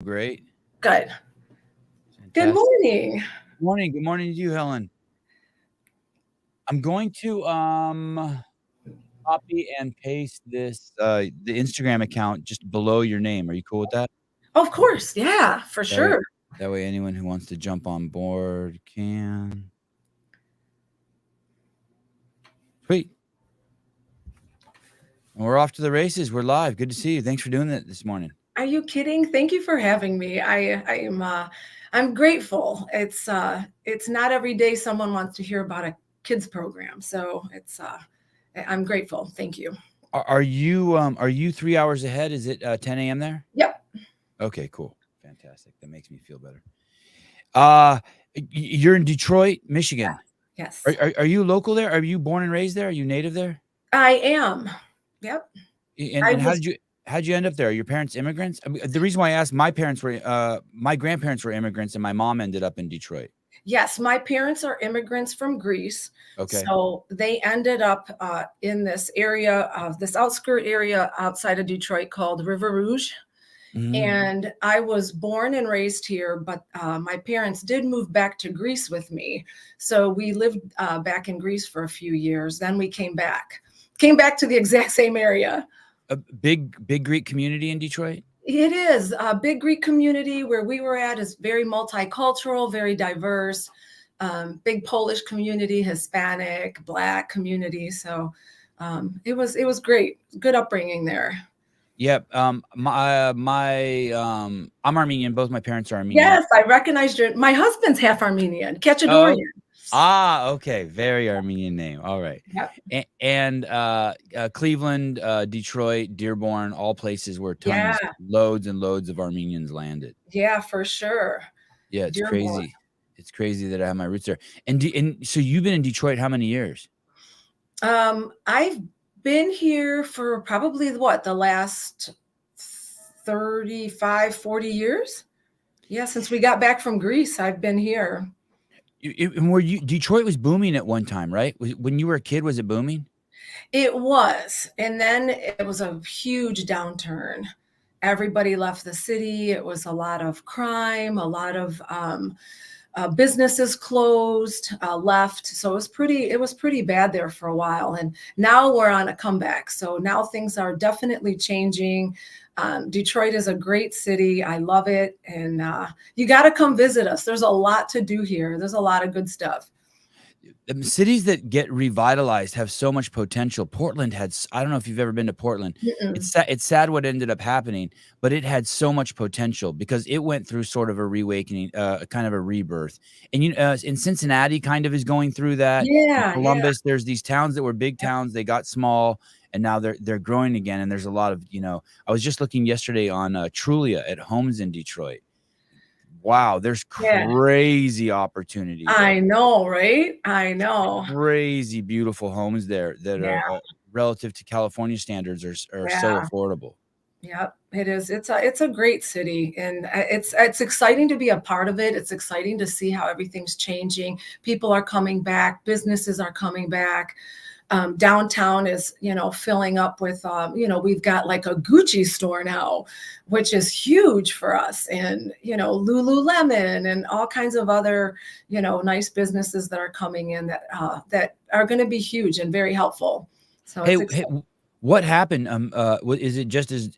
Great. Good. Good Fantastic. morning. Morning. Good morning to you, Helen. I'm going to copy and paste this the Instagram account just below your name. Are you cool with that? Of course. Yeah, for That way sure. that way anyone who wants to jump on board can. Sweet. And we're off to the races. We're live. Good to see you. Thanks for doing that this morning. Are you kidding? Thank you for having me. I'm grateful. It's not every day someone wants to hear about a kids program. So I'm grateful. Thank you. Are you 3 hours ahead? Is it 10 a.m. there? Yep. Okay, cool. Fantastic. That makes me feel better. Uh you're in Detroit, Michigan. Yes. Are you local there? Are you born and raised there? Are you native there? I am. Yep. I And was how'd you end up there? Are your parents immigrants? I mean, the reason why I asked, my grandparents were immigrants, and my mom ended up in Detroit. Yes, my parents are immigrants from Greece. Okay. So they ended up in this area, this outskirt area outside of Detroit called River Rouge. Mhm. And I was born and raised here, but my parents did move back to Greece with me. So we lived back in Greece for a few years. Then we came back to the exact same area. A big Greek community in Detroit? It is a big Greek community. Where we were at is very multicultural, very diverse. Big Polish community, Hispanic, Black community. So it was great. Good upbringing there. Yep. I'm Armenian. Both my parents are Armenian. Yes, I recognized my husband's half Armenian, Oh, Kachadorian. okay. Very Armenian name. All right. Yep. And Cleveland, Detroit, Dearborn, all places where Yeah, loads and loads of Armenians landed. yeah, for sure. Yeah, it's Dearborn. crazy. It's crazy that I have my roots there. And so you've been in Detroit how many years? I've been here for probably the last 35, 40 years. Yeah, since we got back from Greece, I've been here. And Detroit was booming at one time, right? When you were a kid, was it booming? It was. And then it was a huge downturn. Everybody left the city. It was a lot of crime, a lot of businesses closed, left. So it was pretty bad there for a while. And now we're on a comeback. So now things are definitely changing. Detroit is a great city. I love it. And you got to come visit us. There's a lot to do here. There's a lot of good stuff. Cities that get revitalized have so much potential. Portland I don't know if you've ever been to Portland. Mm-mm. It's sad what ended up happening, but it had so much potential because it went through sort of a reawakening, kind of a rebirth. And in Cincinnati kind of is going through that. In Yeah, yeah. Columbus, there's these towns that were big towns, they got small and now they're growing again, and there's a lot of, I was just looking yesterday on Trulia at homes in Detroit. Wow, there's Yeah. crazy opportunity there. I know, right? I know. Crazy beautiful homes there that Yeah, are relative to California standards are so yeah. affordable. Yep, it is. It's a great city, and it's exciting to be a part of it. It's exciting to see how everything's changing. People are coming back. Businesses are coming back. Downtown is, filling up with, we've got like a Gucci store now, which is huge for us, and Lululemon and all kinds of other, nice businesses that are coming in that are going to be huge and very helpful. So Hey, it's hey, exciting. what happened? Is it just as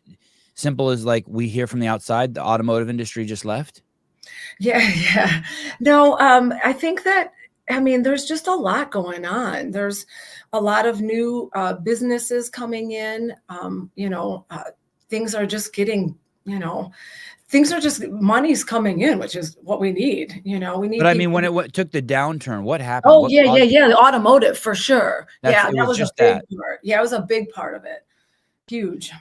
simple as like we hear from the outside, the automotive industry just left? Yeah, yeah. No, I think that, I mean, there's just a lot going on. There's a lot of new businesses coming in. Things are just getting, money's coming in, which is what we need. We But need I mean, people. when it took the downturn, what happened? Oh, What yeah, yeah, caused it? yeah. The automotive for sure. Yeah, It that was was a just big that. part. Yeah, it was a big part of it. Huge.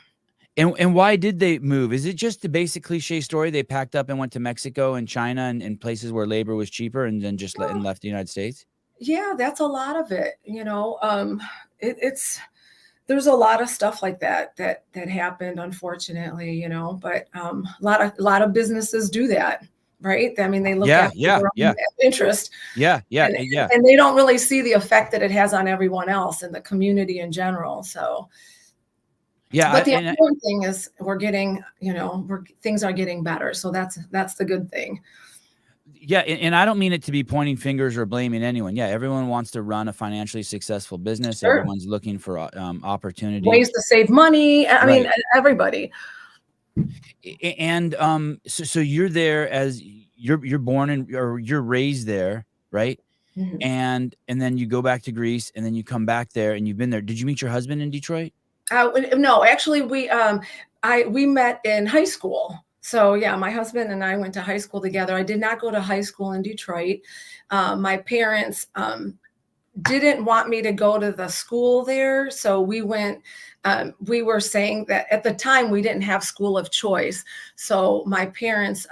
And why did they move? Is it just the basic cliche story? They packed up and went to Mexico and China and places where labor was cheaper, and then just Well, left the United States? yeah, that's a lot of it. It's there's a lot of stuff like that happened, unfortunately, but a lot of businesses do that, right? I mean, they look Yeah, after yeah, their own yeah, interest, yeah, yeah, and yeah. and they don't really see the effect that it has on everyone else in the community in general. So Yeah. But the important thing is we're getting, things are getting better. So that's the good thing. Yeah, and I don't mean it to be pointing fingers or blaming anyone. Yeah, everyone wants to run a financially successful business. Sure. Everyone's looking for opportunity. Ways to save money. I Right. mean, everybody. And so you're there as you're born or you're raised there, right? Mhm. And then you go back to Greece, and then you come back there, and you've been there. Did you meet your husband in Detroit? No, actually, we met in high school. So yeah, my husband and I went to high school together. I did not go to high school in Detroit. My parents didn't want me to go to the school there, so we went. We were saying that at the time we didn't have school of choice. So my parents,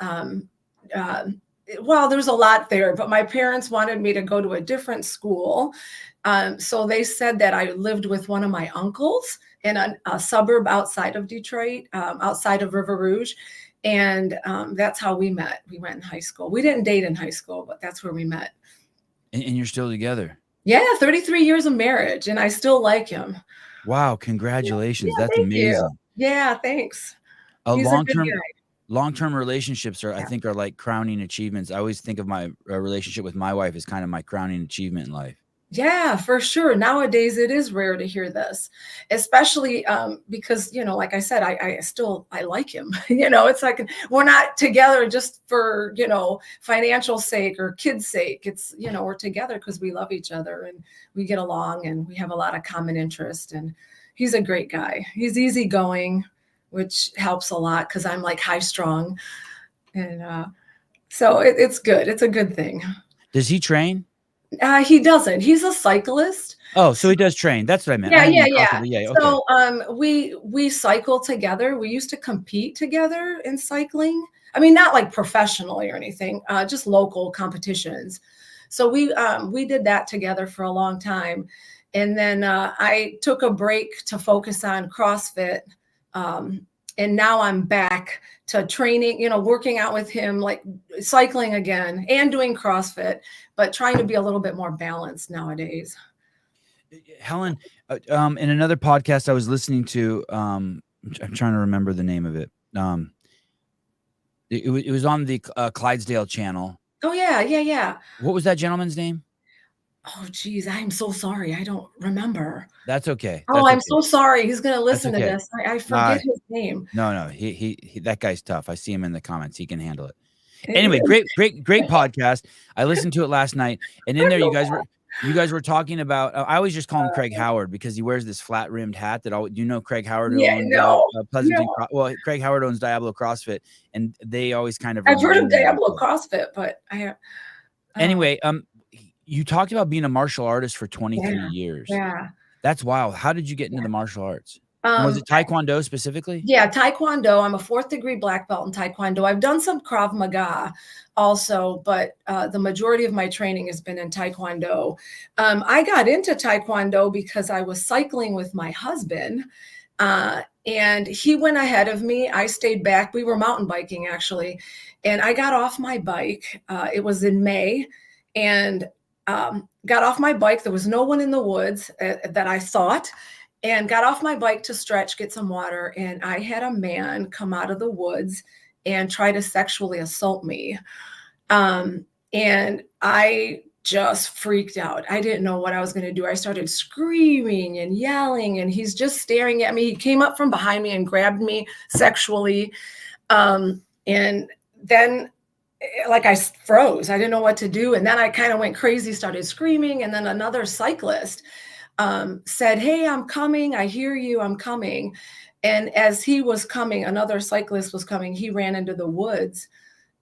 well, there's a lot there, but my parents wanted me to go to a different school. So they said that I lived with one of my uncles in a suburb outside of Detroit, outside of River Rouge. And that's how we met. We went in high school. We didn't date in high school, but that's where we met. And you're still together? Yeah, 33 years of marriage, and I still like him. Wow, congratulations. Yeah, That's thank you. amazing. Yeah, thanks. A He's a good guy. long-term relationships I Yeah. think are like crowning achievements. I always think of my relationship with my wife as kind of my crowning achievement in life. Yeah, for sure. Nowadays, it is rare to hear this, especially because, like I said, I like him. It's like we're not together just for, financial sake or kids' sake. It's, we're together because we love each other and we get along and we have a lot of common interest. And he's a great guy. He's easygoing, which helps a lot because I'm like high strung. And so it's good. It's a good thing. Does he train? He doesn't. He's a cyclist. Oh, so he does train. That's what I meant. Yeah, I didn't yeah, mean yeah. yeah, okay. So, we cycle together. We used to compete together in cycling. I mean, not like professionally or anything, just local competitions. So we did that together for a long time. And then I took a break to focus on CrossFit. And now I'm back to training, working out with him, like cycling again and doing CrossFit, but trying to be a little bit more balanced nowadays. Helen, in another podcast I was listening to, I'm trying to remember the name of it. It was on the Clydesdale channel. Oh yeah, yeah, yeah. What was that gentleman's name? Oh geez, I'm so sorry. I don't remember. That's okay. Oh, That's I'm okay. so sorry. He's gonna listen to okay. this. I forget his name. No, he that guy's tough. I see him in the comments. He can handle it. Anyway, great podcast. I listened to it last night, and in there you guys were talking about. I always just call him Craig Howard because he wears this flat rimmed hat. Craig Howard who Yeah, owns Pleasanton. no. Well, Craig Howard owns Diablo CrossFit, and they always kind of. I've heard of remind me Diablo CrossFit, but I have. Anyway, you talked about being a martial artist for 23 years. Yeah. That's wild. How did you get into the martial arts? Was it Taekwondo specifically? Yeah, Taekwondo. I'm a 4th degree black belt in Taekwondo. I've done some Krav Maga also, but the majority of my training has been in Taekwondo. I got into Taekwondo because I was cycling with my husband, and he went ahead of me. I stayed back. We were mountain biking actually, and I got off my bike. It was in May, and got off my bike. There was no one in the woods that I thought. And got off my bike to stretch, get some water. And I had a man come out of the woods and try to sexually assault me. And I just freaked out. I didn't know what I was going to do. I started screaming and yelling, and he's just staring at me. He came up from behind me and grabbed me sexually. And then like I froze. I didn't know what to do. And then I kind of went crazy, started screaming. And then another cyclist said, "Hey, I'm coming. I hear you. I'm coming." And as he was coming, another cyclist was coming. He ran into the woods.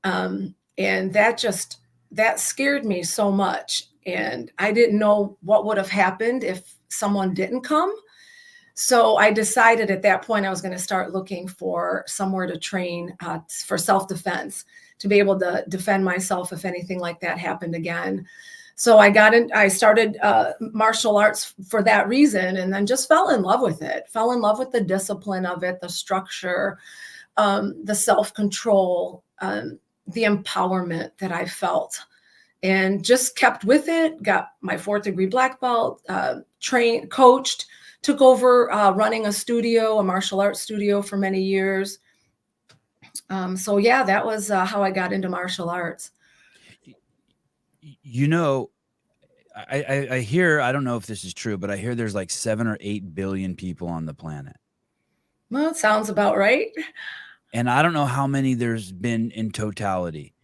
And that scared me so much. And I didn't know what would have happened if someone didn't come. So I decided at that point I was going to start looking for somewhere to train for self-defense, to be able to defend myself if anything like that happened again. So I started martial arts for that reason, and then just fell in love with it, fell in love with the discipline of it, the structure, the self-control, the empowerment that I felt, and just kept with it, got my 4th degree black belt, trained, coached, took over running a martial arts studio for many years. So yeah, that was how I got into martial arts. You know, I hear, I don't know if this is true, but I hear there's like 7 or 8 billion people on the planet. Well, it sounds about right. And I don't know how many there's been in totality.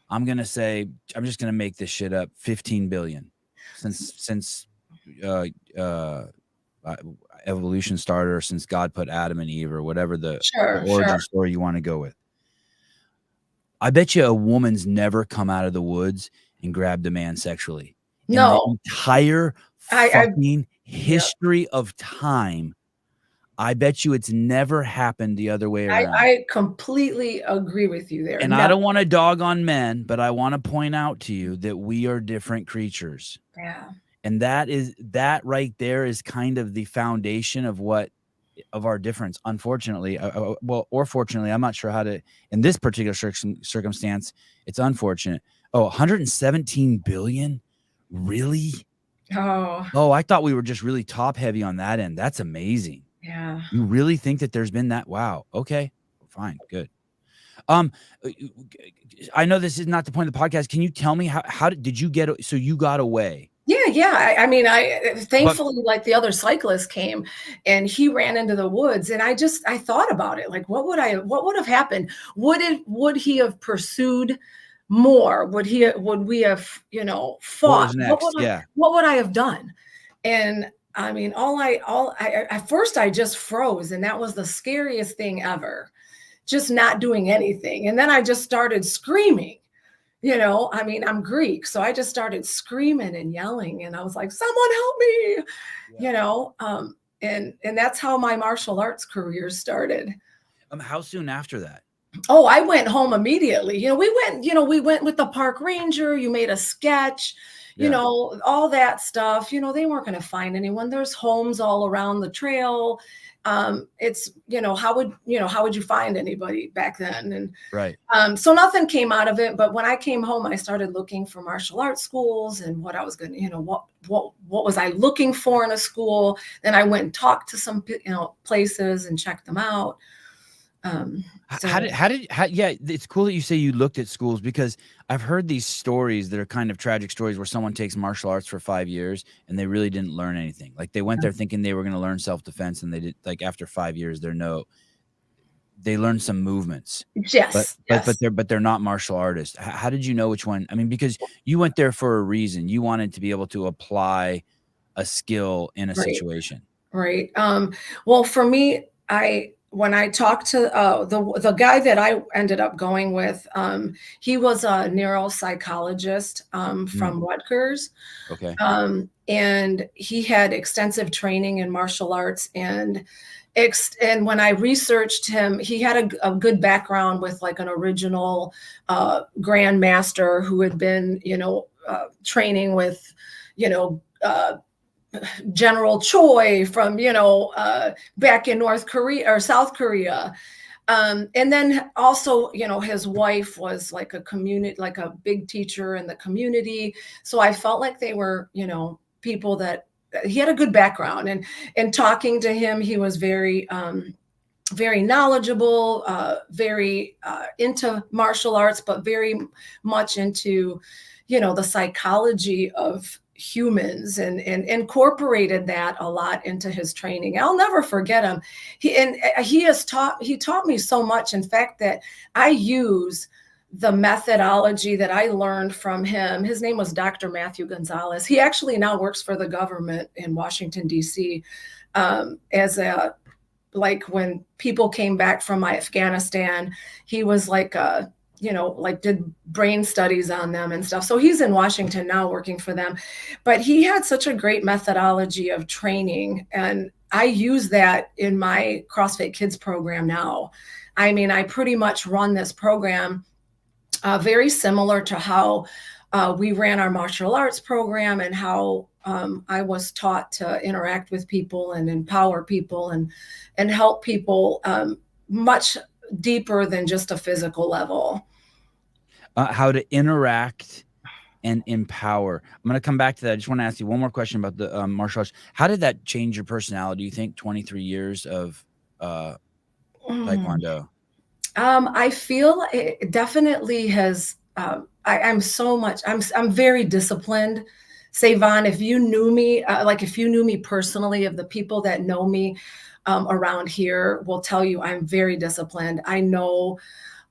I'm just gonna make this shit up. 15 billion since uh, uh, evolution started, or since God put Adam and Eve, or whatever the Sure, origin sure. story you want to go with. I bet you a woman's never come out of the woods and grabbed a man sexually. In the No, entire I fucking yeah, history of time, I bet you it's never happened the other way around. I completely agree with you there. And I Never. don't want to dog on men, but I want to point out to you that we are different creatures. Yeah. And that right there is kind of the foundation of our difference. Unfortunately, well, or fortunately, I'm not sure how to, in this particular circumstance, it's unfortunate. Oh, 117 billion? Really? Oh, Oh, I thought we were just really top heavy on that end. That's amazing. yeah. You really think that there's been that? Wow. Okay. Fine. Good. Um, I know this is not the point of the podcast. Can you tell me how did you get, so you got away? Yeah. I mean, I But thankfully, like the other cyclist came and he ran into the woods, and I thought about it. Like, what would have happened? Would he have pursued more? Would we have, what fought? was next? Yeah. What would I have done? And I mean, at first I just froze, and that was the scariest thing ever, just not doing anything. And then I just started screaming. I mean, I'm Greek, so I just started screaming and yelling, and I was like, "Someone help me!" Yeah. You know, and that's how my martial arts career started. How soon after that? Oh, I went home immediately. We went with the park ranger. You made a sketch, Yeah. all that stuff. They weren't going to find anyone. There's homes all around the trail. It's, how would you find anybody back then? And Right. so nothing came out of it. But when I came home, I started looking for martial arts schools and what I was going to, what was I looking for in a school? Then I went and talked to some, places and checked them out. Yeah, it's cool that you say you looked at schools, because I've heard these stories that are kind of tragic stories where someone takes martial arts for 5 years and they really didn't learn anything. Like, they went there thinking they were going to learn self-defense, and they did, like, after 5 years, they learned some movements, Yes. but they're not martial artists. How did you know which one? I mean, because you went there for a reason. You wanted to be able to apply a skill in a situation. Right. Well, for me, when I talked to the guy that I ended up going with, he was a neuropsychologist from Rutgers. Okay. And he had extensive training in martial arts, and when I researched him, he had a good background with like an original grandmaster who had been, training with, General Choi from, back in North Korea or South Korea. And then also, his wife was like a big teacher in the community. So I felt like they were, people that he had a good background, and talking to him, he was very, very knowledgeable, very into martial arts, but very much into, the psychology of humans, and incorporated that a lot into his training. I'll never forget him. He taught me so much, in fact, that I use the methodology that I learned from him. His name was Dr. Matthew Gonzalez. He actually now works for the government in Washington, D.C. Like when people came back from Afghanistan, he was like did brain studies on them and stuff. So he's in Washington now working for them. But he had such a great methodology of training, and I use that in my CrossFit Kids program now. I mean, I pretty much run this program very similar to how we ran our martial arts program, and how I was taught to interact with people and empower people and help people much deeper than just a physical level. How to interact and empower. I'm going to come back to that. I just want to ask you one more question about the martial arts. How did that change your personality? Do you think 23 years of Mm. Taekwondo? I feel it definitely has. I'm very disciplined. Savon, if you knew me, like if you knew me personally, of the people that know me around here, will tell you I'm very disciplined. I know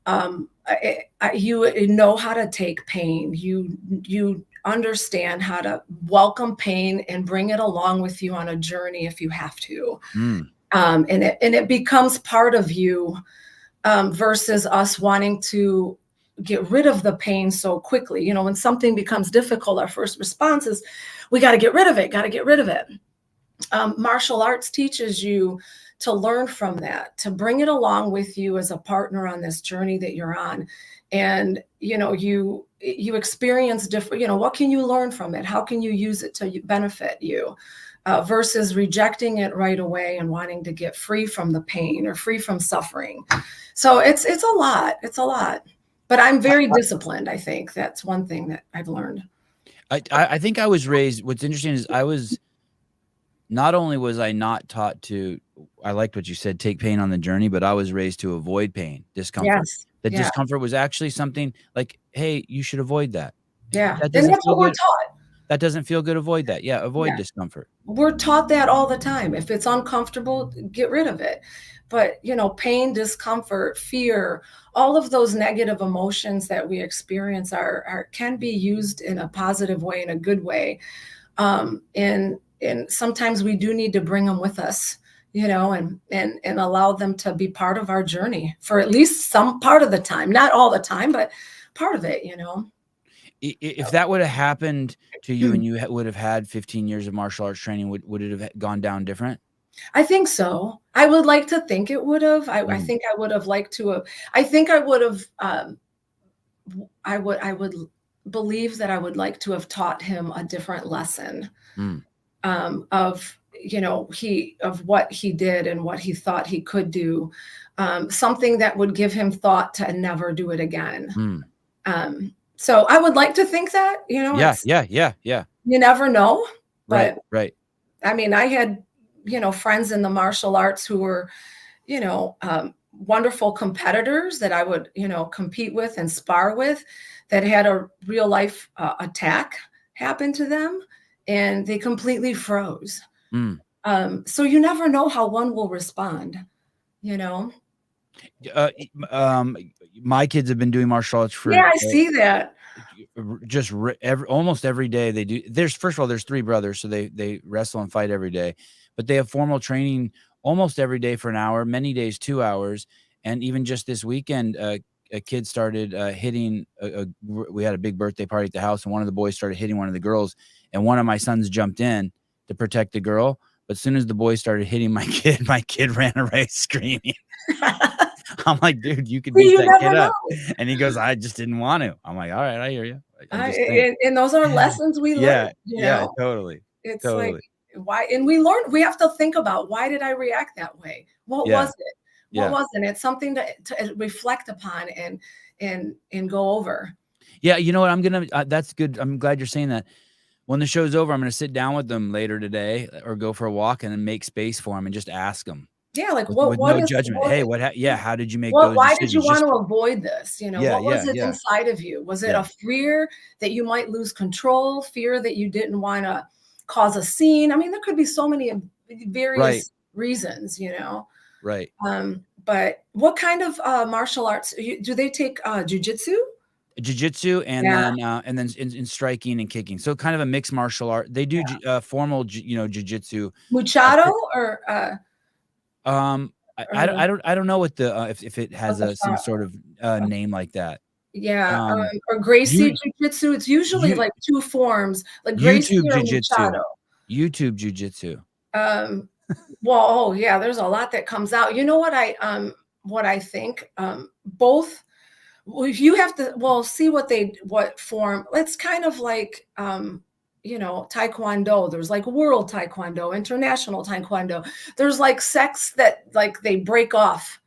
you know how to take pain. You understand how to welcome pain and bring it along with you on a journey if you have to. Mm, And it becomes part of you, versus us wanting to get rid of the pain so quickly. You know, when something becomes difficult, our first response is, we got to get rid of it, got to get rid of it. Martial arts teaches you to learn from that, to bring it along with you as a partner on this journey that you're on. And, you know, you experience different, you know, what can you learn from it? How can you use it to benefit you? Versus rejecting it right away and wanting to get free from the pain or free from suffering. So it's a lot. It's a lot. But I'm very disciplined. I think that's one thing that I've learned. I think I was raised. What's interesting is not only was I not taught to, I liked what you said, take pain on the journey, but I was raised to avoid pain, discomfort. Yes. The Yeah. discomfort was actually something like, hey, you should avoid that. Yeah. That And doesn't that's feel what we're good. taught. That doesn't feel good. Avoid that. Yeah, avoid Yeah. discomfort. We're taught that all the time. If it's uncomfortable, get rid of it. But, you know, pain, discomfort, fear, all of those negative emotions that we experience can be used in a positive way, in a good way. And sometimes we do need to bring them with us, you know, and allow them to be part of our journey for at least some part of the time, not all the time, but part of it, you know. If that would have happened to you and you would have had 15 years of martial arts training, would it have gone down different? I think so. I would like to think it would have. I Mm, think I would have liked to have. I think I would have. I would believe that I would like to have taught him a different lesson, mm, of, you know, of what he did and what he thought he could do, something that would give him thought to never do it again. mm. So I would like to think that, you know, Yeah, it's, yeah, yeah, yeah. you never know, Right, but right. I mean, I had, you know, friends in the martial arts who were, you know, wonderful competitors that I would, you know, compete with and spar with, that had a real life attack happen to them and they completely froze. Mm. So you never know how one will respond, you know? My kids have been doing martial arts for Yeah, I see that. just almost every day they do. First of all, there's three brothers, so they wrestle and fight every day, but they have formal training almost every day for an hour, many days 2 hours, and even just this weekend, a kid started hitting. We had a big birthday party at the house, and one of the boys started hitting one of the girls, and one of my sons jumped in to protect the girl. But as soon as the boy started hitting my kid ran away screaming. I'm like, dude, you could beat You that kid never know. up. And he goes, I just didn't want to. I'm like, all right, I hear you. I'm just saying. And those are lessons we learn, Yeah, you yeah, know? totally. It's like, Totally. why? And we have to think about, why did I react that way? What Yeah, was it? What yeah. wasn't it? Something to reflect upon and go over. Yeah, you know what? That's good. I'm glad you're saying that. When the show's over, I'm gonna sit down with them later today or go for a walk and then make space for them and just ask them Yeah, like with no judgment. Hey, yeah, how did you make those why did you decisions? want Just to avoid this? You know, yeah, what was yeah, it yeah, inside of you? Was it yeah. a fear that you might lose control, fear that you didn't want to cause a scene? I mean, there could be so many Right, various reasons, you know. right. But what kind of martial arts do they take? Jujitsu? Jiu-jitsu Yeah. and then in striking and kicking. So kind of a mixed martial art. They do formal, jiu-jitsu. Muchacho I don't know what the if it what has the some sort of name like that. yeah, Um, or Gracie you Jiu-Jitsu. It's usually you like two forms, like Gracie YouTube or jiu-jitsu, Machado. YouTube jiu-jitsu. Um, well, oh yeah, there's a lot that comes out. You know what I think? Both, well, if you have to, well, see what form. It's kind of like you know, Taekwondo. There's like World Taekwondo, International Taekwondo. There's like sects that like they break off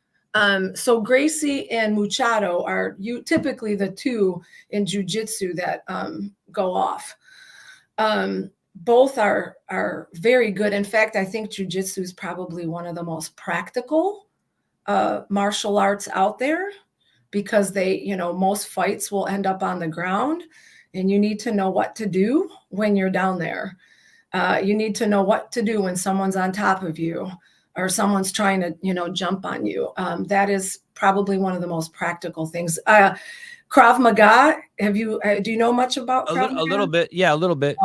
So Gracie and Muchacho are typically the two in jiu-jitsu that go off. Both are very good. In fact, I think jiu-jitsu is probably one of the most practical martial arts out there, because most fights will end up on the ground, and you need to know what to do when you're down there. You need to know what to do when someone's on top of you or someone's trying to, jump on you. That is probably one of the most practical things. Krav Maga, do you know much about Krav Maga? A little bit. Yeah, a little bit.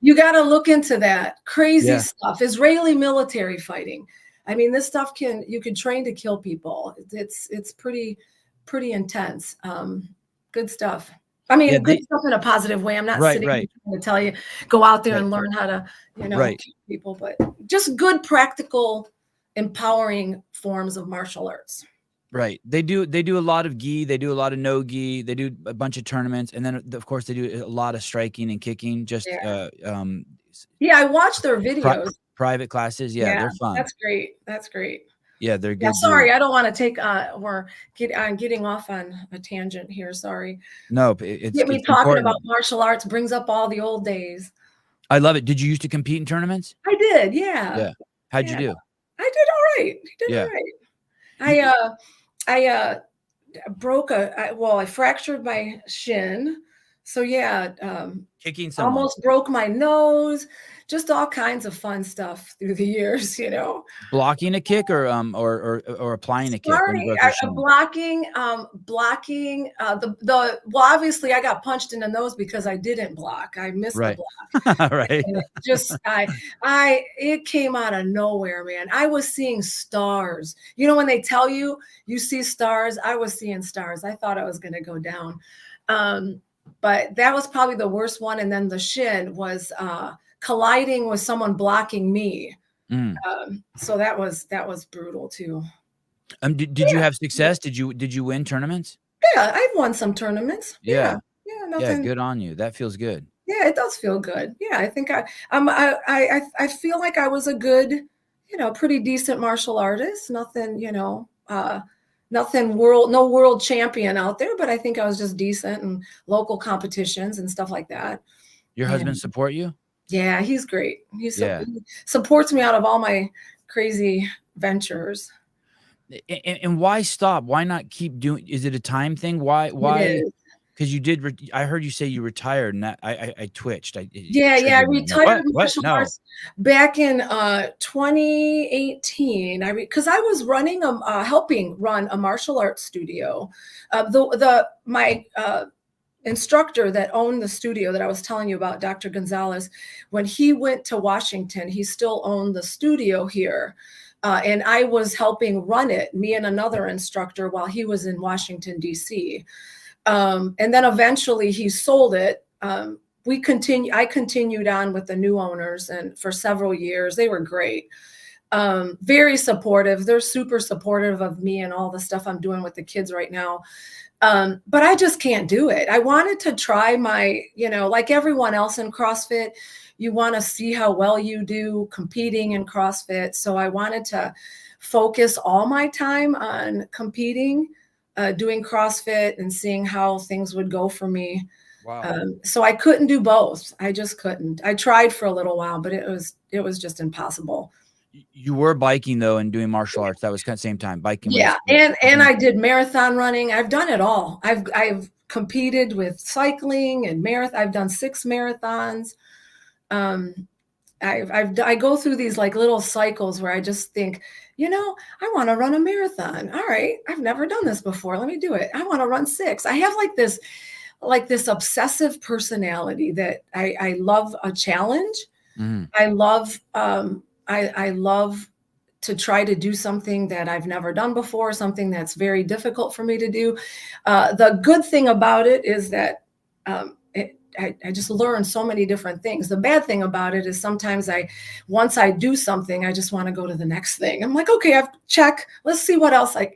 You got to look into that. Crazy stuff. Israeli military fighting. I mean, this stuff you can train to kill people. It's pretty intense. Good stuff. I mean, good stuff in a positive way. I'm not sitting here to tell you, go out there and learn how to, kill people, but just good, practical, empowering forms of martial arts. Right. They do a lot of gi. They do a lot of no gi. They do a bunch of tournaments. And then, of course, they do a lot of striking and kicking. Just I watch their videos. Private classes. Yeah, they're fun. That's great. Yeah, they're good. Sorry, I don't want to take we're getting off on a tangent here. Sorry. No, it's talking important. About martial arts brings up all the old days. I love it. Did you used to compete in tournaments? I did, yeah. Yeah. How'd you do? I did all right. I broke I fractured my shin. So kicking someone. Almost broke my nose. Just all kinds of fun stuff through the years, Blocking a kick or applying a kick. Blocking. Obviously I got punched in the nose because I didn't block. I missed the block. Right. It came out of nowhere, man. I was seeing stars. When they tell you see stars, I was seeing stars. I thought I was going to go down. But that was probably the worst one. And then the shin was colliding with someone blocking me. So that was brutal too. Did you have success? Did you win tournaments? Yeah, I've won some tournaments. Yeah. Good on you. That feels good. Yeah, it does feel good. Yeah, I think I feel like I was a good, pretty decent martial artist. Nothing, no world champion out there, but I think I was just decent in local competitions and stuff like that. Your husband support you? Yeah, he's great. He supports me out of all my crazy ventures. And why stop? Why not keep doing? Is it a time thing? Why? Because you did. I heard you say you retired, and that I twitched. I retired martial arts back in 2018. Because I was running helping run a martial arts studio. My instructor that owned the studio that I was telling you about, Dr. Gonzalez, when he went to Washington, he still owned the studio here. And I was helping run it, me and another instructor, while he was in Washington, D.C. And then eventually he sold it. I continued on with the new owners, and for several years, they were great. Very supportive. They're super supportive of me and all the stuff I'm doing with the kids right now. But I just can't do it. I wanted to try my, like everyone else in CrossFit, you want to see how well you do competing in CrossFit. So I wanted to focus all my time on competing, doing CrossFit, and seeing how things would go for me. Wow. So I couldn't do both. I just couldn't. I tried for a little while, but it was just impossible. You were biking though and doing martial arts. That was kind of same time biking. Yeah. And I did marathon running. I've done it all. I've competed with cycling and marathon. I've done 6 marathons. I go through these like little cycles where I just think, I want to run a marathon. All right. I've never done this before. Let me do it. I want to run 6. I have this obsessive personality that I love a challenge. Mm-hmm. I love to try to do something that I've never done before, something that's very difficult for me to do. The good thing about it is that I just learn so many different things. The bad thing about it is sometimes once I do something, I just want to go to the next thing. I'm like, okay, I've checked. Let's see what else I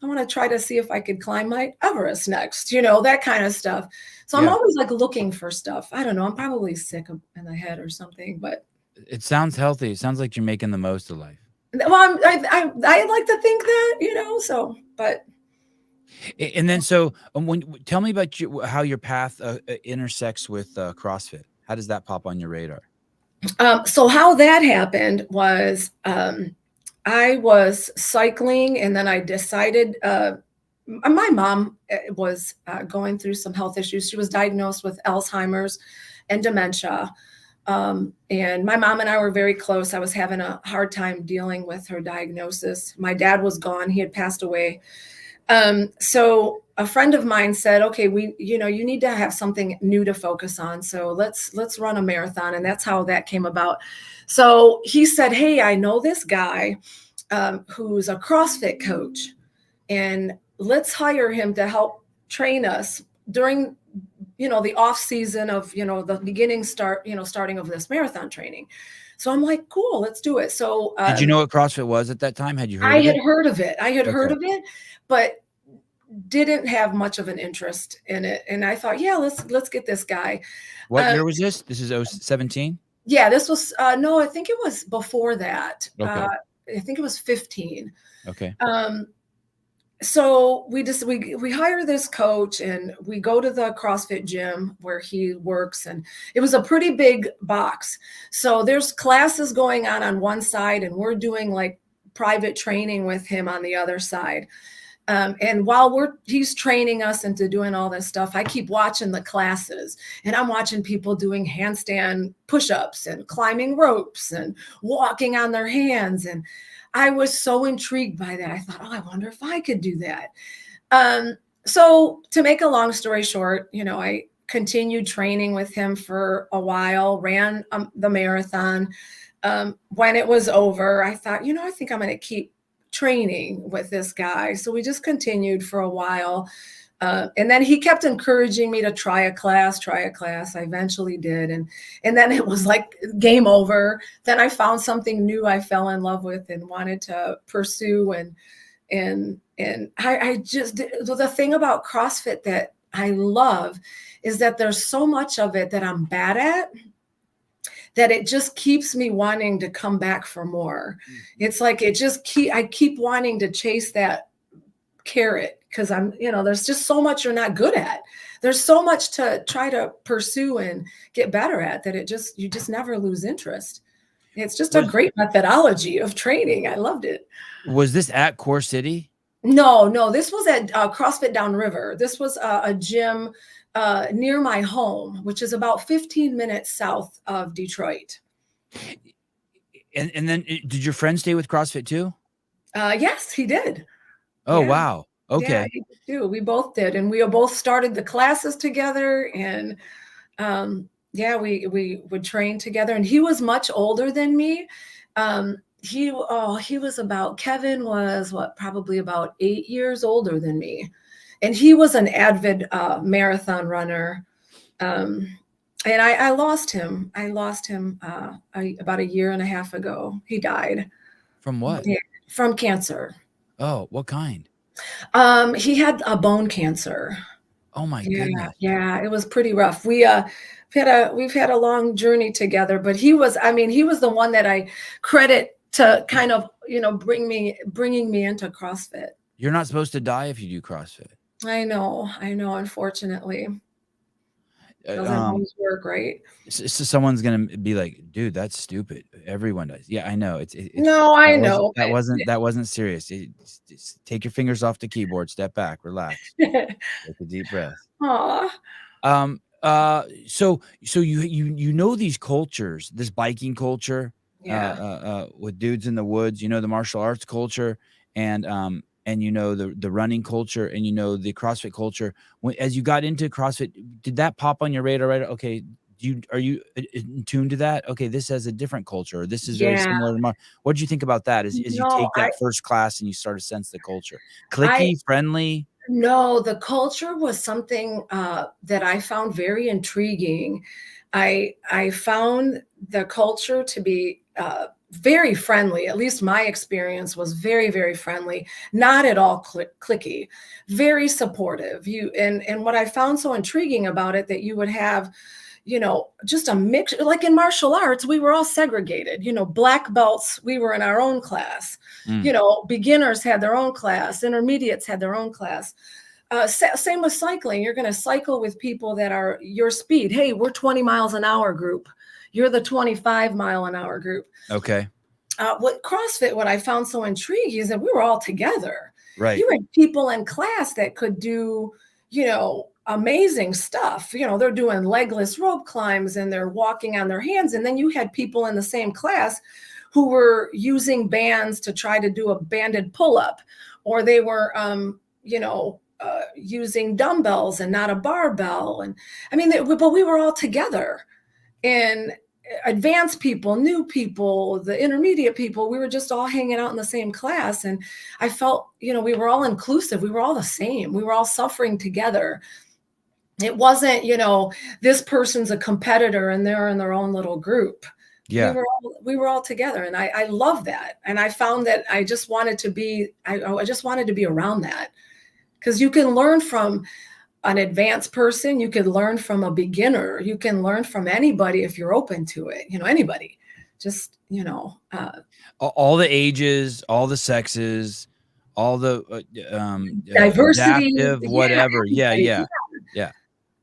want to try to see if I could climb Mount Everest next, that kind of stuff. So I'm always like looking for stuff. I don't know. I'm probably sick in the head or something, but it sounds healthy. It sounds like you're making the most of life. Well, I like to think that, so, but. And then, so tell me about how your path intersects with CrossFit. How does that pop on your radar? So how that happened was, I was cycling, and then I decided, my mom was going through some health issues. She was diagnosed with Alzheimer's and dementia. And my mom and I were very close. I was having a hard time dealing with her diagnosis. My dad was gone. He had passed away. So a friend of mine said, okay, you need to have something new to focus on. So let's run a marathon. And that's how that came about. So he said, hey, I know this guy, who's a CrossFit coach, and let's hire him to help train us during, the off season of, the starting of this marathon training. So I'm like, cool, let's do it. So did you know what CrossFit was at that time? Had you heard I of had it? heard of it. I had heard Okay. of it, but didn't have much of an interest in it. And I thought, yeah, let's get this guy. What year was this? This is 17? Yeah, this was no, I think it was before that. Okay. I think it was 15. Okay. So we hire this coach, and we go to the CrossFit gym where he works, and it was a pretty big box. So there's classes going on one side, and we're doing like private training with him on the other side. And while he's training us into doing all this stuff, I keep watching the classes, and I'm watching people doing handstand push-ups and climbing ropes and walking on their hands. And I was so intrigued by that. I thought, oh, I wonder if I could do that. So to make a long story short, I continued training with him for a while, ran the marathon. When it was over, I thought, I think I'm going to keep training with this guy. So we just continued for a while. And then he kept encouraging me to try a class. I eventually did. And then it was like game over. Then I found something new I fell in love with and wanted to pursue. And I just, the thing about CrossFit that I love is that there's so much of it that I'm bad at, that it just keeps me wanting to come back for more. It's like I keep wanting to chase that carrot, because there's just so much you're not good at. There's so much to try to pursue and get better at, that you just never lose interest. It's just a great methodology of training. I loved it. Was this at Core City? No, this was at CrossFit Downriver. This was a gym near my home, which is about 15 minutes south of Detroit. And then did your friend stay with CrossFit too? Yes, he did. Oh, yeah. wow. Okay. Yeah, he did too. We both did. And we both started the classes together, and we would train together. And he was much older than me. Kevin was probably about 8 years older than me. And he was an avid marathon runner. And I lost him. About a year and a half ago. He died. From what? From cancer. Oh, what kind? He had a bone cancer. Oh my goodness. Yeah, it was pretty rough. We've had a long journey together, but he was the one that I credit to kind of, bringing me into CrossFit. You're not supposed to die if you do CrossFit. I know, unfortunately. Doesn't always work, right? So someone's gonna be like, dude, that's stupid. Everyone does. Yeah, I know. No, I know. That wasn't serious. Just take your fingers off the keyboard, step back, relax, take a deep breath. Aw. So you know these cultures, this biking culture, with dudes in the woods, the martial arts culture, and the running culture, and the CrossFit culture. As you got into CrossFit, did that pop on your radar? Right? Okay. Are you in tune to that? Okay, this has a different culture. This is very similar to what did you think about that? As you take that first class and you start to sense the culture, cliquey, friendly? No, the culture was something that I found very intriguing. I found the culture to be very friendly. At least my experience was very, very friendly, not at all cliquey, very supportive. And what I found so intriguing about it, that you would have, just a mix. Like in martial arts, we were all segregated. Black belts, we were in our own class. Beginners had their own class, intermediates had their own class. Same with cycling. You're going to cycle with people that are your speed. Hey, we're 20 miles an hour group. You're the 25-mile-an-hour group. Okay. What CrossFit, what I found so intriguing is that we were all together. Right. You had people in class that could do, amazing stuff. They're doing legless rope climbs and they're walking on their hands. And then you had people in the same class who were using bands to try to do a banded pull-up, or they were, using dumbbells and not a barbell. And but we were all together. And advanced people, new people, the intermediate people, we were just all hanging out in the same class. And I felt, we were all inclusive. We were all the same. We were all suffering together. It wasn't, this person's a competitor and they're in their own little group. Yeah. We were all together. And I love that. And I found that I just wanted to be around that, because you can learn from an advanced person, you could learn from a beginner, you can learn from anybody if you're open to it. Anybody, just all the ages, all the sexes, all the diversity, adaptive, whatever. Yeah.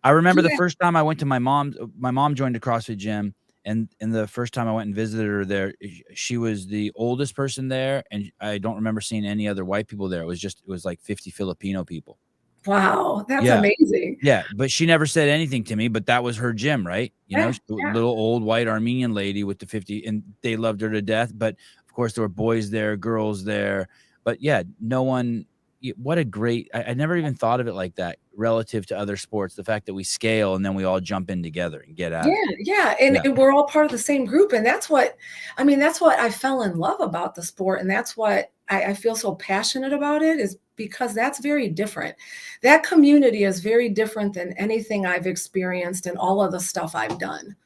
I remember the first time I went to my mom joined a CrossFit gym, and the first time I went and visited her there, she was the oldest person there, and I don't remember seeing any other white people there. It was like 50 Filipino people. Wow, that's amazing. Yeah, but she never said anything to me, but that was her gym, right? Little old white Armenian lady with the 50, and they loved her to death. But of course there were boys there, girls there. But yeah, no one, what a great, I never even thought of it like that relative to other sports. The fact that we scale and then we all jump in together and get at it. Yeah. And we're all part of the same group. And that's what I fell in love about the sport. And that's what I feel so passionate about it, is because that's very different. That community is very different than anything I've experienced and all of the stuff I've done.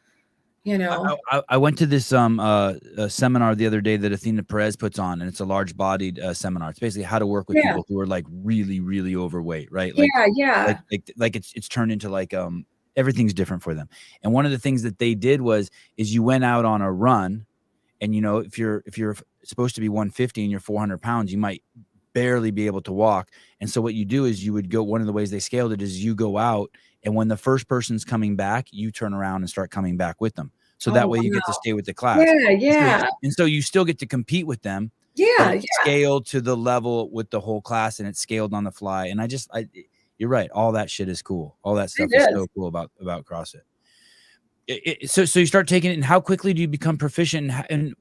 I went to this seminar the other day that Athena Perez puts on, and it's a large-bodied seminar. It's basically how to work with people who are like really, really overweight, right? Like, like it's turned into like everything's different for them. And one of the things that they did is you went out on a run, and if you're supposed to be 150 and you're 400 pounds, you might barely be able to walk. And so what you do is you would go, one of the ways they scaled it is you go out, and when the first person's coming back, you turn around and start coming back with them. So that way you get to stay with the class. Yeah. And so you still get to compete with them. Yeah. Scaled to the level with the whole class, and it's scaled on the fly. And you're right. All that shit is cool. All that stuff is so cool about CrossFit. So you start taking it, and how quickly do you become proficient? And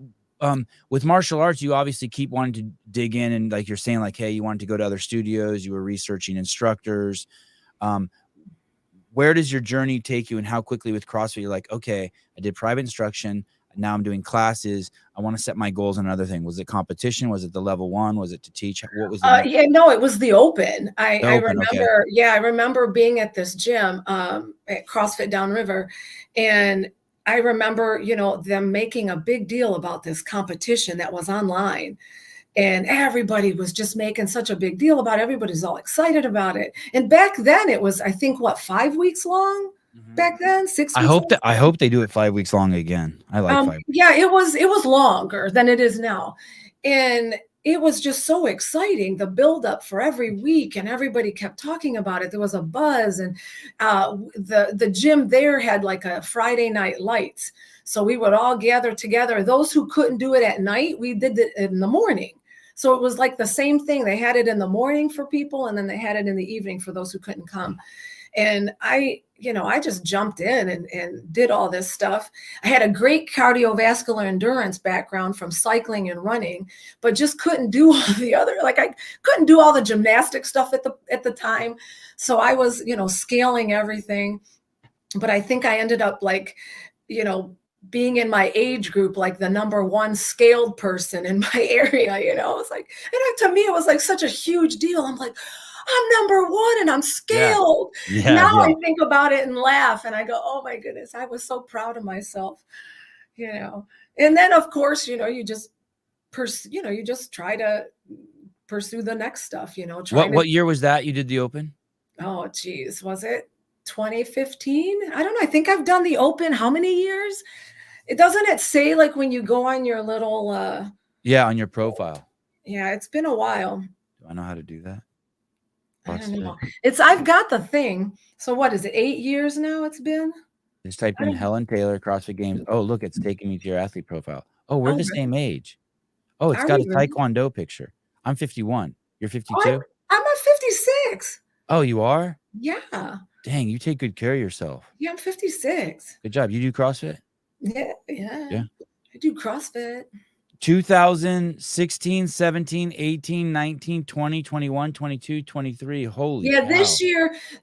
with martial arts, you obviously keep wanting to dig in, and like you're saying, like, hey, you wanted to go to other studios, you were researching instructors. Where does your journey take you, and how quickly with CrossFit you're like, okay, I did private instruction, now I'm doing classes, I want to set my goals on another thing? Was it competition? Was it the level 1? Was it to teach? What was it? No, it was the open. I remember, I remember being at this gym at CrossFit Downriver, and I remember, them making a big deal about this competition that was online. And everybody was just making such a big deal about it. Everybody's all excited about it. And back then it was, I think, 5 weeks long? Back then, 6 weeks. I hope they do it 5 weeks long again. I like 5 weeks. Yeah, it was longer than it is now. And it was just so exciting, the buildup for every week, and everybody kept talking about it. There was a buzz, and the gym there had like a Friday night lights. So we would all gather together. Those who couldn't do it at night, we did it in the morning. So it was like the same thing. They had it in the morning for people, and then they had it in the evening for those who couldn't come. And I just jumped in and did all this stuff. I had a great cardiovascular endurance background from cycling and running, but just couldn't do all the other, like I couldn't do all the gymnastic stuff at the time. So I was, scaling everything. But I think I ended up being in my age group, like the number 1 scaled person in my area, it was like, and to me, it was like such a huge deal. I'm like, I'm number 1 and I'm scaled. Now I think about it and laugh, and I go, oh my goodness, I was so proud of myself, and then of course, you just try to pursue the next stuff, What year was that you did the open? Oh geez, was it 2015. I don't know. I think I've done the open how many years? Doesn't it say like when you go on your little Yeah, on your profile. yeah, it's been a while. Do I know how to do that? I don't know. I've got the thing. So what is it? 8 years now it's been? Just type in Helen Taylor CrossFit Games. Oh, look, it's taking me to your athlete profile. Oh, we're the same age. Oh, it's got a Taekwondo picture. I'm 51. You're 52? I'm at 56. Oh, you are? Yeah. Dang, you take good care of yourself. Yeah, I'm 56. Good job. You do CrossFit? Yeah. I do CrossFit. 2016, 17, 18, 19, 20, 21, 22, 23. Holy cow.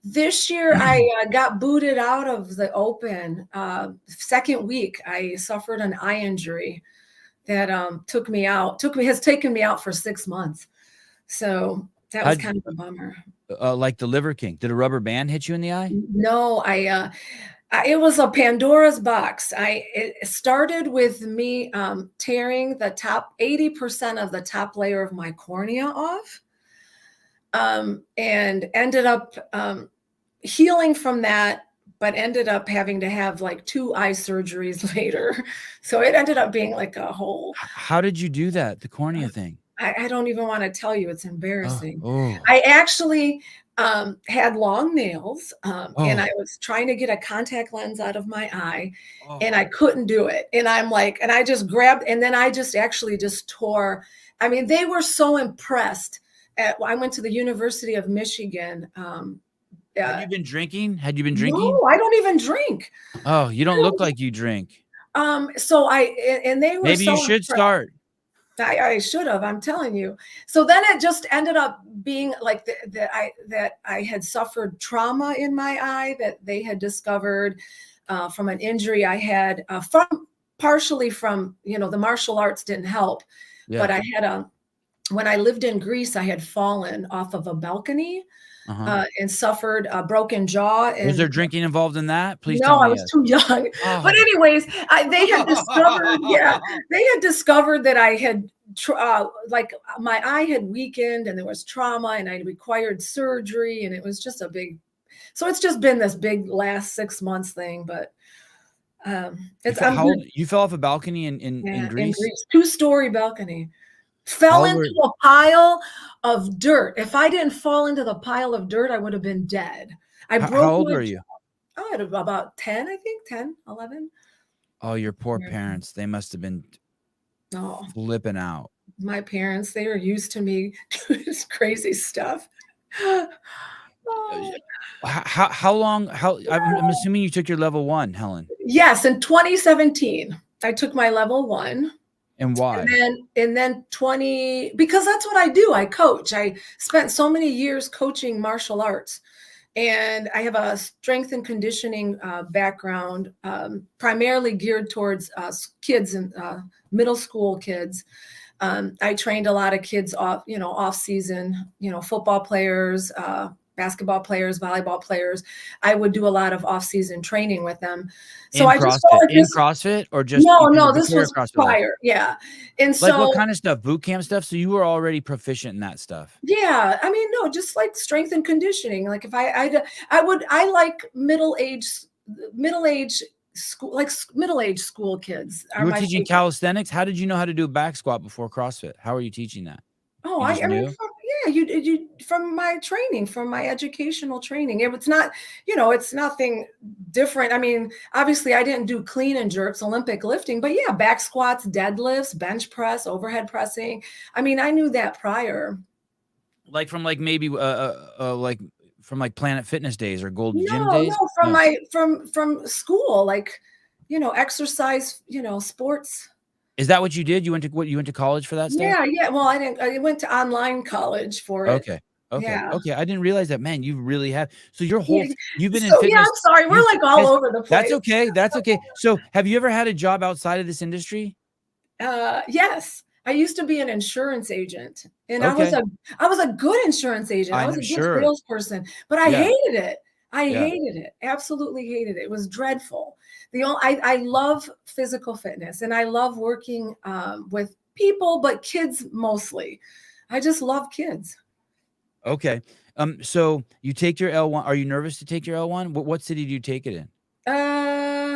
This year I got booted out of the open. Second week, I suffered an eye injury that has taken me out for 6 months. So that was kind of a bummer. Like the Liver King. Did a rubber band hit you in the eye? No, it was a Pandora's box. It started with me tearing the top 80% of the top layer of my cornea off, and ended up healing from that, but ended up having to have like 2 eye surgeries later. So it ended up being like a whole. How did you do that? The cornea thing? I don't even want to tell you. It's embarrassing. Oh. I actually had long nails, and I was trying to get a contact lens out of my eye, and I couldn't do it. And I'm like, and I just grabbed, and then I just tore. I mean, they were so impressed. I went to the University of Michigan. Had you been drinking? No, I don't even drink. Oh, you don't look like you drink. So and they were maybe so you should impressed. start. I should have, I'm telling you. So then it just ended up being like that I had suffered trauma in my eye that they had discovered from an injury I had partially from, the martial arts didn't help. Yeah. But I had when I lived in Greece, I had fallen off of a balcony and suffered a broken jaw. And was there drinking involved in that? Please no, tell me. I was too young. But anyways, they had discovered that I had like my eye had weakened and there was trauma and I required surgery, and it was just so it's just been this big last 6 months thing. But you fell off a balcony in Greece? 2-story balcony. Fell into a pile of dirt. If I didn't fall into the pile of dirt, I would have been dead. How old were you? At about 10, I think, 10, 11. Oh, your poor parents. They must have been flipping out. My parents, they are used to me doing this crazy stuff. How long? I'm assuming you took your level 1, Helen. Yes, in 2017, I took my level 1. And why? And then because that's what I do. I coach. I spent so many years coaching martial arts, and I have a strength and conditioning background, primarily geared towards kids and middle school kids. I trained a lot of kids off season, football players, basketball players, volleyball players. I would do a lot of off-season training with them. So I just felt like in CrossFit or just no, this was prior. Yeah. And like what kind of stuff? Boot camp stuff? So you were already proficient in that stuff? Yeah. I mean, no, just like strength and conditioning. Like if I like middle-aged school, like middle-aged school kids. You were teaching calisthenics? How did you know how to do a back squat before CrossFit? How are you teaching that? Oh, I mean, you from my training, from my educational training. It's not, it's nothing different. I mean, obviously I didn't do clean and jerks, Olympic lifting, but yeah, back squats, deadlifts, bench press, overhead pressing. I mean, I knew that prior. Like from maybe from Planet Fitness days or Golden Gym days? No, from school, exercise, sports. Is that what you did? You went to college for that stuff? Yeah. Well, I didn't. I went to online college for it. Okay. Yeah. Okay. I didn't realize that. Man, you really have. So you've been in fitness. Yeah, I'm sorry. We're all over the place. That's okay. So have you ever had a job outside of this industry? Yes. I used to be an insurance agent, and I was a good insurance agent. I was a good salesperson, but I hated it. I hated it. Absolutely hated it. It was dreadful. I love physical fitness, and I love working with people, but kids mostly. I just love kids. Okay. So you take your L1. Are you nervous to take your L1? What city do you take it in?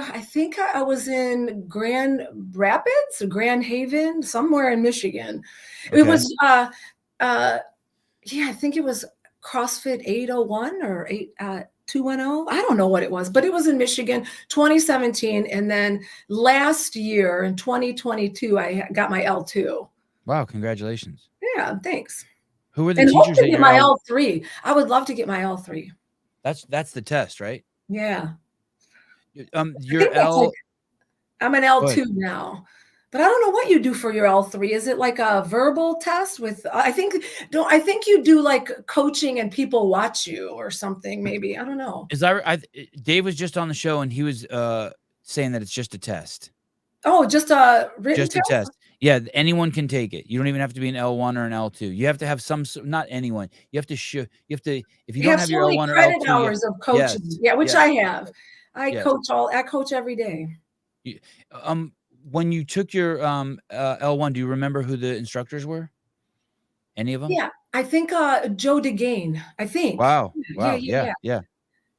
I think I was in Grand Rapids, Grand Haven, somewhere in Michigan. It Okay. was, yeah, I think it was CrossFit 801 or 210. I don't know what it was, but it was in Michigan, 2017. And then last year in 2022, I got my L2. Wow, congratulations. Yeah, thanks. Who were the And hope teachers to at get your my L? L3. I would love to get my L3. That's the test, right? Yeah. I Your think that's like, L. I'm an Go ahead. L2 now, but I don't know what you do for your L3. Is it like a verbal test with, I think you do like coaching and people watch you or something, maybe. I don't know. Is I Dave was just on the show and he was saying that it's just a test. Oh, just a written Just a test? test. Yeah, anyone can take it. You don't even have to be an L1 or an L2. You have to have not anyone. You have to if you You don't have have so your many L1 or credit L2, hours of yes. coaching. Yeah, which Yes. I have. I Yes. coach every day. When you took your L1, do you remember who the instructors were? Any of them? Yeah, I think Joe DeGain, I think. Wow. Yeah.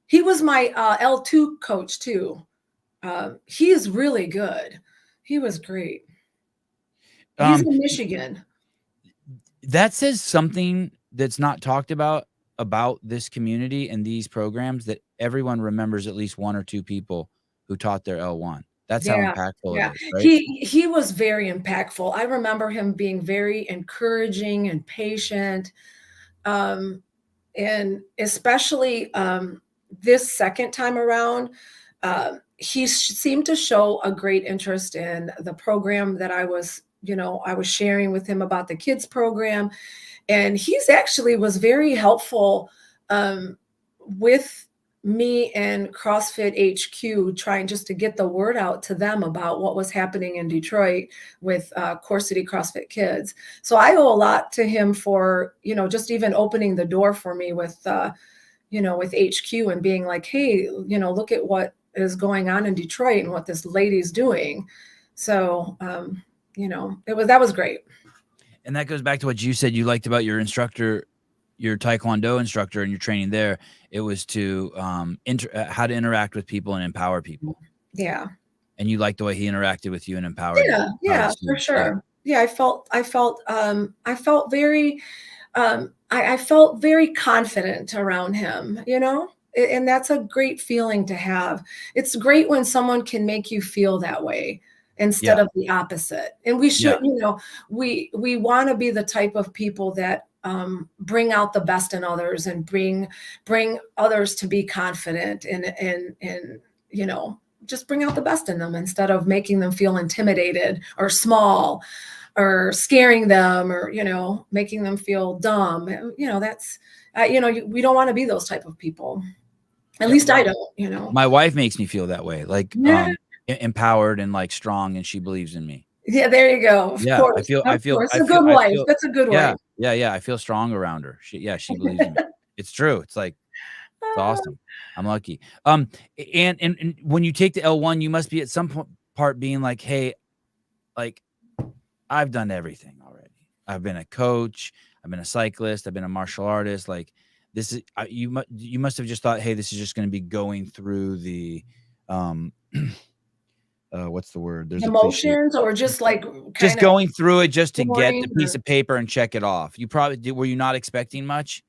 He was my L2 coach too. He is really good. He was great. He's in Michigan. That says something that's not talked about this community and these programs, that everyone remembers at least one or two people who taught their L1. That's how impactful it is, right? He was very impactful. I remember him being very encouraging and patient. And especially this second time around, he seemed to show a great interest in the program that I was sharing with him about the kids program. And he's actually was very helpful with me and CrossFit HQ, trying just to get the word out to them about what was happening in Detroit with Core City CrossFit Kids. So I owe a lot to him for, just even opening the door for me with, with HQ and being like, hey, look at what is going on in Detroit and what this lady's doing. So, that was great. And that goes back to what you said you liked about your instructor, your Taekwondo instructor, and your training there. It was to how to interact with people and empower people. Yeah. And you liked the way he interacted with you and empowered. Yeah, for sure. Yeah, I felt very I felt very confident around him, and that's a great feeling to have. It's great when someone can make you feel that way instead of the opposite. And we should, we want to be the type of people that bring out the best in others and bring others to be confident and just bring out the best in them instead of making them feel intimidated or small or scaring them or, making them feel dumb. That's, we don't want to be those type of people. At least I don't, My wife makes me feel that way, like empowered and like strong, and she believes in me. Yeah, there you go. Of course. I feel It's a good wife. That's a good wife. Yeah. I feel strong around her. She believes in me. It's true. It's like, it's awesome. I'm lucky. And when you take the L1, you must be at some part being like, hey, like, I've done everything already. I've been a coach. I've been a cyclist. I've been a martial artist. Like, this is you must have just thought, hey, this is just going to be going through the what's the word? There's emotions, or just like just going through it just to get the piece of paper and check it off. You probably did. Were you not expecting much?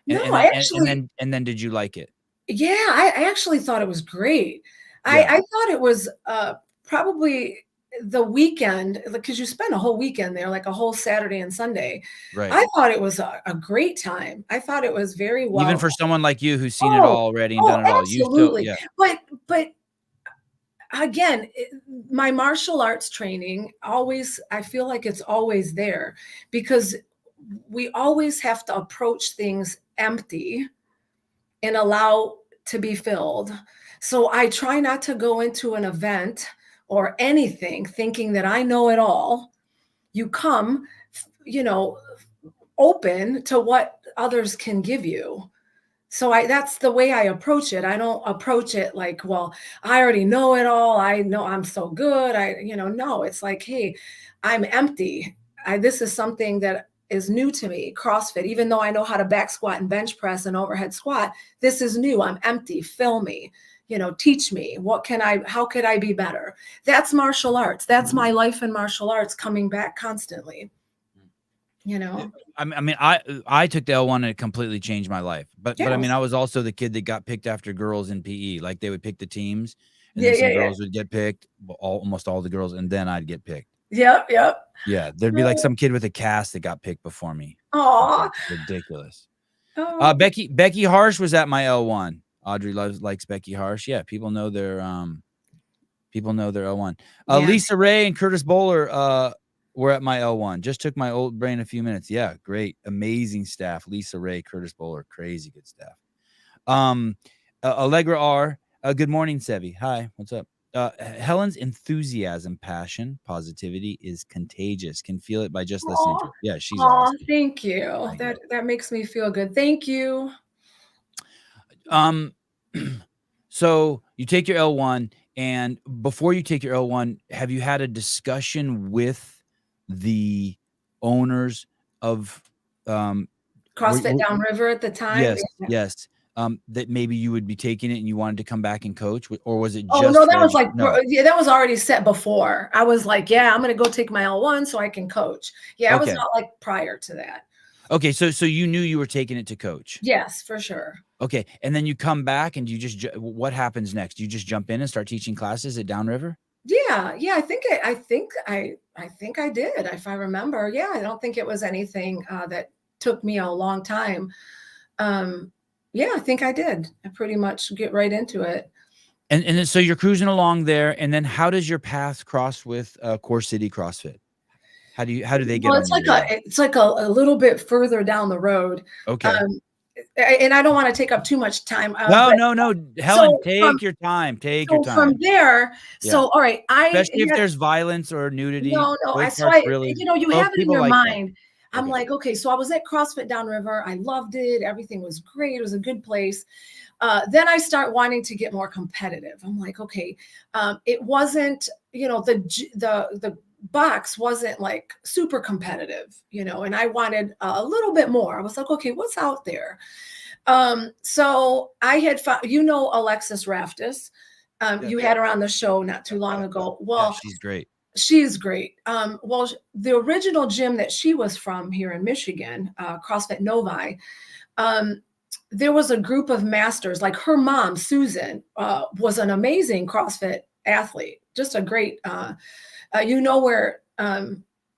No, and then did you like it? Yeah, I actually thought it was great. I thought it was probably the weekend, because you spend a whole weekend there, like a whole Saturday and Sunday. Right. I thought it was a great time. I thought it was very well. Even for someone like you who's seen it all already and done it all. Absolutely. But again, my martial arts training I feel like it's always there, because we always have to approach things empty and allow to be filled. So I try not to go into an event or anything thinking that I know it all. You come, open to what others can give you. So that's the way I approach it. I don't approach it like, well, I already know it all. I know I'm so good. No, it's like, hey, I'm empty. This is something that is new to me, CrossFit. Even though I know how to back squat and bench press and overhead squat, this is new. I'm empty. Fill me, teach me. How could I be better? That's martial arts. That's my life in martial arts, coming back constantly. I mean, I took the L1 and it completely changed my life. But I mean, I was also the kid that got picked after girls in PE. Like they would pick the teams, and then some girls would get picked, almost all the girls, and then I'd get picked. Yep. Yeah, there'd be like some kid with a cast that got picked before me. Aw. Ridiculous. Oh. Becky Harsh was at my L1. Audrey likes Becky Harsh. Yeah, people know their L1. Lisa Ray and Curtis Bowler were at my L1. Just took my old brain a few minutes. Yeah, great, amazing staff. Lisa Ray, Curtis Bowler, crazy good staff. Allegra R. Good morning, Sevi. Hi, what's up? Helen's enthusiasm, passion, positivity is contagious. Can feel it by just listening to her. Yeah, she's awesome. Thank you. That makes me feel good. Thank you. So you take your L1, and before you take your L1, have you had a discussion with the owners of CrossFit Downriver at the time? Yes. That maybe you would be taking it and you wanted to come back and coach, or was it just? Oh no, that was that was already set before. I was like, I'm going to go take my L1 so I can coach. Yeah, I was not like prior to that. Okay, so you knew you were taking it to coach. Yes, for sure. Okay, and then you come back and you just, what happens next? You just jump in and start teaching classes at Downriver? Yeah, I think I did, if I remember. Yeah, I don't think it was anything that took me a long time. Yeah, I think I did. I pretty much get right into it. And then, so you're cruising along there, and then how does your path cross with Core City CrossFit? How do they get? Well, it's like a little bit further down the road. Okay. And I don't want to take up too much time. No, Helen, take your time. Take your time. From there, all right, especially if there's violence or nudity. No. You have it in your mind. I'm like, okay, so I was at CrossFit Downriver. I loved it. Everything was great. It was a good place. Then I start wanting to get more competitive. I'm like, okay, it wasn't, the box wasn't like super competitive, and I wanted a little bit more. I was like, okay, what's out there? So I had found, Alexis Raftis. You had her on the show not too long ago. Well, she's great. She's great. Well, the original gym that she was from here in Michigan, CrossFit Novi, there was a group of masters. Like her mom, Susan, was an amazing CrossFit athlete, just a great,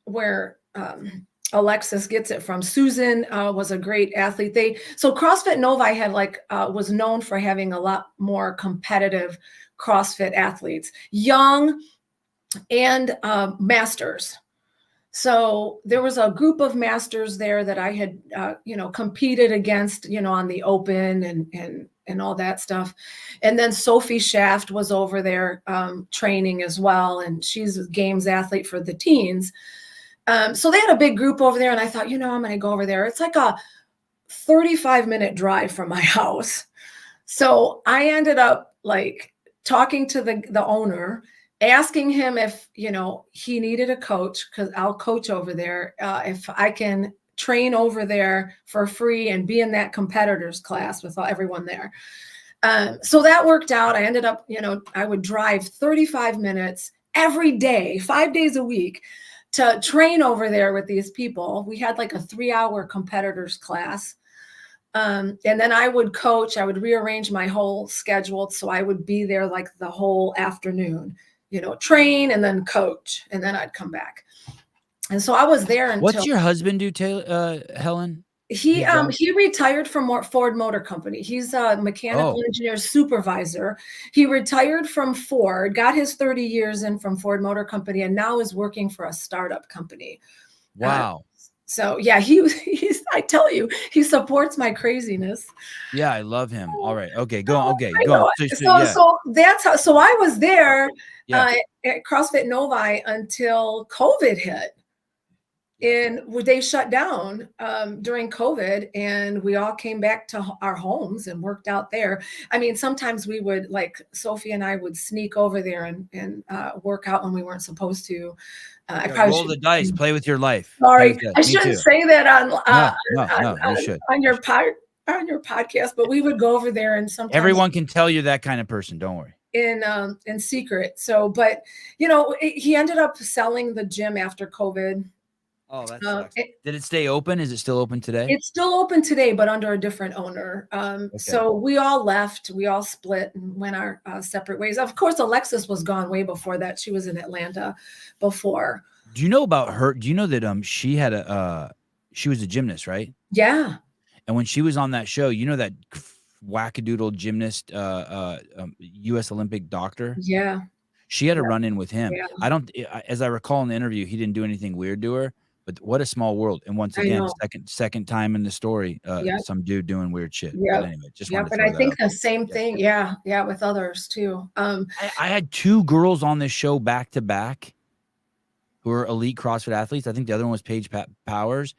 where Alexis gets it from. Susan was a great athlete. So CrossFit Novi had was known for having a lot more competitive CrossFit athletes, young and masters. So there was a group of masters there that I had, competed against, on the open and all that stuff. And then Sophie Shaft was over there training as well. And she's a games athlete for the teens. So they had a big group over there, and I thought, I'm going to go over there. It's like a 35-minute drive from my house. So I ended up talking to the owner, asking him if, he needed a coach, because I'll coach over there, if I can train over there for free and be in that competitors class with everyone there. So that worked out. I ended up, I would drive 35 minutes every day, 5 days a week, to train over there with these people. We had like a 3-hour competitors class. And then I would coach. I would rearrange my whole schedule, so I would be there like the whole afternoon, train and then coach, and then I'd come back. And so I was there until. What's your husband do, Helen? He retired from Ford Motor Company. He's a mechanical engineer supervisor. He retired from Ford, got his 30 years in from Ford Motor Company, and now is working for a startup company. Wow. So yeah, he's I tell you, he supports my craziness. Yeah, I love him. All right. Okay, go on. Okay, go on. So that's how. So I was there at CrossFit Novi until COVID hit. And they shut down during COVID, and we all came back to our homes and worked out there. I mean, sometimes we would, like Sophie and I would sneak over there and work out when we weren't supposed to. I probably roll should. the dice, play with your life. Sorry, I Me shouldn't too. say that on No, you should. on your podcast, but we would go over there, and sometimes Everyone can tell you're that kind of person. Don't worry. In secret. So, but you know, he ended up selling the gym after COVID. Oh, that sucks. Did it stay open? Is it still open today? It's still open today, but under a different owner. So we all left, we all split and went our separate ways. Of course, Alexis was gone way before that. She was in Atlanta before. Do you know about her? Do you know that she had she was a gymnast, right? Yeah. And when she was on that show, you know that wackadoodle gymnast, U.S. Olympic doctor? Yeah. She had a run-in with him. Yeah. As I recall in the interview, he didn't do anything weird to her. But what a small world. And once again, second time in the story, some dude doing weird shit. Yeah. But anyway, just yeah, but I think the same thing. Yeah, with others too. I had 2 girls on this show back to back who are elite CrossFit athletes. I think the other one was Paige Powers.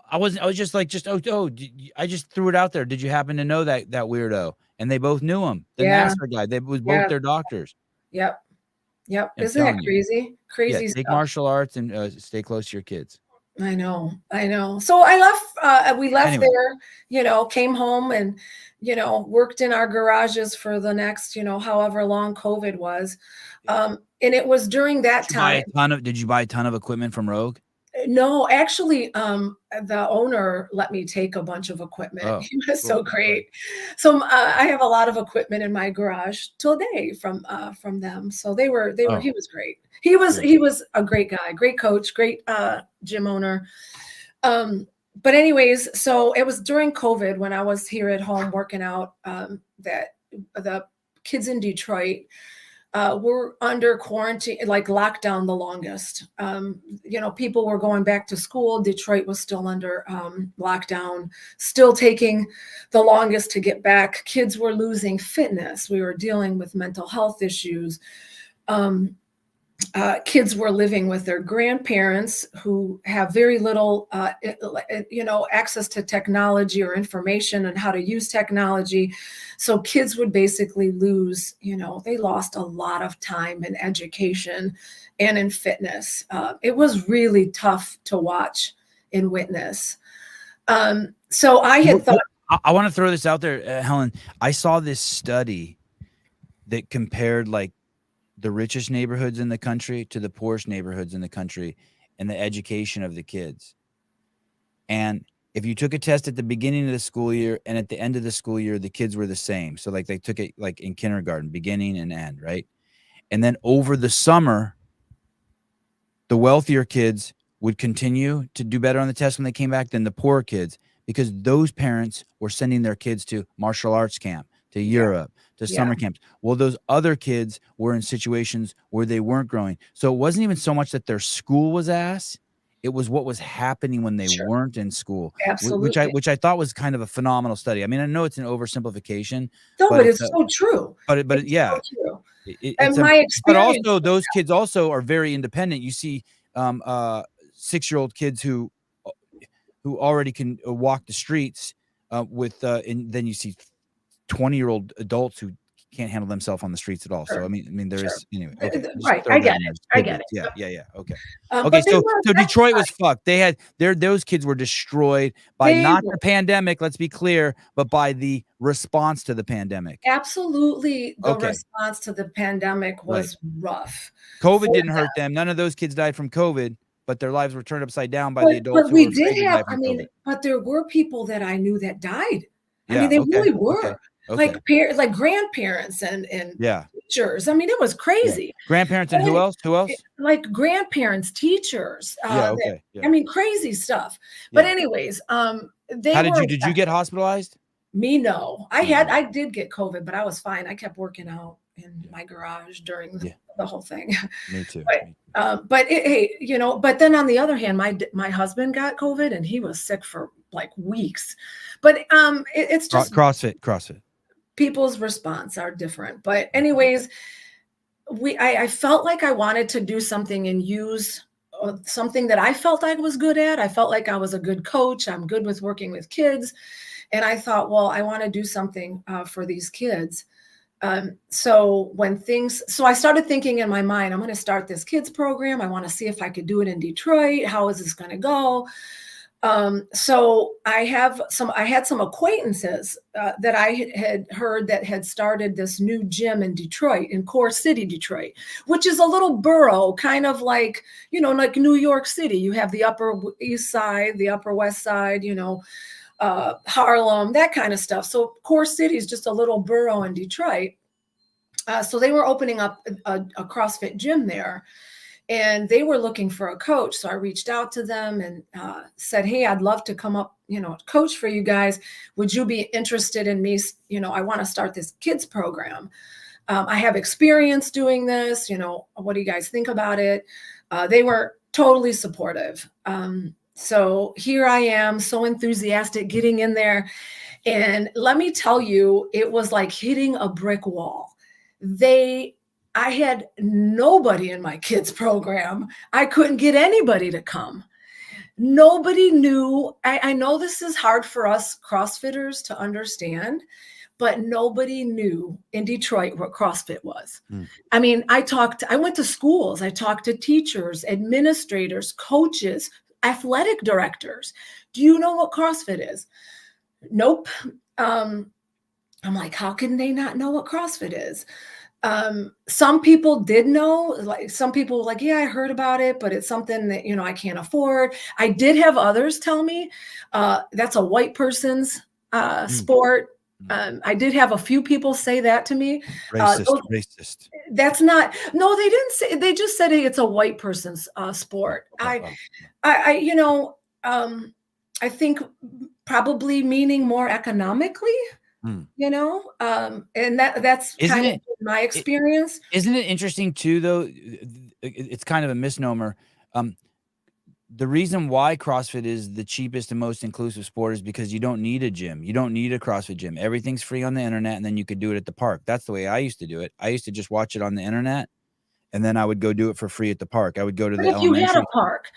I was just like, I just threw it out there. Did you happen to know that weirdo? And they both knew him. The NASCAR guy. They was both their doctors. Yep. Isn't that crazy? Crazy stuff. Take martial arts and stay close to your kids. I know. So I left, we left there, came home and, worked in our garages for the next, however long COVID was. And it was during that time. Did you buy a ton of equipment from Rogue? No, actually, the owner let me take a bunch of equipment. He was so great. So I have a lot of equipment in my garage today from them. So he was great. He was a great guy, great coach, great gym owner. But anyways, so it was during COVID when I was here at home working out that the kids in Detroit were under quarantine, like lockdown the longest. People were going back to school. Detroit was still under lockdown, still taking the longest to get back. Kids were losing fitness. We were dealing with mental health issues. Kids were living with their grandparents who have very little, access to technology or information on how to use technology. So kids would basically lose, they lost a lot of time in education and in fitness. It was really tough to watch and witness. So I had thought. I want to throw this out there, Helen. I saw this study that compared the richest neighborhoods in the country to the poorest neighborhoods in the country and the education of the kids. And if you took a test at the beginning of the school year and at the end of the school year, the kids were the same. So they took it in kindergarten, beginning and end, right? And then over the summer, the wealthier kids would continue to do better on the test when they came back than the poorer kids, because those parents were sending their kids to martial arts camp, to Europe, to summer camps. Well, those other kids were in situations where they weren't growing. So it wasn't even so much that their school was ass. It was what was happening when they weren't in school. Absolutely. Which I thought was kind of a phenomenal study. I mean, I know it's an oversimplification. No, but it's so true. But yeah. So true. And my experience. But also those kids also are very independent. You see 6-year-old kids who already can walk the streets and then you see 20-year-old adults who can't handle themselves on the streets at all. So I mean, there is anyway. Okay, right. I get it. Yeah. Okay. Okay. So Detroit was fucked. They had those kids were destroyed by not the pandemic. Let's be clear, but by the response to the pandemic. Absolutely, the response to the pandemic was rough. COVID didn't hurt them. None of those kids died from COVID, but their lives were turned upside down by the adults. But we did have. I mean, but there were people that I knew that died. I mean, they really were. Like grandparents and teachers. I mean, it was crazy. Grandparents and who else? Like grandparents, teachers. I mean, crazy stuff. But anyways, did you get hospitalized? Me, no. I did get COVID, but I was fine. I kept working out in my garage during the whole thing. Me too. But but then on the other hand, my husband got COVID and he was sick for like weeks. But it's just CrossFit. People's response are different. But anyways, I felt like I wanted to do something and use something that I felt I was good at. I felt like I was a good coach. I'm good with working with kids. And I thought, well, I want to do something for these kids. So I started thinking in my mind, I'm going to start this kids program. I want to see if I could do it in Detroit. How is this going to go? So I had some acquaintances that I had heard that had started this new gym in Detroit, in Core City, Detroit, which is a little borough, kind of like, like New York City. You have the Upper East Side, the Upper West Side, Harlem, that kind of stuff. So Core City is just a little borough in Detroit. So they were opening up a CrossFit gym there. And they were looking for a coach. So I reached out to them and said, hey, I'd love to come up, coach for you guys. Would you be interested in me? I want to start this kids program. I have experience doing this. What do you guys think about it? They were totally supportive. So here I am, so enthusiastic, getting in there. And let me tell you, it was like hitting a brick wall. I had nobody in my kids program. I couldn't get anybody to come. Nobody knew. I know this is hard for us CrossFitters to understand, but nobody knew in Detroit what CrossFit was. I mean, I went to schools. I talked to teachers, administrators, coaches, athletic directors. Do you know what CrossFit is? Nope. I'm like, how can they not know what CrossFit is? Some people did know, like some people were like, yeah, I heard about it, but it's something that, I can't afford. I did have others tell me, that's a white person's, sport. I did have a few people say that to me. Racist. That's not, no, they didn't say, they just said, hey, it's a white person's, sport. I think probably meaning more economically. And that's kind of my experience. Isn't it interesting too, though? It's kind of a misnomer. The reason why CrossFit is the cheapest and most inclusive sport is because you don't need a gym. You don't need a CrossFit gym. Everything's free on the internet, and then you could do it at the park. That's the way I used to do it. I used to just watch it on the internet, and then I would go do it for free at the park. I would go to the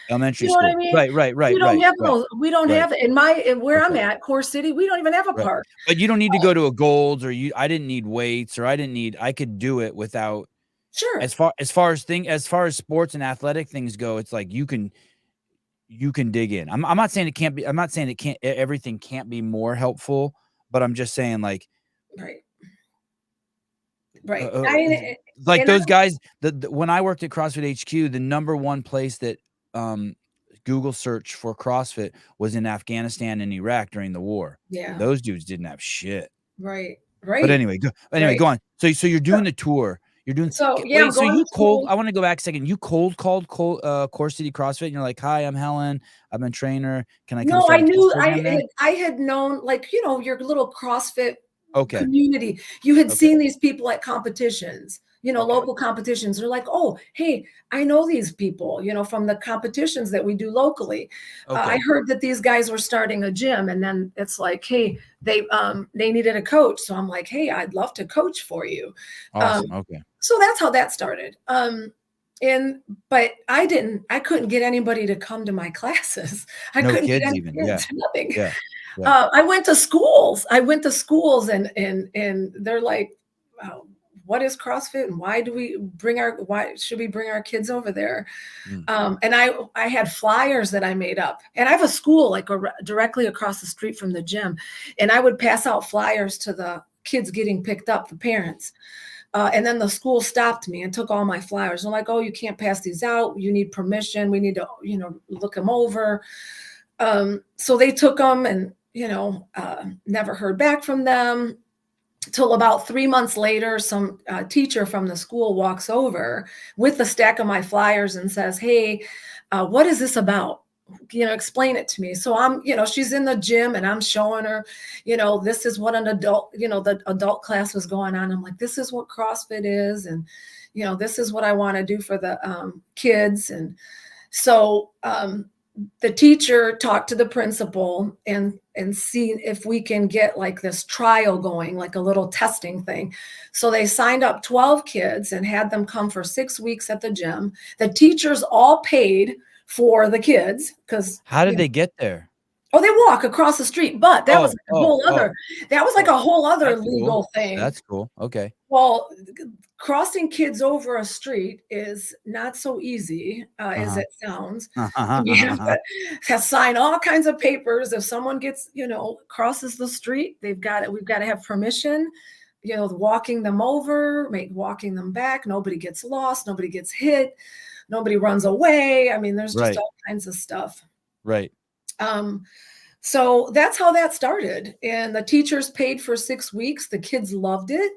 elementary school. What I mean? Right. We don't have those. We don't have it where I'm Okay. at, Core City. We don't even have a park. But you don't need to go to a Gold's, I didn't need weights, or I could do it without. Sure. As far as sports and athletic things go, it's like you can dig in. I'm not saying it can't be. I'm not saying everything can't be more helpful, but I'm just saying like. Right. Like those guys, when I worked at CrossFit HQ, the number one place that Google search for CrossFit was in Afghanistan and Iraq during the war. Yeah. Those dudes didn't have shit. Right. But anyway, go on. So you're doing the tour. You're doing so you cold. I want to go back a second. You called Core City CrossFit, and you're like, "Hi, I'm Helen. I'm a trainer. Can I come?" No, I knew I had known, like, your little CrossFit community. You had seen these people at competitions, local competitions. They're like, oh, hey, I know these people, from the competitions that we do locally. I heard that these guys were starting a gym, and then it's like, hey, they needed a coach. So I'm like, hey, I'd love to coach for you. Awesome. So that's how that started. But I couldn't get anybody to come to my classes. I couldn't get even. Nothing. Yeah. I went to schools. And they're like, what is CrossFit, and why should we bring our kids over there? And I had flyers that I made up, and I have a school like directly across the street from the gym, and I would pass out flyers to the kids getting picked up, the parents. And then the school stopped me and took all my flyers. I'm like, oh, you can't pass these out. You need permission. We need to, look them over. So they took them, and, never heard back from them till about 3 months later. Some teacher from the school walks over with a stack of my flyers and says, hey, what is this about? Explain it to me. So I'm, she's in the gym, and I'm showing her, this is what an adult, the adult class was going on. I'm like, this is what CrossFit is. And, this is what I want to do for the kids. And so the teacher talked to the principal and see if we can get like this trial going, like a little testing thing. So they signed up 12 kids and had them come for 6 weeks at the gym. The teachers all paid for the kids because, How did they get there? oh, they walk across the street, but that was Oh, like a oh, whole oh, other that was like oh, a whole other that's cool. legal thing. That's cool. Okay. Well, crossing kids over a street is not so easy, as Uh-huh. it sounds. We have Uh-huh. to sign all kinds of papers. If someone gets, crosses the street, we've got to have permission, walking them over, walking them back. Nobody gets lost, nobody gets hit, nobody runs away. I mean, there's just Right. all kinds of stuff. Right. So that's how that started. And the teachers paid for 6 weeks. The kids loved it.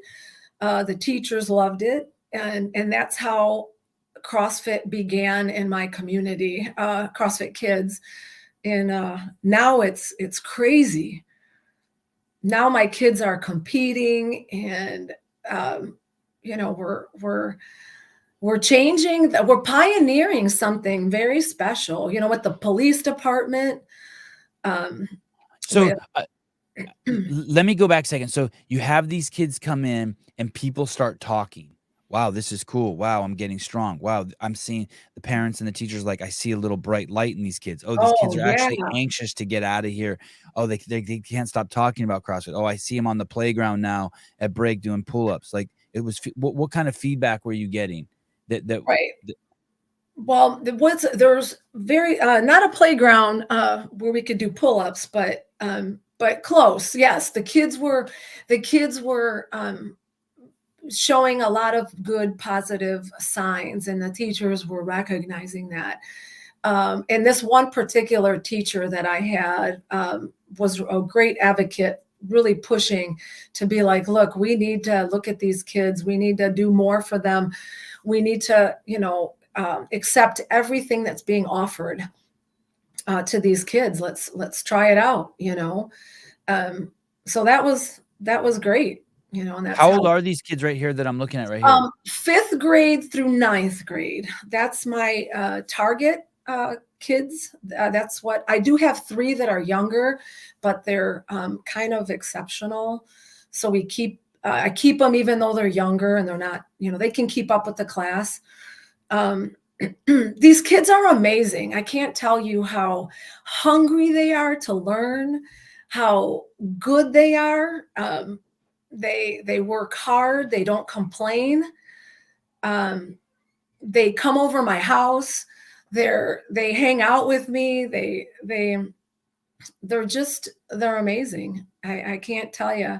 The teachers loved it. And that's how CrossFit began in my community, CrossFit Kids. And now it's crazy. Now my kids are competing, and we're changing, we're pioneering something very special, with the police department. So With let me go back a second. So you have these kids come in and people start talking. Wow, this is cool. Wow, I'm getting strong. Wow, I'm seeing the parents and the teachers like, I see a little bright light in these kids. Oh, these kids Oh, are yeah. actually anxious to get out of here. Oh, they can't stop talking about CrossFit. Oh, I see them on the playground now at break doing pull-ups. Like, it was what kind of feedback were you getting? Right. Well, there's very not a playground where we could do pull-ups, but close. Yes, the kids were showing a lot of good positive signs, and the teachers were recognizing that. And this one particular teacher that I had was a great advocate, really pushing to be like, look, we need to look at these kids. We need to do more for them. We need to, accept everything that's being offered to these kids. Let's try it out, So that was great, and that's How old are these kids right here that I'm looking at right here? 5th grade through 9th grade. That's my target kids. That's what I do have 3 that are younger, but they're kind of exceptional. So I keep them even though they're younger and they're not, they can keep up with the class. These kids are amazing. I can't tell you how hungry they are to learn, how good they are. They work hard. They don't complain. They come over my house. They hang out with me. They're amazing. I can't tell you.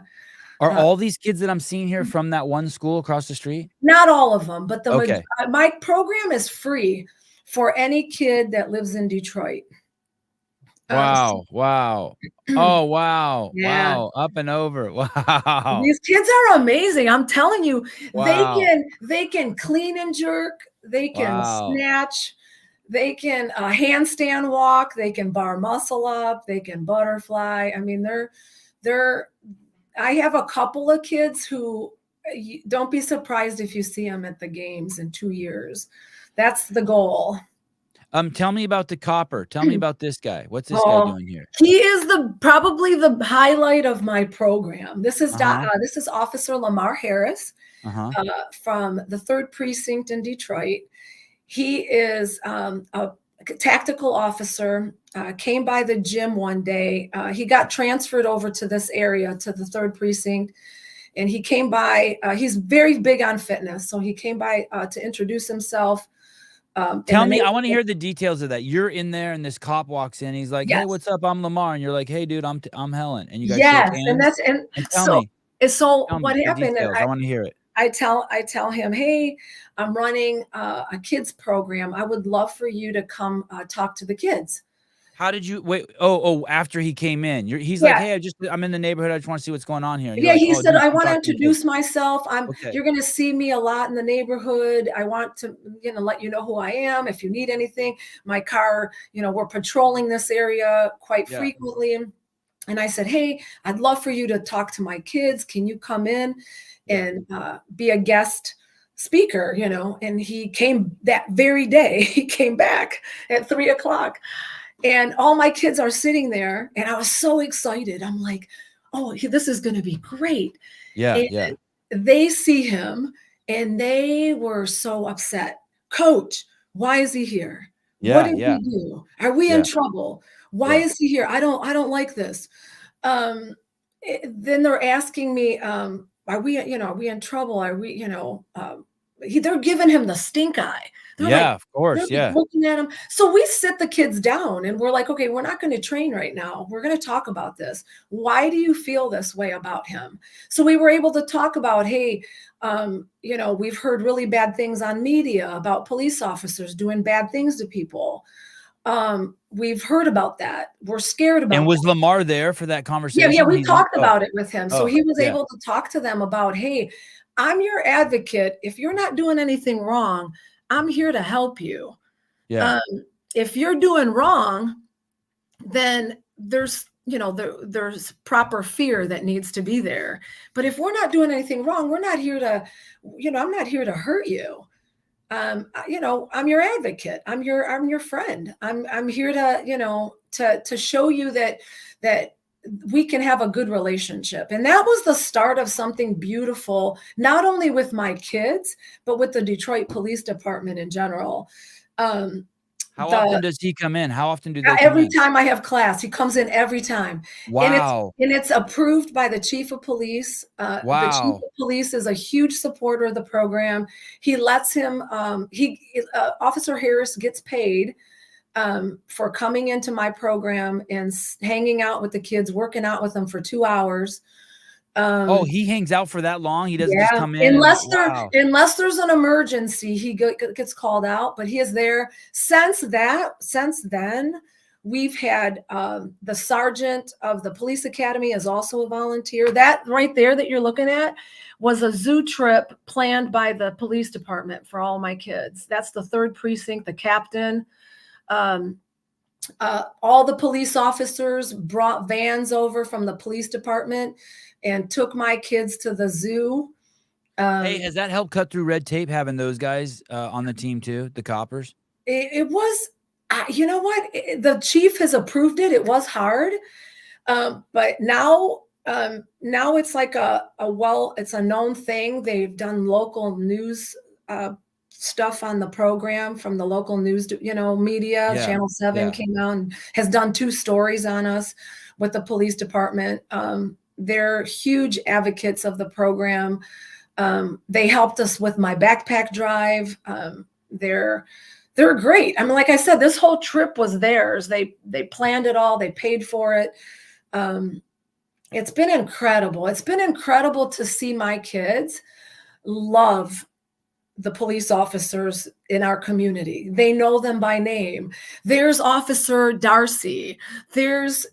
Are all these kids that I'm seeing here from that one school across the street? Not all of them, but Okay. my program is free for any kid that lives in Detroit. Wow. Wow. Oh, wow. Yeah. Wow. Up and over. Wow. These kids are amazing. I'm telling you, Wow. they can clean and jerk, they can Wow. snatch, they can handstand walk, they can bar muscle up, they can butterfly. I mean, I have a couple of kids who, don't be surprised if you see them at the games in 2 years. That's the goal. Tell me about the copper. Tell me about this guy. What's this guy doing here? He is probably the highlight of my program. This is Officer Lamar Harris from the 3rd Precinct in Detroit. He is a tactical officer. Came by the gym one day. He got transferred over to this area, to the 3rd Precinct, and he came by. He's very big on fitness, so he came by to introduce himself. Tell me, I want to hear the details of that. You're in there, and this cop walks in. He's like, yes. "Hey, what's up? I'm Lamar," and you're like, "Hey, dude, I'm Helen," and you guys yes, shake hands. and tell so me. So Tell what me the happened? details. I want to hear it. I tell him, hey, I'm running a kids program. I would love for you to come talk to the kids. How did you wait? Oh, after he came in, he's Yeah. like, "Hey, I'm in the neighborhood. I just want to see what's going on here." And Yeah, you're like, he "Oh, said, dude, I come want to talk to the introduce kids." myself. Okay. You're going to see me a lot in the neighborhood. I want to, let you know who I am. If you need anything, my car, we're patrolling this area quite frequently. And I said, hey, I'd love for you to talk to my kids. Can you come in and be a guest speaker, And he came that very day. He came back at 3:00. And all my kids are sitting there, and I was so excited. I'm like, oh, this is going to be great. Yeah, And yeah. they see him, and they were so upset. Coach, why is he here? What Yeah, did yeah, he do? Are we in yeah, trouble? Why yeah. is he here? I don't like this. Um, then they're asking me, are we, are we in trouble? Are we, they're giving him the stink eye. They're like, Yeah, of course, they're yeah. looking at him. So we sit the kids down and we're like, okay, we're not going to train right now. We're going to talk about this. Why do you feel this way about him? So we were able to talk about, hey, we've heard really bad things on media about police officers doing bad things to people. We've heard about that. We're scared And about was that. Lamar there for that Yeah, conversation? we He's in talked oh, about it with him. So oh, he was yeah, able to talk to them about, hey, I'm your advocate. If you're not doing anything wrong, I'm here to help you. yeah. Um, if you're doing wrong, then there's there's proper fear that needs to be there. But if we're not doing anything wrong, we're not here to, I'm not here to hurt you. I'm your advocate. I'm your friend. I'm here to, to show you that we can have a good relationship. And that was the start of something beautiful, not only with my kids, but with the Detroit Police Department in general. Um, How the often does he come in? How often do they come Every in? time I have class, he comes in every time, and Wow. it's approved by the chief of police. The chief Wow. of police is a huge supporter of the program. He lets him. Officer Harris gets paid for coming into my program and hanging out with the kids, working out with them for 2 hours. Oh, he hangs out for that long? He doesn't just Yeah, come in and wow. unless there's an emergency, he gets called out, but he is there. Since then, we've had the sergeant of the police academy is also a volunteer. That right there that you're looking at was a zoo trip planned by the police department for all my kids. That's the 3rd precinct, the captain. Um, all the police officers brought vans over from the police department and took my kids to the zoo. Hey, Um, has that helped cut through red tape having those guys on the team too, the coppers? it was, you know what? The chief has approved it. It was hard, but now it's like it's a known thing. They've done local news stuff on the program from the local news, media. Yeah. Channel 7 Yeah. came out and has done 2 stories on us with the police department. They're huge advocates of the program. They helped us with my backpack drive. They're great. I mean, like I said, this whole trip was theirs. They planned it all. They paid for it. It's been incredible. It's been incredible to see my kids love the police officers in our community. They know them by name. There's Officer Darcy. There's,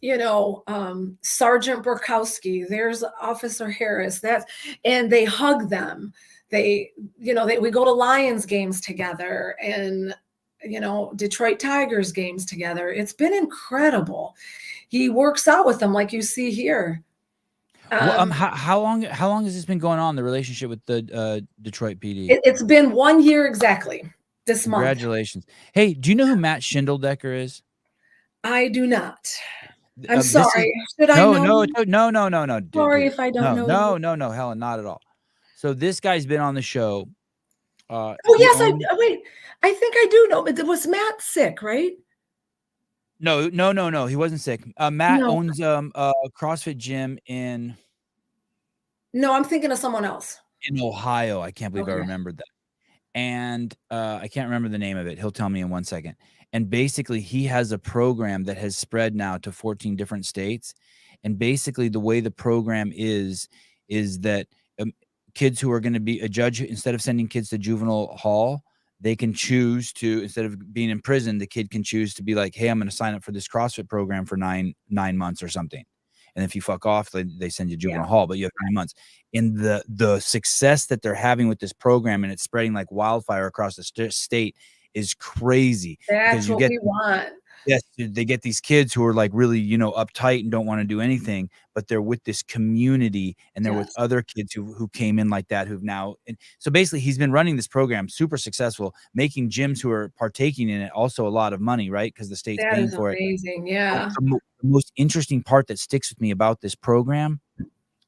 Sergeant Burkowski. There's Officer Harris. And they hug them. We go to Lions games together and, Detroit Tigers games together. It's been incredible. He works out with them like you see here. Well, how long has this been going on, the relationship with the Detroit PD? It's been 1 year exactly this month. Congratulations. Hey, do you know who Matt Schindeldecker is? I do not. I'm This is sorry. Should I know? no, Sorry dude. if I don't know you. No, Helen, not at all. So this guy's been on the show. Oh, He yes, owns wait. I think I do know, but was Matt sick, right? No, he wasn't sick. Matt No. owns a CrossFit gym in No, I'm thinking of someone else. Ohio. I can't believe I Okay. remembered that. And I can't remember the name of it. He'll tell me in 1 second. And basically, he has a program that has spread now to 14 different states. And basically, the way the program is that kids who are going to be a judge, instead of sending kids to juvenile hall, they can choose to, instead of being in prison, the kid can choose to be like, hey, I'm going to sign up for this CrossFit program for nine months or something. And if you fuck off, they send you to juvenile hall, but you have 9 months. And the success that they're having with this program, and it's spreading like wildfire across the state, is crazy. That's what we want. Yes, they get these kids who are like really, uptight and don't want to do anything, but they're with this community and they're with other kids who came in like that, who've now. And so basically, he's been running this program, super successful, making gyms who are partaking in it also a lot of money, right? Because the state's paying for it. Amazing, yeah. The most interesting part that sticks with me about this program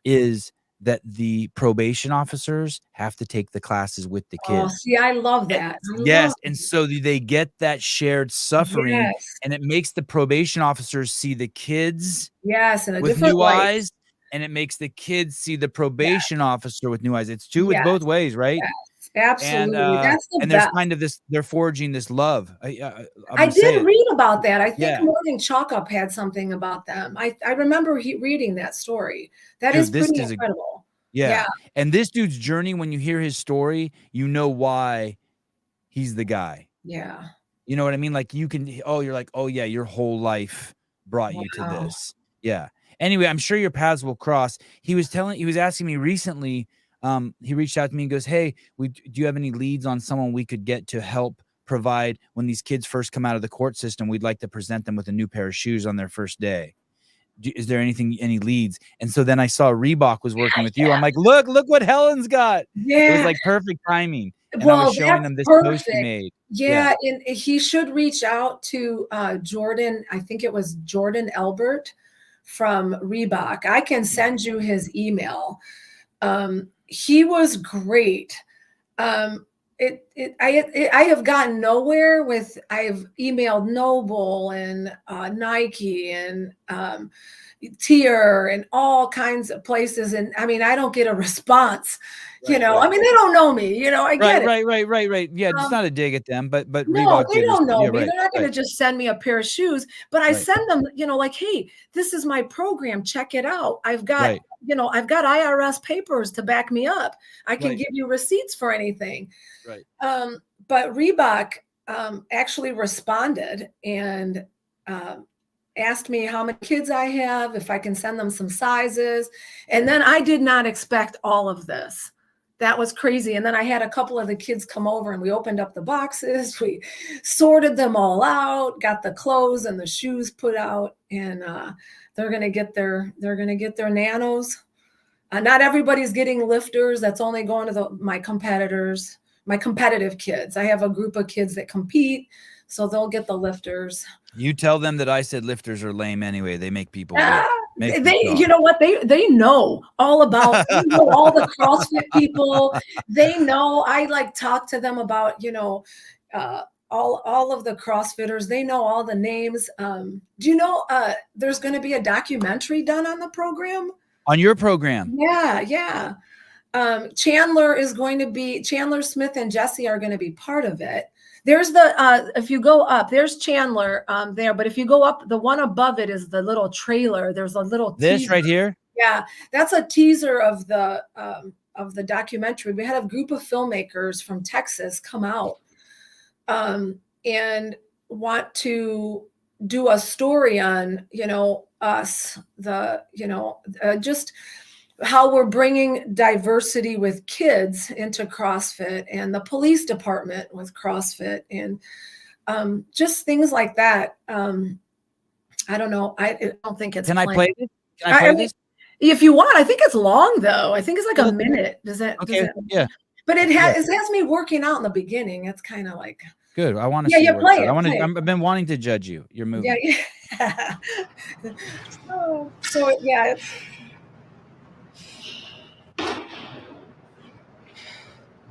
is that the probation officers have to take the classes with the Oh, kids. see, I love that. I love Yes, and so they get that shared suffering, Yes. and it makes the probation officers see the kids Yes, in a with different new light. eyes, and it makes the kids see the Yes, probation officer with new eyes. It's yes, both ways, right? yes, absolutely. That's the And there's best. kind of this, they're forging this love. I'm I gonna say did it. read about that. I think Yeah, Morning Chalk Up had something about them. I remember reading that story. That is dude, this pretty is a incredible. yeah. Yeah, And this dude's journey, when you hear his story, you know why he's the guy. yeah. You know what I mean? Like you're like, oh yeah, your whole life brought you to Wow. this. Yeah. Anyway, I'm sure your paths will cross. He was asking me recently, he reached out to me and goes, hey, do you have any leads on someone we could get to help provide when these kids first come out of the court system? We'd like to present them with a new pair of shoes on their first day. Is there any leads? And so then I saw Reebok was working with you. I'm like, look what Helen's got. It was Yeah. like perfect timing. And I was Well, showing that's them this post you perfect. made. Yeah. Yeah, and he should reach out to Jordan. I think it was Jordan Elbert from Reebok. I can send you his email. He was great. I have gotten nowhere with, I've emailed Noble and Nike and Tier and all kinds of places, and I mean, I don't get a response. Right, I right. mean, they don't know me. I get it. Right. Yeah, it's Um, not a dig at them, but no, Reebok they did don't know yeah, me. right, They're not going to right, just send me a pair of shoes, but I right, send them, like, hey, this is my program. Check it out. right, I've got IRS papers to back me up. I can right, give you receipts for anything. right. But Reebok actually responded and asked me how many kids I have, if I can send them some sizes. And then I did not expect all of this. That was crazy. And then I had a couple of the kids come over and we opened up the boxes. We sorted them all out, got the clothes and the shoes put out, and they're going to get their nanos. Not everybody's getting lifters. That's only going to my competitors, my competitive kids. I have a group of kids that compete, so they'll get the lifters. You tell them that I said lifters are lame anyway. They make people Ah, weak. you know what? They know all about, they know all the CrossFit people. They know, I like talk to them about, all of the CrossFitters. They know all the names. Do you know there's going to be a documentary done on the program? On your program. Yeah, yeah. Chandler Smith and Jesse are going to be part of it. There's if you go up, there's Chandler there, but if you go up, the one above it is the little trailer. There's a little This right here. Yeah, that's a teaser of the documentary. We had a group of filmmakers from Texas come out and want to do a story on, us, just how we're bringing diversity with kids into CrossFit, and the police department with CrossFit, and just things like that. I don't know. I don't think it's Can I planned. play this? Can I play this? If you want, I think it's long though. I think it's like Well, a minute. Does it? Okay. Yeah. But it Yeah. has me working out in the beginning. It's kind of like, Good. I want to yeah, see yeah, where play it's at. it. I've been wanting to judge you. You're moving. Yeah. So yeah.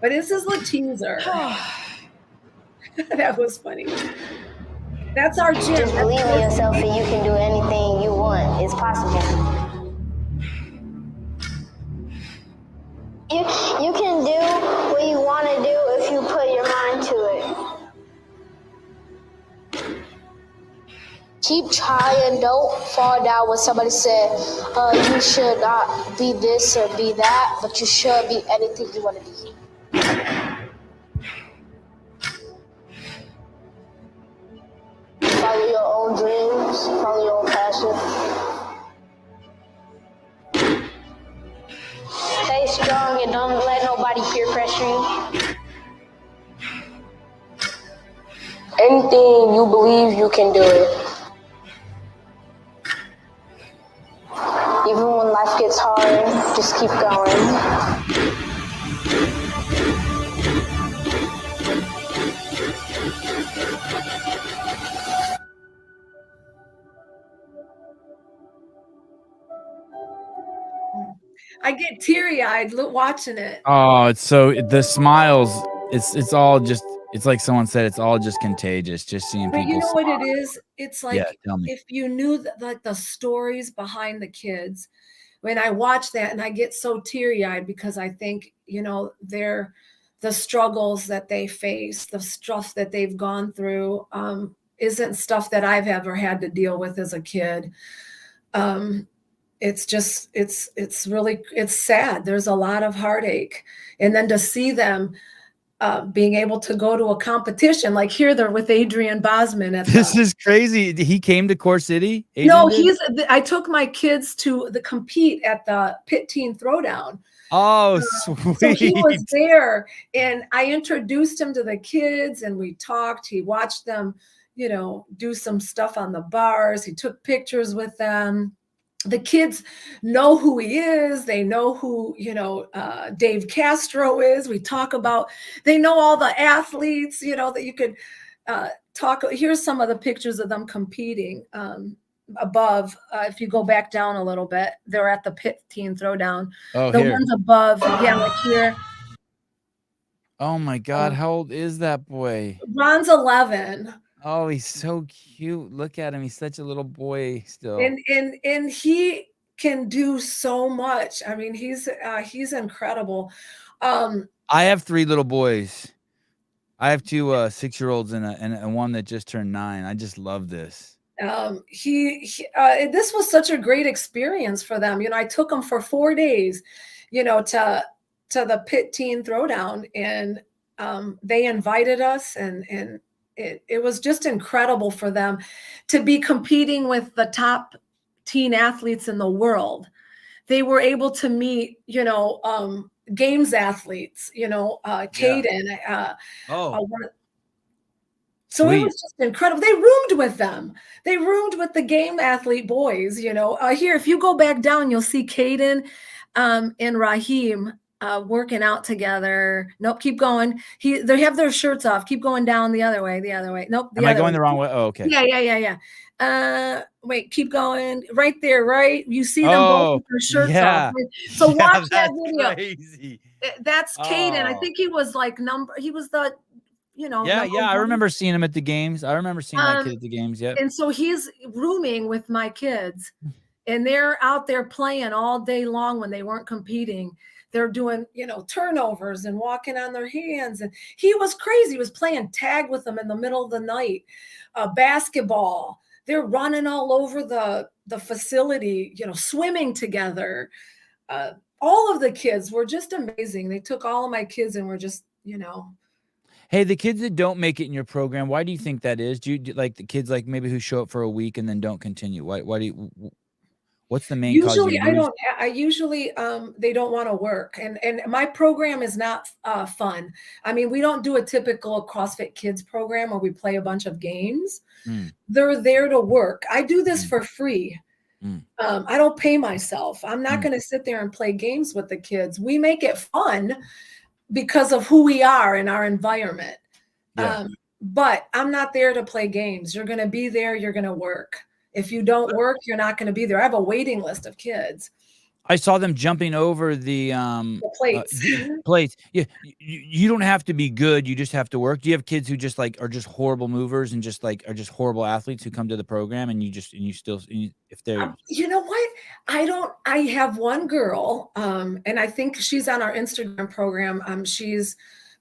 But this is the teaser. That was funny. That's our gym. Just believe in yourself and you can do anything you want. It's possible. You can do what you want to do if you put your mind to it. Keep trying. Don't fall down when somebody said you should not be this or be that, but you should be anything you want to be. Follow your own dreams, follow your own passion. Stay strong and don't let nobody peer pressure you. Anything you believe, you can do it. Even when life gets hard, just keep going. I get teary-eyed watching it. Oh, it's so the smiles. It's all just. It's like someone said. It's all just contagious. Just seeing But you people. know what it is? It's Yeah, like tell me. if you knew like the stories behind the kids. When I watch that and I get so teary-eyed because I think, the struggles that they face, the stuff that they've gone through, isn't stuff that I've ever had to deal with as a kid. It's just, it's really, it's sad. There's a lot of heartache. And then to see them being able to go to a competition, like here they're with Adrian Bosman at This is crazy. He came to Core City? No, Adrian did? I took my kids to the compete at the Pit Teen Throwdown. Oh, So sweet. he was there and I introduced him to the kids and we talked. He watched them, do some stuff on the bars. He took pictures with them. The kids know who he is. They know who, Dave Castro is. They know all the athletes, that you could talk. Here's some of the pictures of them competing above. If you go back down a little bit, they're at the Pit Teen Throwdown. Oh, The here. ones above, yeah, like here. Oh my God. How old is that boy? Ron's 11. Oh, he's so cute. Look at him. He's such a little boy still. And he can do so much. I mean, he's incredible. I have 3 little boys. I have 2 6-year-olds and one that just turned 9. I just love this. This was such a great experience for them. I took them for 4 days, to the Pit Teen Throwdown, and they invited us, and it was just incredible for them to be competing with the top teen athletes in the world. They were able to meet, games athletes, Caden. So Sweet. it was just incredible. They roomed with them. They roomed with the game athlete boys, Here, if you go back down, you'll see Caden and Raheem working out together. Nope, keep going. They have their shirts off. Keep going down the other way. Nope. Am I going the wrong way? Oh, okay. Yeah. Wait, keep going. Right there, right? You see them both with their shirts off. So watch that video. Crazy. That's Caden. I think he was like I remember seeing him at the games. I remember seeing that kid at the games. Yeah. And so he's rooming with my kids, and they're out there playing all day long when they weren't competing. They're doing, turnovers and walking on their hands. And he was crazy. He was playing tag with them in the middle of the night, basketball. They're running all over the facility, swimming together. All of the kids were just amazing. They took all of my kids and were just, Hey, the kids that don't make it in your program, why do you think that is? Do you like the kids like maybe who show up for a week and then don't continue? Why do you? What's the main cause? Usually, they don't want to work, and my program is not fun. I mean, we don't do a typical CrossFit Kids program where we play a bunch of games. They're there to work. I do this for free. I don't pay myself. I'm not going to sit there and play games with the kids. We make it fun because of who we are in our environment. Yeah. But I'm not there to play games. You're going to be there. You're going to work. If you don't work, you're not going to be there. I have a waiting list of kids. I saw them jumping over the plates. Plates. Yeah, you don't have to be good. You just have to work. Do you have kids who just like are just horrible movers and just like are just horrible athletes who come to the program and if they're you know what? I have one girl, and I think she's on our Instagram program. She's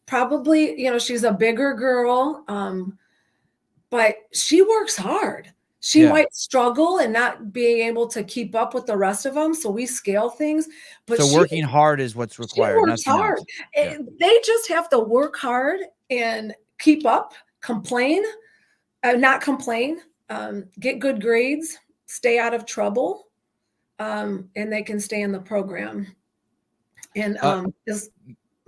probably, she's a bigger girl, but she works hard. She might struggle and not being able to keep up with the rest of them. So we scale things, but working hard is what's required. She works hard. They just have to work hard and keep up, not complain, get good grades, stay out of trouble, and they can stay in the program. And as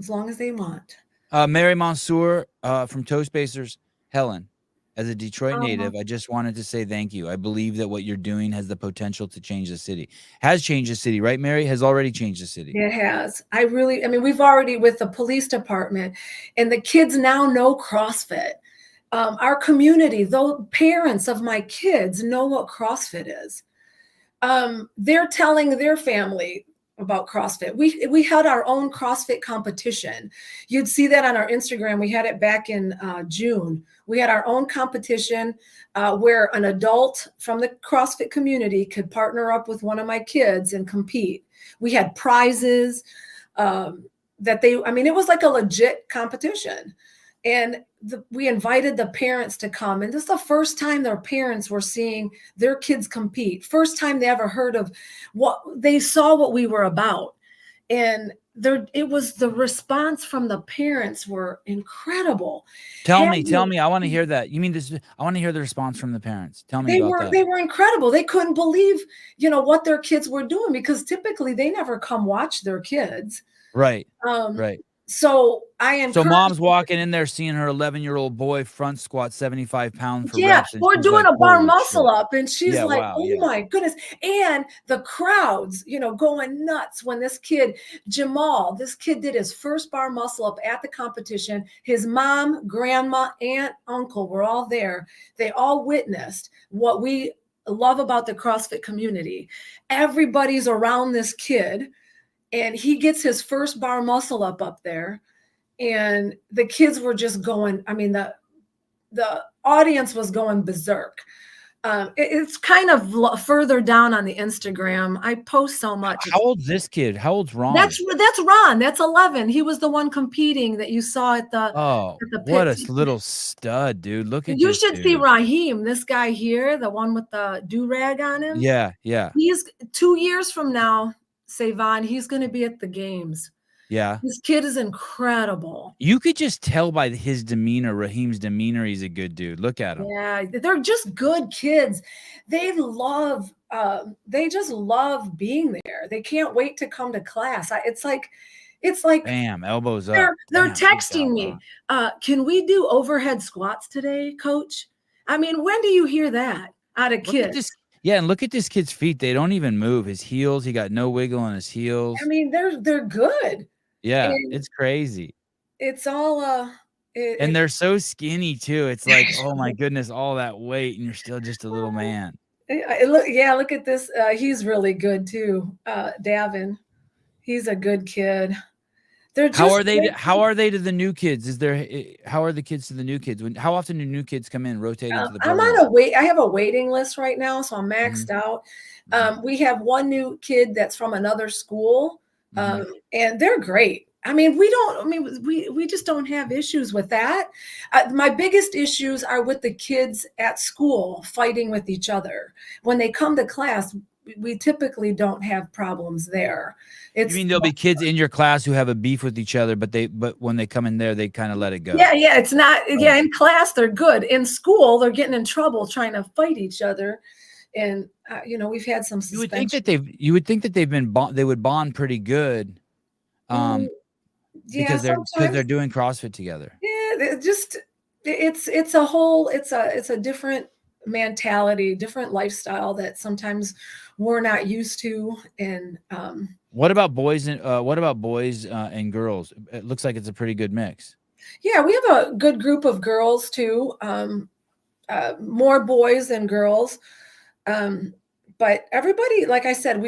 long as they want. Mary Mansour from Toastmasters, Helen. As a Detroit native, I just wanted to say thank you. I believe that what you're doing has the potential to change the city. Has changed the city, right, Mary? Has already changed the city. It has. We've already, with the police department, and the kids now know CrossFit. Our community, though parents of my kids know what CrossFit is. They're telling their family, about CrossFit. We had our own CrossFit competition. You'd see that on our Instagram. We had it back in June. We had our own competition where an adult from the CrossFit community could partner up with one of my kids and compete. We had prizes it was like a legit competition. And we invited the parents to come. And this is the first time their parents were seeing their kids compete. First time they ever heard of they saw what we were about. And it was the response from the parents were incredible. Tell me. I want to hear that. You mean this? I want to hear the response from the parents. Tell me about that. They were incredible. They couldn't believe, what their kids were doing, because typically they never come watch their kids. Right. Right. So So mom's walking in there seeing her 11-year-old boy front squat 75 pounds for yeah, reps. we're doing like, a bar muscle up, and she's like, wow, oh my goodness. And the crowds, going nuts when this kid, Jamal, this kid did his first bar muscle up at the competition. His mom, grandma, aunt, uncle were all there. They all witnessed what we love about the CrossFit community. Everybody's around this kid. And he gets his first bar muscle up there, and the kids were just going. I mean, the audience was going berserk. It's kind of further down on the Instagram. I post so much. How old's this kid? How old's Ron? That's Ron. That's 11. He was the one competing that you saw at the. What a little stud, dude! Look at you should see Raheem. This guy here, the one with the do-rag on him. Yeah. He's 2 years from now. Savon, he's going to be at the games. Yeah. This kid is incredible. You could just tell by his demeanor, Raheem's demeanor, he's a good dude. Look at him. Yeah, they're just good kids. They just love being there. They can't wait to come to class. It's like bam, elbows up. They're texting me. Can we do overhead squats today, coach? I mean, when do you hear that out of kids? Yeah, and look at this kid's feet. They don't even move. His heels, he got no wiggle on his heels. I mean, they're good. Yeah, it's crazy. It's all and they're so skinny too. It's like, oh my goodness, all that weight, and you're still just a little man. Look at this. He's really good too. Davin. He's a good kid. How are they to the new kids? How are the kids to the new kids? How often do new kids come in, rotate into the program? I'm on I have a waiting list right now, so I'm maxed out. We have one new kid that's from another school, and they're great. I mean, we just don't have issues with that. My biggest issues are with the kids at school fighting with each other. When they come to class, we typically don't have problems there. You mean there'll be kids in your class who have a beef with each other, but when they come in there, they kind of let it go. Yeah, it's not. Yeah, in class they're good. In school, they're getting in trouble trying to fight each other, and we've had some. You would think that they would bond pretty good, because they're doing CrossFit together. Yeah, it's a different mentality, different lifestyle that sometimes we're not used to. And what about boys and girls? It looks like it's a pretty good mix. Yeah, we have a good group of girls too. More boys than girls. But everybody, like I said,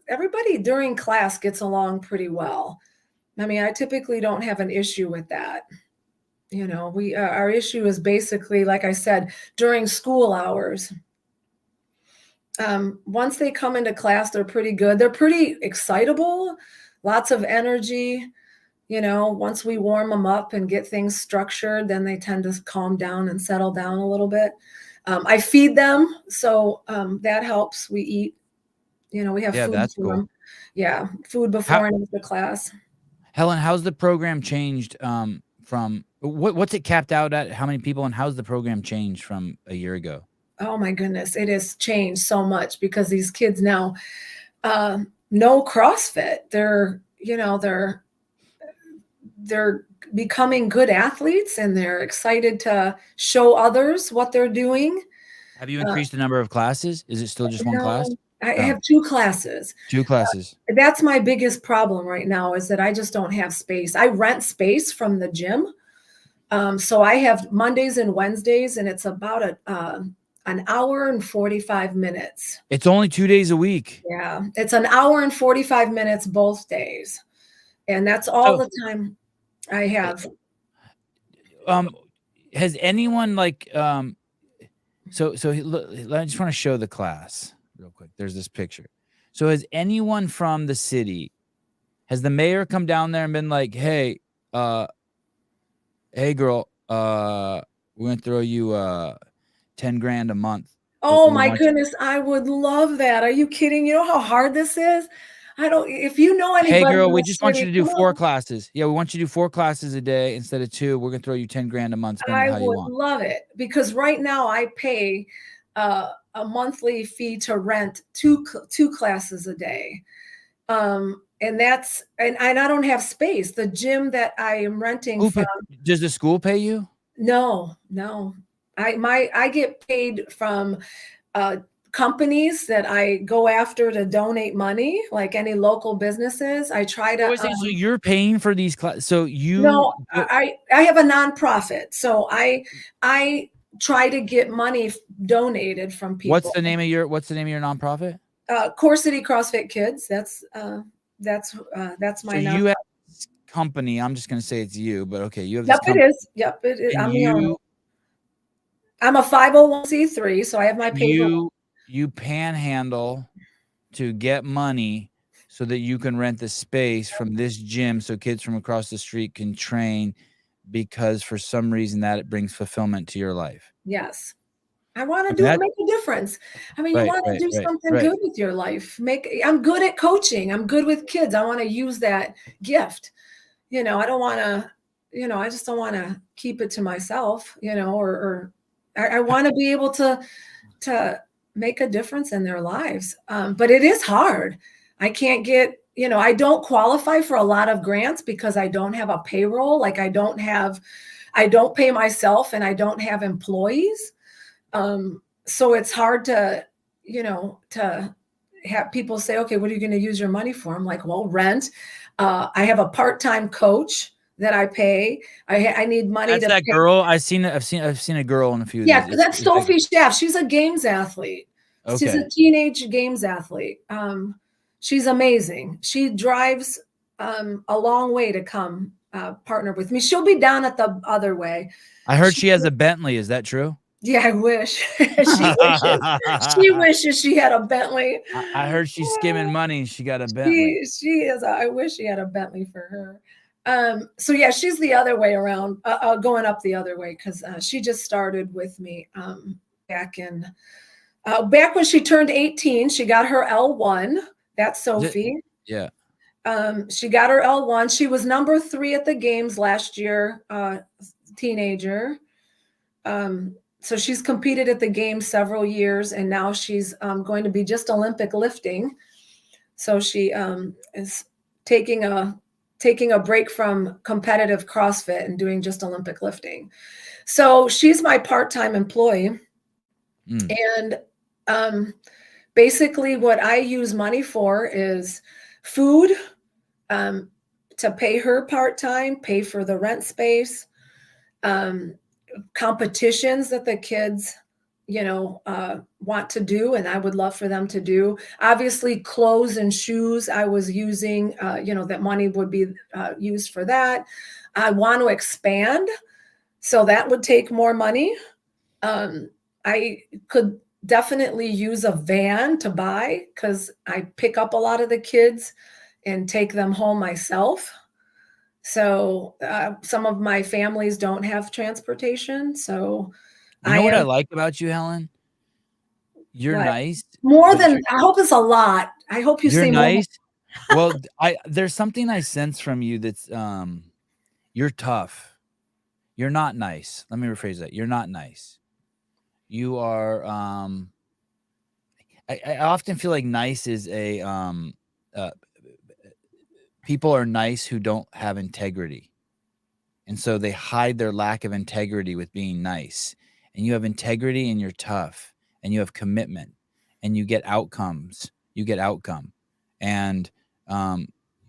everybody during class gets along pretty well. I mean, I typically don't have an issue with that. Our issue is basically, like I said, during school hours. Once they come into class, they're pretty good. They're pretty excitable, lots of energy. Once we warm them up and get things structured, then they tend to calm down and settle down a little bit. I feed them, so that helps. We eat. We have food that's for cool. them. Yeah, food before and after class. Helen, how's the program changed from what's it capped out at? How many people, and how's the program changed from a year ago? Oh my goodness, it has changed so much because these kids now know CrossFit. They're becoming good athletes, and they're excited to show others what they're doing. Have you increased the number of classes? Is it still just one class? I have 2 classes. 2 classes. That's my biggest problem right now, is that I just don't have space. I rent space from the gym. So I have Mondays and Wednesdays, and it's about an hour and 45 minutes. It's only 2 days a week. Yeah, it's an hour and 45 minutes both days. And that's all So- the time I have. Has anyone like so look, I just want to show the class real quick. There's this picture. So has anyone from the city, has the mayor come down there and been like, hey girl, we're gonna throw you 10 grand a month? Oh We my want you- goodness, I would love that. Are you kidding? You know how hard this is? If you know anybody. Hey girl, in we the just want you city, to do come 4 on. classes. Yeah, we want you to do 4 classes a day instead of 2. We're gonna throw you 10 grand a month. Spend it I how you would want. love it, because right now I pay a monthly fee to rent two classes a day. And I don't have space. The gym that I am renting from. Does the school pay you? No. I get paid from companies that I go after to donate money, like any local businesses. I try to. So you're paying for these classes. So you. No, I have a nonprofit, so I try to get money donated from people. What's the name of your nonprofit? Core City CrossFit Kids. That's my. So you have this company. I'm just gonna say it's you, but okay, you have this Yep, company. it is. Yep, it is. And I'm a 501c3, so I have my paper. You panhandle to get money so that you can rent the space from this gym so kids from across the street can train, because for some reason that it brings fulfillment to your life. Yes. I want to make a difference. I mean, you want to do something good with your life. I'm good at coaching. I'm good with kids. I want to use that gift. I don't want to, I just don't want to keep it to myself, or I want to be able to make a difference in their lives. But it is hard. I can't get, I don't qualify for a lot of grants because I don't have a payroll. Like I don't pay myself, and I don't have employees. So it's hard to have people say, okay, what are you going to use your money for? I'm like, well, rent. I have a part-time coach that I pay. I need money. That's that girl. I've seen a girl in a few. Yeah, that's Sophie Schaff. She's a games athlete. Okay. She's a teenage games athlete. She's amazing. She drives a long way to come partner with me. She'll be down at the other way. I heard she has a Bentley. Is that true? Yeah, I wish. She wishes she had a Bentley. I heard she's skimming money. She got a Bentley. She is. I wish she had a Bentley for her. So yeah, she's the other way around, going up the other way, because she just started with me back when she turned 18. She got her L1. That's Sophie. Yeah. She got her L1. She was number 3 at the games last year, teenager. So she's competed at the games several years, and now she's going to be just Olympic lifting. So she is taking a break from competitive CrossFit and doing just Olympic lifting. So she's my part-time employee. And basically what I use money for is food, to pay her part-time, pay for the rent space, competitions that the kids, want to do, and I would love for them to do. Obviously, clothes and shoes I was using, that money would be used for that. I want to expand, so that would take more money. I could definitely use a van to buy, because I pick up a lot of the kids and take them home myself. So some of my families don't have transportation. So you know what I like about you, Helen? You're nice. I hope it's a lot. I hope you're nice. Well, there's something I sense from you that's you're tough. You're not nice. Let me rephrase that. You're not nice. You are I often feel like nice is people are nice who don't have integrity. And so they hide their lack of integrity with being nice. And you have integrity, and you're tough, and you have commitment, and you get outcomes. You get outcome. And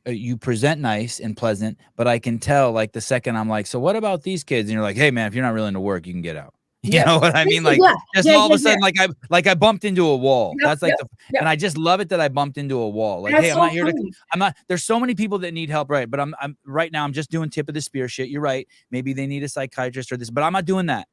you present nice and pleasant, but I can tell, like, the second I'm like, so what about these kids? And you're like, hey man, if you're not willing to work, you can get out. You know what I mean? Like just all of a sudden, like I bumped into a wall. That's like and I just love it that I bumped into a wall. Like, hey, I'm not here to, there's so many people that need help, right? But I'm right now, I'm just doing tip of the spear shit. You're right. Maybe they need a psychiatrist or this, but I'm not doing that.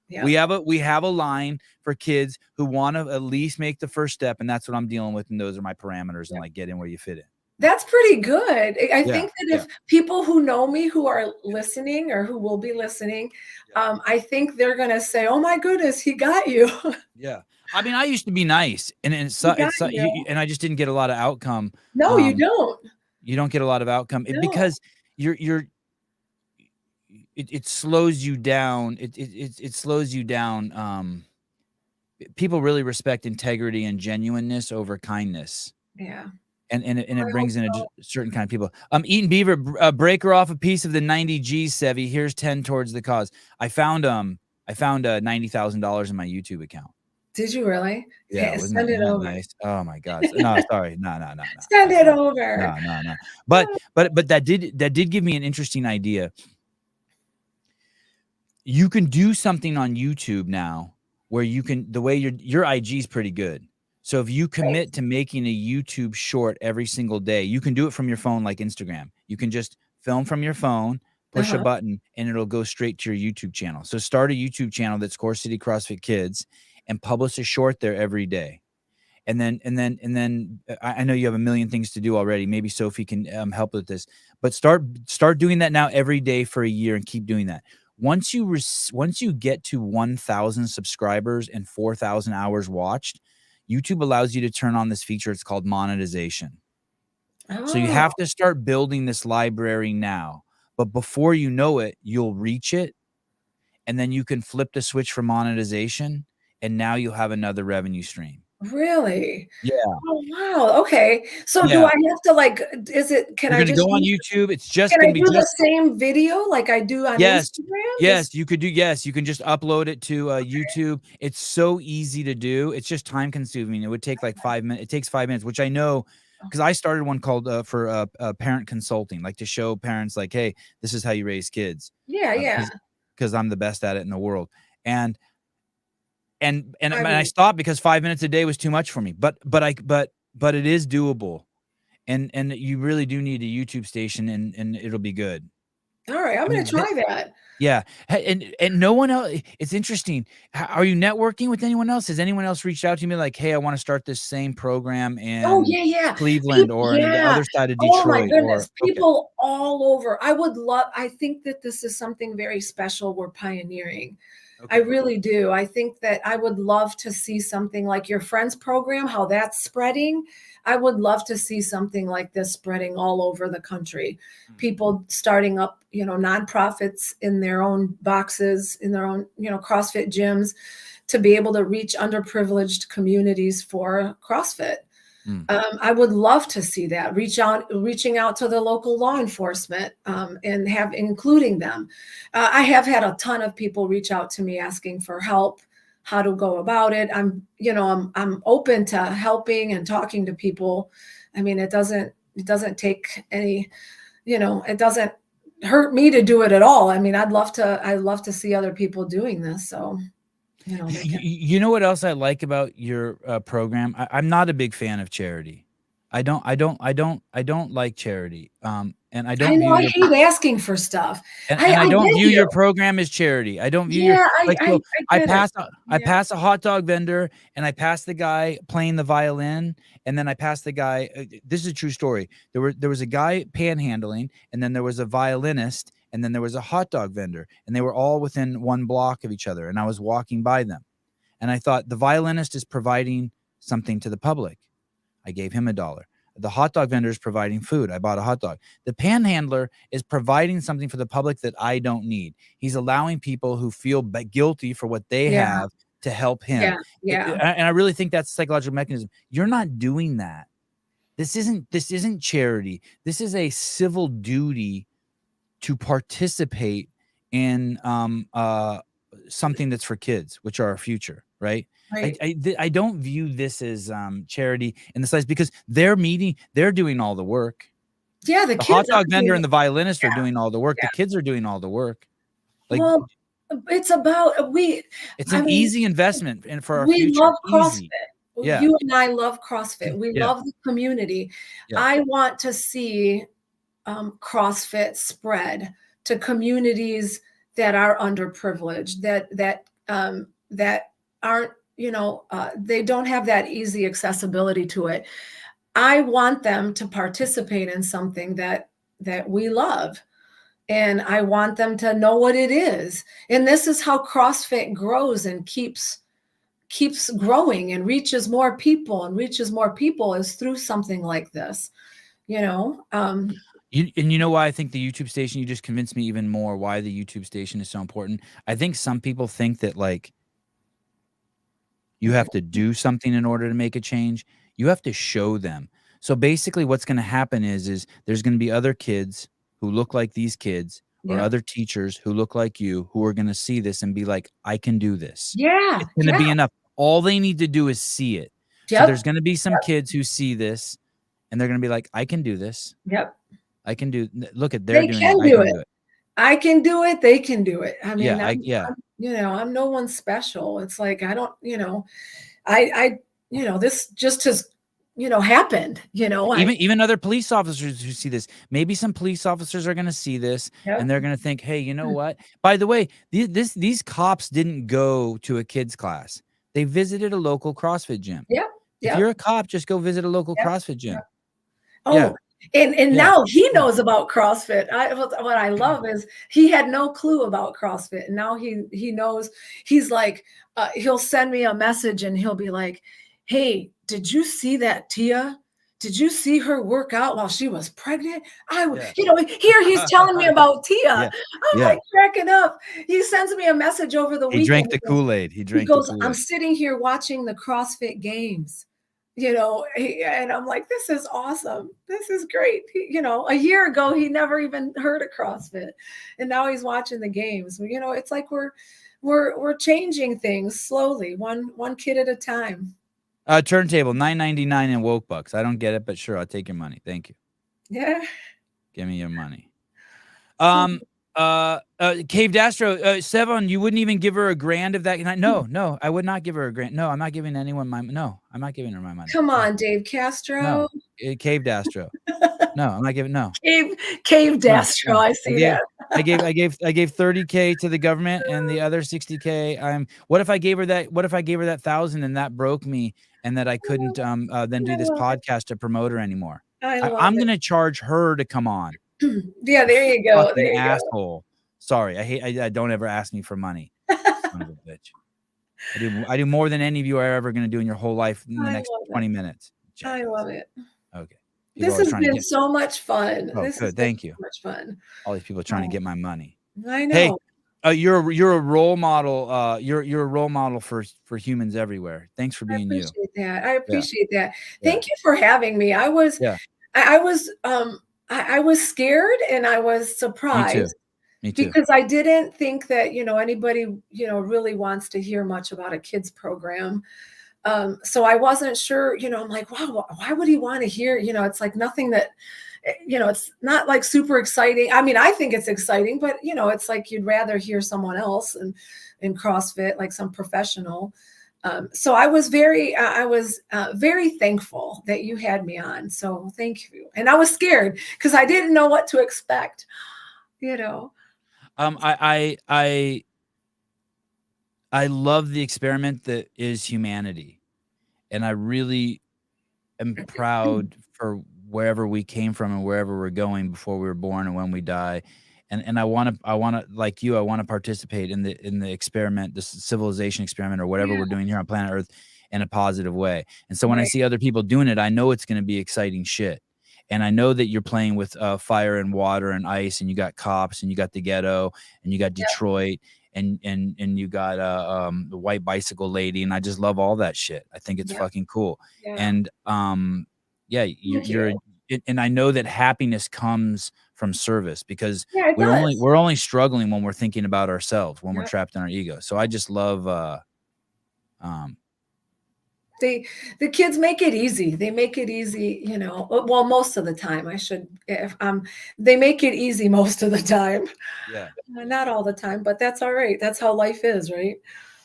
Yeah. We have a line for kids who want to at least make the first step, and that's what I'm dealing with. And those are my parameters, and like get in where you fit in. That's pretty good. I think that if people who know me, who are listening or who will be listening, I think they're going to say, oh my goodness, he got you. Yeah. I mean, I used to be nice and and I just didn't get a lot of outcome. No, you don't. You don't get a lot of outcome because it slows you down. It slows you down. People really respect integrity and genuineness over kindness. Yeah. And it brings in a certain kind of people. Eaton Beaver, break her off a piece of the 90 G's, Sevy. Here's 10 towards the cause. I found $90,000 in my YouTube account. Did you really? Yeah, send it over. Nice. Oh my God. No, sorry. No. Send it over. No. But that did give me an interesting idea. You can do something on YouTube now where you can, the way your IG is pretty good. So if you commit to making a YouTube short every single day, you can do it from your phone like Instagram. You can just film from your phone, push a button, and it'll go straight to your YouTube channel. So start a YouTube channel that's Core City CrossFit Kids and publish a short there every day. And then I know you have a million things to do already. Maybe Sophie can help with this, but start doing that now every day for a year and keep doing that. Once you get to 1,000 subscribers and 4,000 hours watched, YouTube allows you to turn on this feature. It's called monetization. So you have to start building this library now. But before you know it, you'll reach it. And then you can flip the switch for monetization. And now you'll have another revenue stream. Really? Yeah. Oh, wow. Okay. So do I have to can I just go on YouTube? It's just can going I to be do the same video like I do on Instagram? Yes, you could do. Yes, you can just upload it to YouTube. It's so easy to do. It's just time consuming. It would take like 5 minutes. It takes 5 minutes, which I know because I started one called for parent consulting, like to show parents like, hey, this is how you raise kids. Yeah. Because I'm the best at it in the world. And I stopped because 5 minutes a day was too much for me. But it is doable, and you really do need a YouTube station, and it'll be good. All right, I'm going to try that. Yeah, and no one else. It's interesting. Are you networking with anyone else? Has anyone else reached out to me like, hey, I want to start this same program in Cleveland or on the other side of Detroit? Oh my goodness, people all over. I think that this is something very special we're pioneering. Okay. I really do. I think that I would love to see something like your friend's program, how that's spreading. I would love to see something like this spreading all over the country. People starting up, nonprofits in their own boxes, in their own, CrossFit gyms to be able to reach underprivileged communities for CrossFit. I would love to see that reaching out to the local law enforcement and including them. I have had a ton of people reach out to me asking for help, how to go about it. I'm open to helping and talking to people. I mean, it doesn't take any, it doesn't hurt me to do it at all. I mean, I'd love to see other people doing this. So. You know what else I like about your program? I'm not a big fan of charity. I don't like charity. And I don't. I hate asking for stuff. And I don't view your program as charity. I don't view I pass a hot dog vendor, and I pass the guy playing the violin, and then I pass the guy. This is a true story. There was a guy panhandling, and then there was a violinist. And then there was a hot dog vendor, and they were all within 1 block of each other. And I was walking by them, and I thought the violinist is providing something to the public. I gave him $1. The hot dog vendor is providing food. I bought a hot dog. The panhandler is providing something for the public that I don't need. He's allowing people who feel guilty for what they have to help him. Yeah. And I really think that's a psychological mechanism. You're not doing that. This isn't charity. This is a civil duty to participate in something that's for kids, which are our future, right? I don't view this as charity in the slice because they're doing all the work. Yeah, the hot dog vendor and the violinist are doing all the work. The kids are doing all the work. It's about It's I an mean, easy investment and for our we future. love CrossFit. Easy. Yeah. You and I love CrossFit. We Yeah. love the community. Yeah. I want to see CrossFit spread to communities that are underprivileged, that aren't, they don't have that easy accessibility to it. I want them to participate in something that we love. And I want them to know what it is. And this is how CrossFit grows and keeps growing and reaches more people is through something like this, you know. You know why I think the YouTube station, you just convinced me even more why the YouTube station is so important. I think some people think that like you have to do something in order to make a change. You have to show them. So basically what's going to happen is there's going to be other kids who look like these kids or Yeah. other teachers who look like you who are going to see this and be like, I can do this. Yeah. It's going to be enough. All they need to do is see it. Yep. So there's going to be some kids who see this and they're going to be like, I can do this. Yep. I can do. Look at they're doing it. I can do it. They can do it. I mean, yeah, I'm no one special. It's like, I don't, I this just has, happened, even other police officers who see this, maybe some police officers are going to see this and they're going to think, hey, you know what? By the way, these cops didn't go to a kids class. They visited a local CrossFit gym. Yeah. If you're a cop, just go visit a local CrossFit gym. Oh, yeah. And now he knows about CrossFit. What I love is he had no clue about CrossFit. And now he knows. He's like, he'll send me a message and he'll be like, hey, did you see that Tia? Did you see her work out while she was pregnant? Here he's telling me about Tia. I'm like cracking up. He sends me a message over the weekend. He drank the Kool-Aid. He goes, I'm sitting here watching the CrossFit Games. And I'm like, this is awesome. This is great. A year ago, he never even heard of CrossFit. And now he's watching the games. It's like we're changing things slowly, one kid at a time. Turntable, $9.99 in woke bucks. I don't get it, but sure, I'll take your money. Thank you. Yeah. Give me your money. Cave Dastro, Sevon, you wouldn't even give her $1,000 of that? No, I would not give her $1,000. No, I'm not giving anyone I'm not giving her my money. Come on, Dave Castro. No, Cave Dastro. No, I'm not giving. No. Cave Dastro. No. I see that. I gave $30K to the government and the other $60K. What if I gave her that $1,000 and that broke me and that I couldn't then do this podcast to promote her anymore? I'm going to charge her to come on. Yeah, there you go. There you asshole. Go. Sorry, I don't ever ask me for money. Son of a bitch. I do more than any of you are ever going to do in your whole life in the next 20 minutes. I love it. Okay. This has been so much fun. Oh, good. Thank you. So much fun. All these people trying to get my money. I know. Hey, you're a role model. You're a role model for humans everywhere. Thanks for being you. I appreciate that. Thank you for having me. I was scared and I was surprised. Me too. Because I didn't think that, anybody, really wants to hear much about a kids program. So I wasn't sure, I'm like, wow, why would he want to hear? It's like nothing that, it's not like super exciting. I mean, I think it's exciting, but, it's like you'd rather hear someone else in CrossFit, like some professional. So I was very thankful that you had me on. So thank you. And I was scared because I didn't know what to expect, I love the experiment that is humanity. And I really am proud for wherever we came from and wherever we're going before we were born and when we die. And I want to, like you, I want to participate in the experiment, this civilization experiment or whatever we're doing here on planet Earth in a positive way. And so when I see other people doing it, I know it's going to be exciting shit. And I know that you're playing with fire and water and ice, and you got cops, and you got the ghetto, and you got Detroit, and you got the white bicycle lady, and I just love all that shit. I think it's fucking cool. Yeah. And you're and I know that happiness comes from service because we're only struggling when we're thinking about ourselves, when we're trapped in our ego. So I just love The kids make it easy. They make it easy, you know. Well, most of the time. They make it easy most of the time. Yeah. Not all the time, but that's all right. That's how life is, right?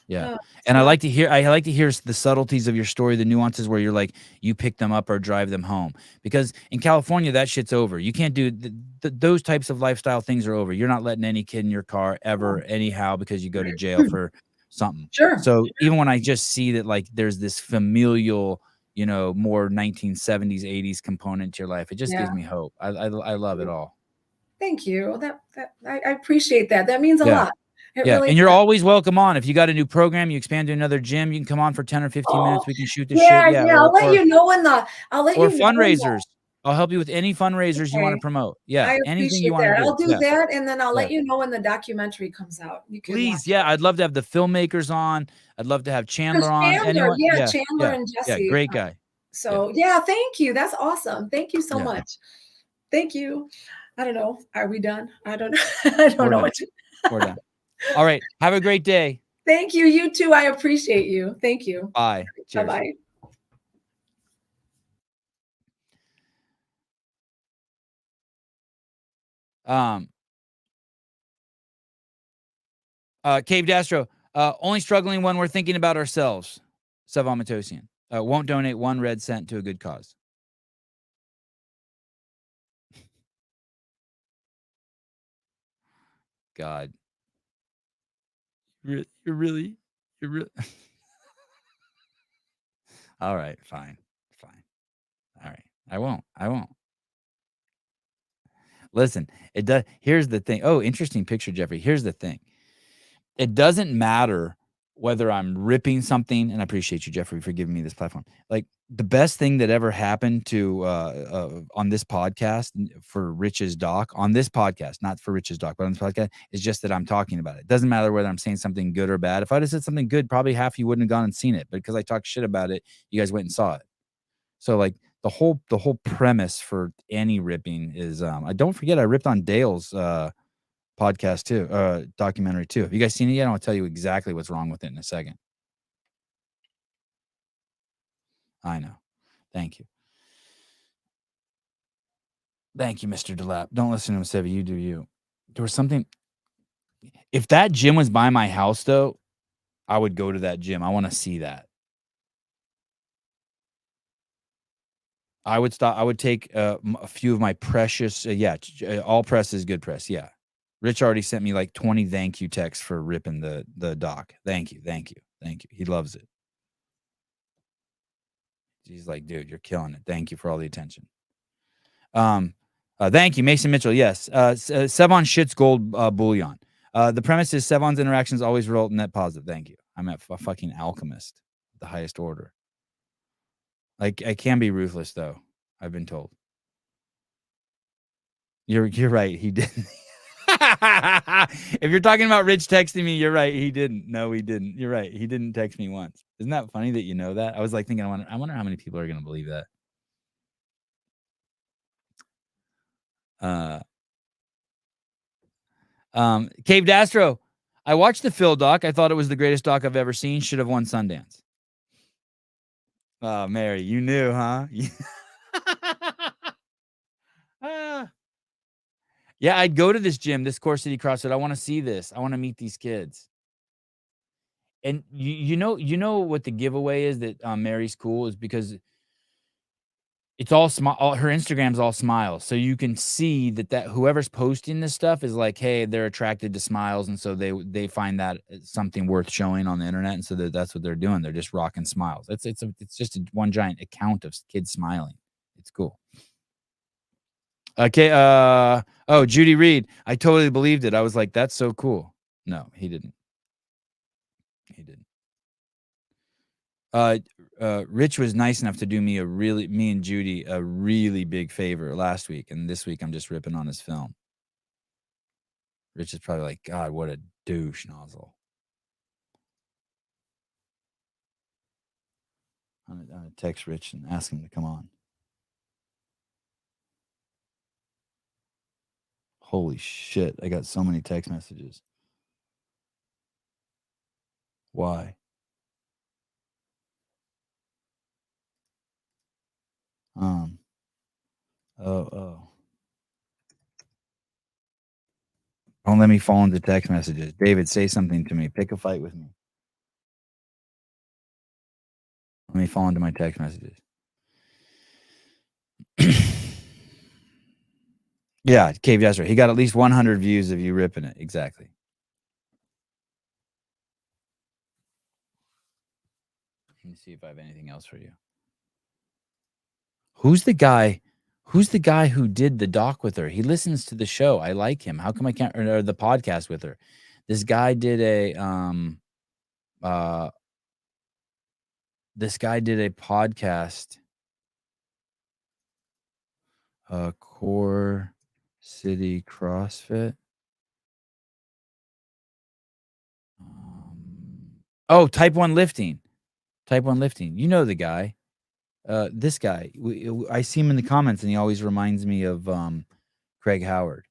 Yeah. It's And I not. like to hear the subtleties of your story, the nuances where you're like, you pick them up or drive them home. Because in California, that shit's over. You can't do those types of lifestyle things are over. You're not letting any kid in your car ever, anyhow, because you go to jail for something. Sure. So even when I just see that, like, there's this familial, you know, more 1970s, 80s component to your life, it just gives Yeah. me hope. I love it all. Thank you. I appreciate that. That means a Yeah. lot. It Yeah, really and you're does. always welcome on. If you got a new program, you expand to another gym, you can come on for 10 or 15 Oh, minutes. We can shoot the shit. yeah, Yeah, yeah. I'll let or you know when fundraisers. I'll help you with any fundraisers you want to okay. promote. Yeah, I anything you appreciate want that. to do. I'll do Yeah, that, and then I'll yeah. let you know when the documentary comes out. You can watch Please, yeah, I'd love to have the filmmakers on. I'd love to have because Chandler on. Anyone? Yeah, Chandler yeah, and yeah. Jesse. Great guy. Yeah, So yeah, thank you. That's awesome. Thank you so yeah. much. Thank you. I don't know. Are we done? I don't know. I don't We're know done. what to. We're done. All right. Have a great day. Thank you. You too. I appreciate you. Thank you. Bye. Bye Cheers. bye. Um, Cave Dastro, only struggling when we're thinking about ourselves. Sevomatosian. Won't donate 1 red cent to a good cause. God. You're really. All right, fine. All right. I won't. Listen, it does. Here's the thing. Oh, interesting picture, Jeffrey. Here's the thing. It doesn't matter whether I'm ripping something, and I appreciate you, Jeffrey, for giving me this platform. Like, the best thing that ever happened to on this podcast for Rich's doc, on this podcast, not for Rich's doc, but on this podcast, is just that I'm talking about it. It doesn't matter whether I'm saying something good or bad. If I'd have said something good, probably half you wouldn't have gone and seen it. But because I talked shit about it, you guys went and saw it. So, like, the whole premise for any ripping is I don't forget I ripped on Dale's podcast too, documentary too. Have you guys seen it yet? I'll tell you exactly what's wrong with it in a second. I know. Thank you. Thank you, Mr. DeLapp. Don't listen to him, Sevi. You do you. There was something. If that gym was by my house, though, I would go to that gym. I want to see that. I would stop. I would take a few of my precious. All press is good press. Yeah. Rich already sent me like 20 thank you texts for ripping the doc. Thank you. He loves it. He's like, dude, you're killing it. Thank you for all the attention. Thank you, Mason Mitchell. Yes. Sevon shits gold bullion. The premise is Sevon's interactions always result in net positive. Thank you. I'm a fucking alchemist, the highest order. Like, I can be ruthless though. I've been told. You're right. He didn't. If you're talking about Rich texting me, you're right. He didn't. No, he didn't. You're right. He didn't text me once. Isn't that funny that you know that? I was like thinking, I wonder how many people are going to believe that. Cave Dastro. I watched the Phil doc. I thought it was the greatest doc I've ever seen. Should have won Sundance. Oh, Mary, you knew, huh? Yeah, I'd go to this gym, this Core City CrossFit. I want to see this. I want to meet these kids. And you know what the giveaway is that Mary's cool is because it's all smile. Her Instagram's all smiles, so you can see that whoever's posting this stuff is like, hey, they're attracted to smiles, and so they find that something worth showing on the internet, and so that's what they're doing. They're just rocking smiles. It's just one giant account of kids smiling. It's cool. Okay. Oh, Judy Reed. I totally believed it. I was like, that's so cool. No, he didn't. Rich was nice enough to do me and Judy a really big favor last week, and this week I'm just ripping on his film. Rich is probably like, God, what a douche nozzle. I'm gonna text Rich and ask him to come on. Holy shit, I got so many text messages. Why? Oh. Don't let me fall into text messages. David, say something to me. Pick a fight with me. Let me fall into my text messages. Yeah, Cave Jester. He got at least 100 views of you ripping it. Exactly. Let me see if I have anything else for you. Who's the guy? Who's the guy who did the doc with her? He listens to the show. I like him. How come I can't or the podcast with her? This guy did a podcast. Core City CrossFit. Type 1 lifting. Type 1 lifting. You know the guy. This guy. I see him in the comments, and he always reminds me of Craig Howard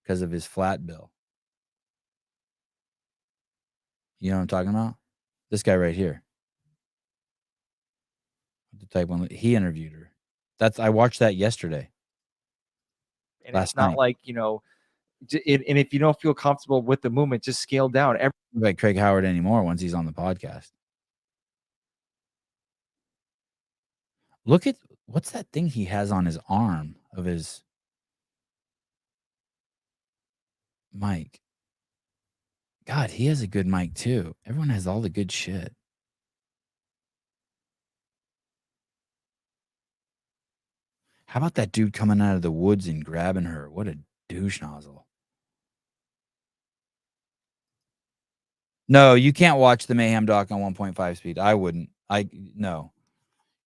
because of his flat bill. You know what I'm talking about? This guy right here. The type 1. He interviewed her. I watched that yesterday. And it's not like, and if you don't feel comfortable with the movement, just scale down. Like Craig Howard anymore once he's on the podcast. Look at what's that thing he has on his arm of his mic. God, he has a good mic too. Everyone has all the good shit. How about that dude coming out of the woods and grabbing her? What a douche nozzle. No, you can't watch the Mayhem doc on 1.5 speed. I wouldn't. No.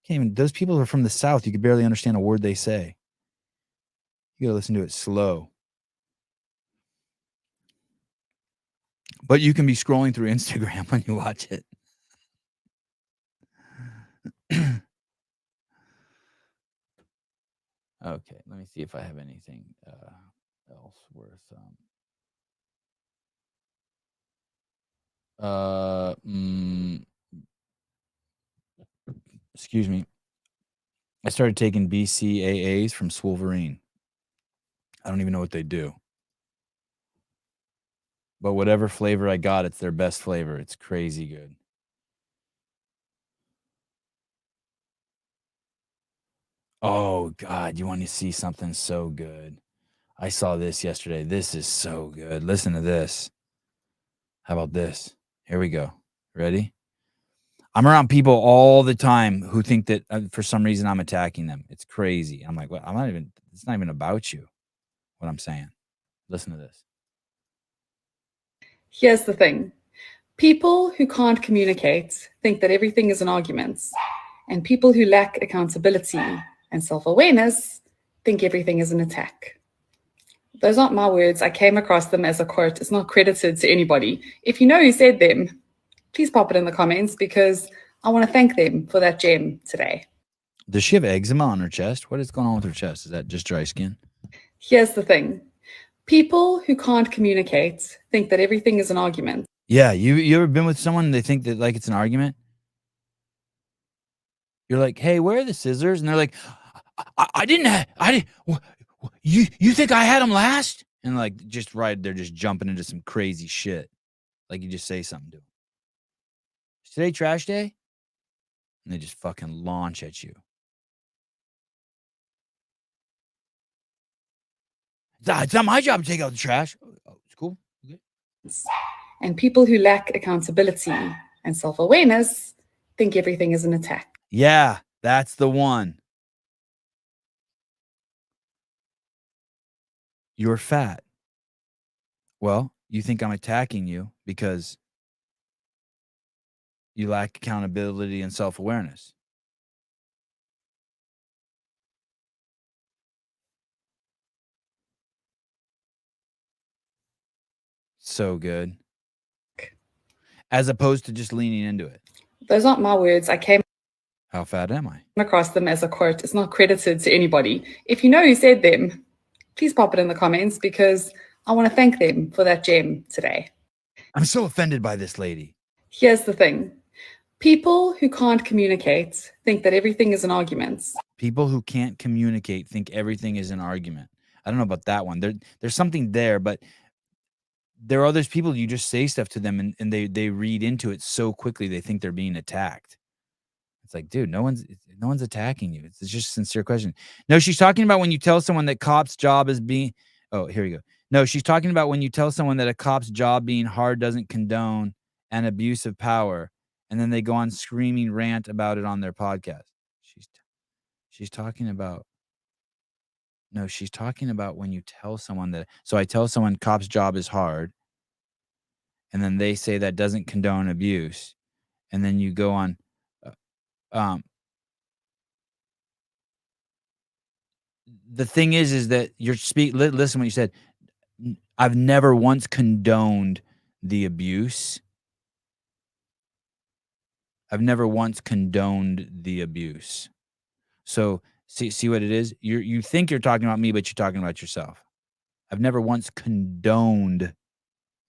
Can't even. Those people are from the South. You could barely understand a word they say. You gotta listen to it slow. But you can be scrolling through Instagram when you watch it. Okay, let me see if I have anything else worth. Excuse me. I started taking BCAAs from Swolverine. I don't even know what they do. But whatever flavor I got, it's their best flavor. It's crazy good. Oh, God, you want to see something so good? I saw this yesterday. This is so good. Listen to this. How about this? Here we go. Ready? I'm around people all the time who think that for some reason I'm attacking them. It's crazy. I'm like, well, it's not even about you, what I'm saying. Listen to this. Here's the thing. People who can't communicate think that everything is an argument, and people who lack accountability and self-awareness think everything is an attack. Those aren't my words. I came across them as a quote. It's not credited to anybody. If you know who said them, please pop it in the comments because I want to thank them for that gem today. Does she have eczema on her chest? What is going on with her chest? Is that just dry skin? Here's the thing. People who can't communicate think that everything is an argument. Yeah, you ever been with someone and they think that like it's an argument? You're like, hey, where are the scissors? And they're like, I didn't. You think I had them last? And like they're just jumping into some crazy shit. Like you just say something to them. Is today trash day? And they just fucking launch at you. It's not my job to take out the trash. Oh, it's cool. Okay. And people who lack accountability and self-awareness think everything is an attack. Yeah, that's the one. You're fat. Well, you think I'm attacking you because you lack accountability and self-awareness. So good. As opposed to just leaning into it. Those aren't my words. I came How fat am I? across them as a quote. It's not credited to anybody. If you know who said them, please pop it in the comments because I want to thank them for that gem today. I'm so offended by this lady. Here's the thing. People who can't communicate think that everything is an argument. People who can't communicate think everything is an argument. I don't know about that one. There's something there, but there are those people you just say stuff to them and they read into it so quickly they think they're being attacked. It's like, dude, no one's attacking you. It's just a sincere question. No, she's talking about when you tell someone that cop's job is being. Oh, here we go. No, she's talking about when you tell someone that a cop's job being hard doesn't condone an abuse of power, and then they go on screaming rant about it on their podcast. She's talking about. No, she's talking about when you tell someone that. So I tell someone cop's job is hard, and then they say that doesn't condone abuse, and then you go on. The thing is that you're listen what you said. I've never once condoned the abuse. I've never once condoned the abuse. So see what it is? You think you're talking about me, but you're talking about yourself. I've never once condoned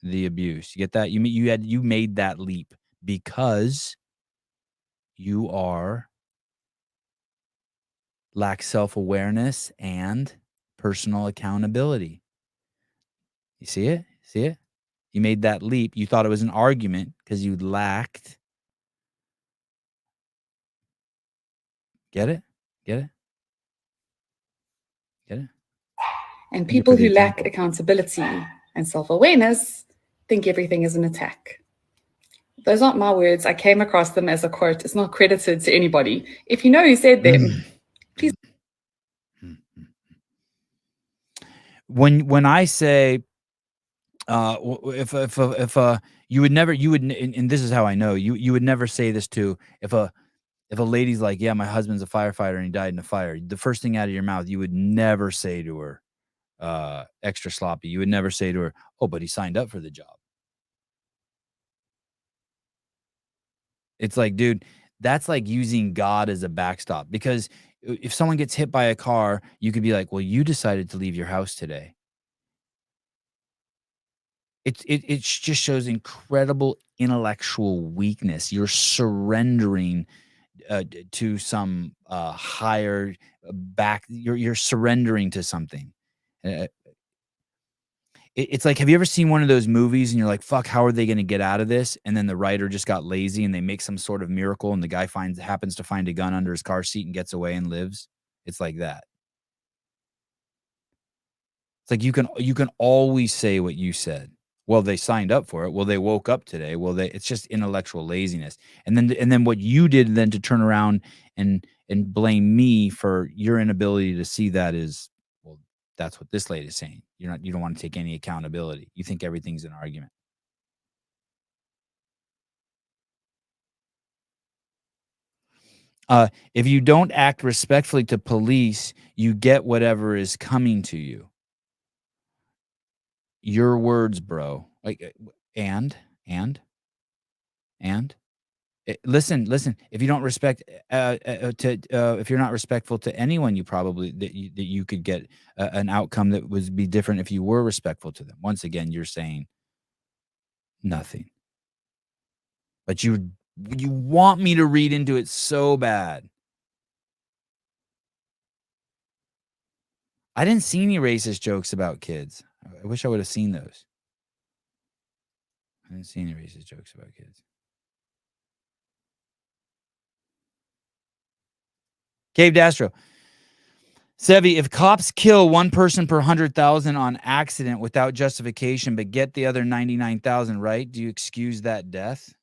the abuse. You get that? You made that leap because you lack self-awareness and personal accountability. You see it? See it? You made that leap. You thought it was an argument because you lacked. Get it? Get it? Get it? And people who lack accountability and self-awareness think everything is an attack. Those aren't my words. I came across them as a quote. It's not credited to anybody. If you know who said them, please. When I say, if you would never, and this is how I know you would never say this to if a lady's like, yeah, my husband's a firefighter and he died in a fire. The first thing out of your mouth, you would never say to her, extra sloppy. You would never say to her, oh, but he signed up for the job. It's like, dude, that's like using God as a backstop, because if someone gets hit by a car, you could be like, well, you decided to leave your house today. It just shows incredible intellectual weakness. You're surrendering to some higher back. You're surrendering to something. It's like, have you ever seen one of those movies and you're like, fuck, how are they going to get out of this? And then the writer just got lazy and they make some sort of miracle and the guy happens to find a gun under his car seat and gets away and lives. It's like that. It's like you can always say what you said. Well, they signed up for it. Well, they woke up today. Well, it's just intellectual laziness. And then what you did then to turn around and blame me for your inability to see that is, well, that's what this lady is saying. You don't want to take any accountability. You think everything's an argument. If you don't act respectfully to police, you get whatever is coming to you. Your words, bro. Like, listen. If you don't respect, if you're not respectful to anyone, you probably that you could get an outcome that would be different if you were respectful to them. Once again, you're saying nothing, but you want me to read into it so bad. I didn't see any racist jokes about kids. I wish I would have seen those. I didn't see any racist jokes about kids. Cave Dastro. Sevi, if cops kill one person per 100,000 on accident without justification, but get the other 99,000 right, do you excuse that death?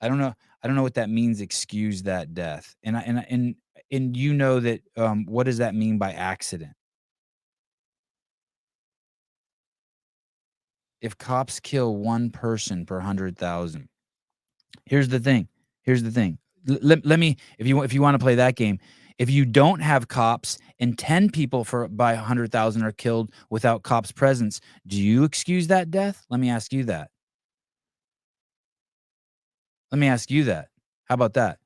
I don't know what that means. Excuse that death, and you know that. What does that mean by accident? If cops kill one person per 100,000, here's the thing. Let me, if you want to play that game, if you don't have cops and 10 people by 100,000 are killed without cops' presence, do you excuse that death? Let me ask you that. How about that?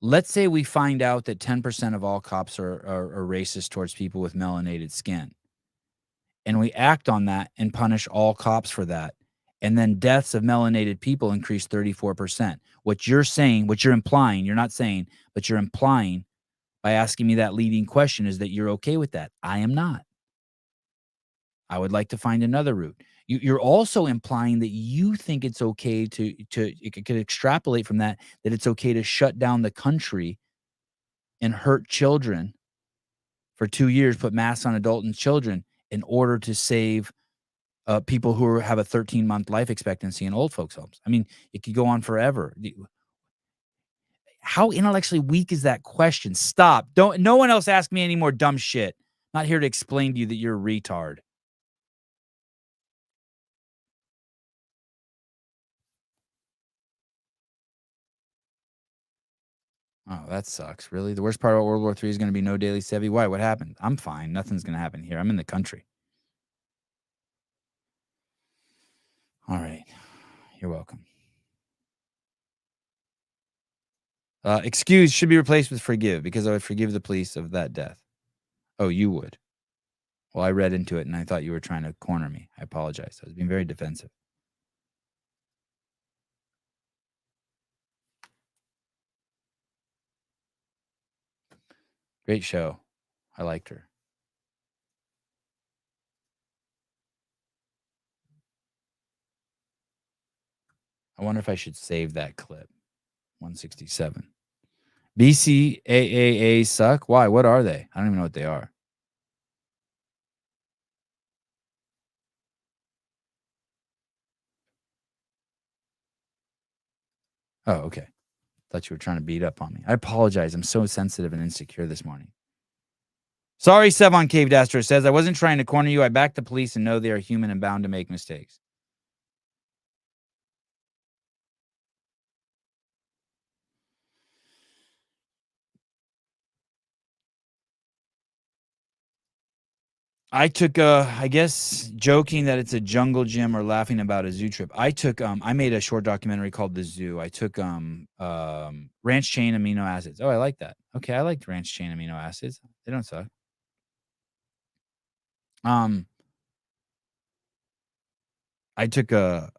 Let's say we find out that 10% of all cops are racist towards people with melanated skin. And we act on that and punish all cops for that. And then deaths of melanated people increased 34%. What you're saying, what you're implying, you're not saying, but you're implying by asking me that leading question is that you're okay with that. I am not. I would like to find another route. You're also implying that you think it's okay to you could extrapolate from that it's okay to shut down the country and hurt children for 2 years, put masks on adult and children in order to save people who have a 13-month life expectancy in old folks' homes. I mean, it could go on forever. How intellectually weak is that question? Stop. No one else ask me any more dumb shit. I'm not here to explain to you that you're a retard. Oh, that sucks. Really? The worst part about World War III is going to be no daily Sevi? Why? What happened? I'm fine. Nothing's going to happen here. I'm in the country. All right. You're welcome. Excuse should be replaced with forgive because I would forgive the police of that death. Oh, you would. Well, I read into it and I thought you were trying to corner me. I apologize. I was being very defensive. Great show. I liked her. I wonder if I should save that clip. 167. BCAAA suck? Why? What are they? I don't even know what they are. Oh, okay. Thought you were trying to beat up on me. I apologize. I'm so sensitive and insecure this morning. Sorry, Sevon Cave Astro says, I wasn't trying to corner you. I back the police and know they are human and bound to make mistakes. I took I guess joking that it's a jungle gym or laughing about a zoo trip. I took I made a short documentary called The Zoo. I took ranch chain amino acids. Oh, I like that. Okay, I liked ranch chain amino acids. They don't suck. I took I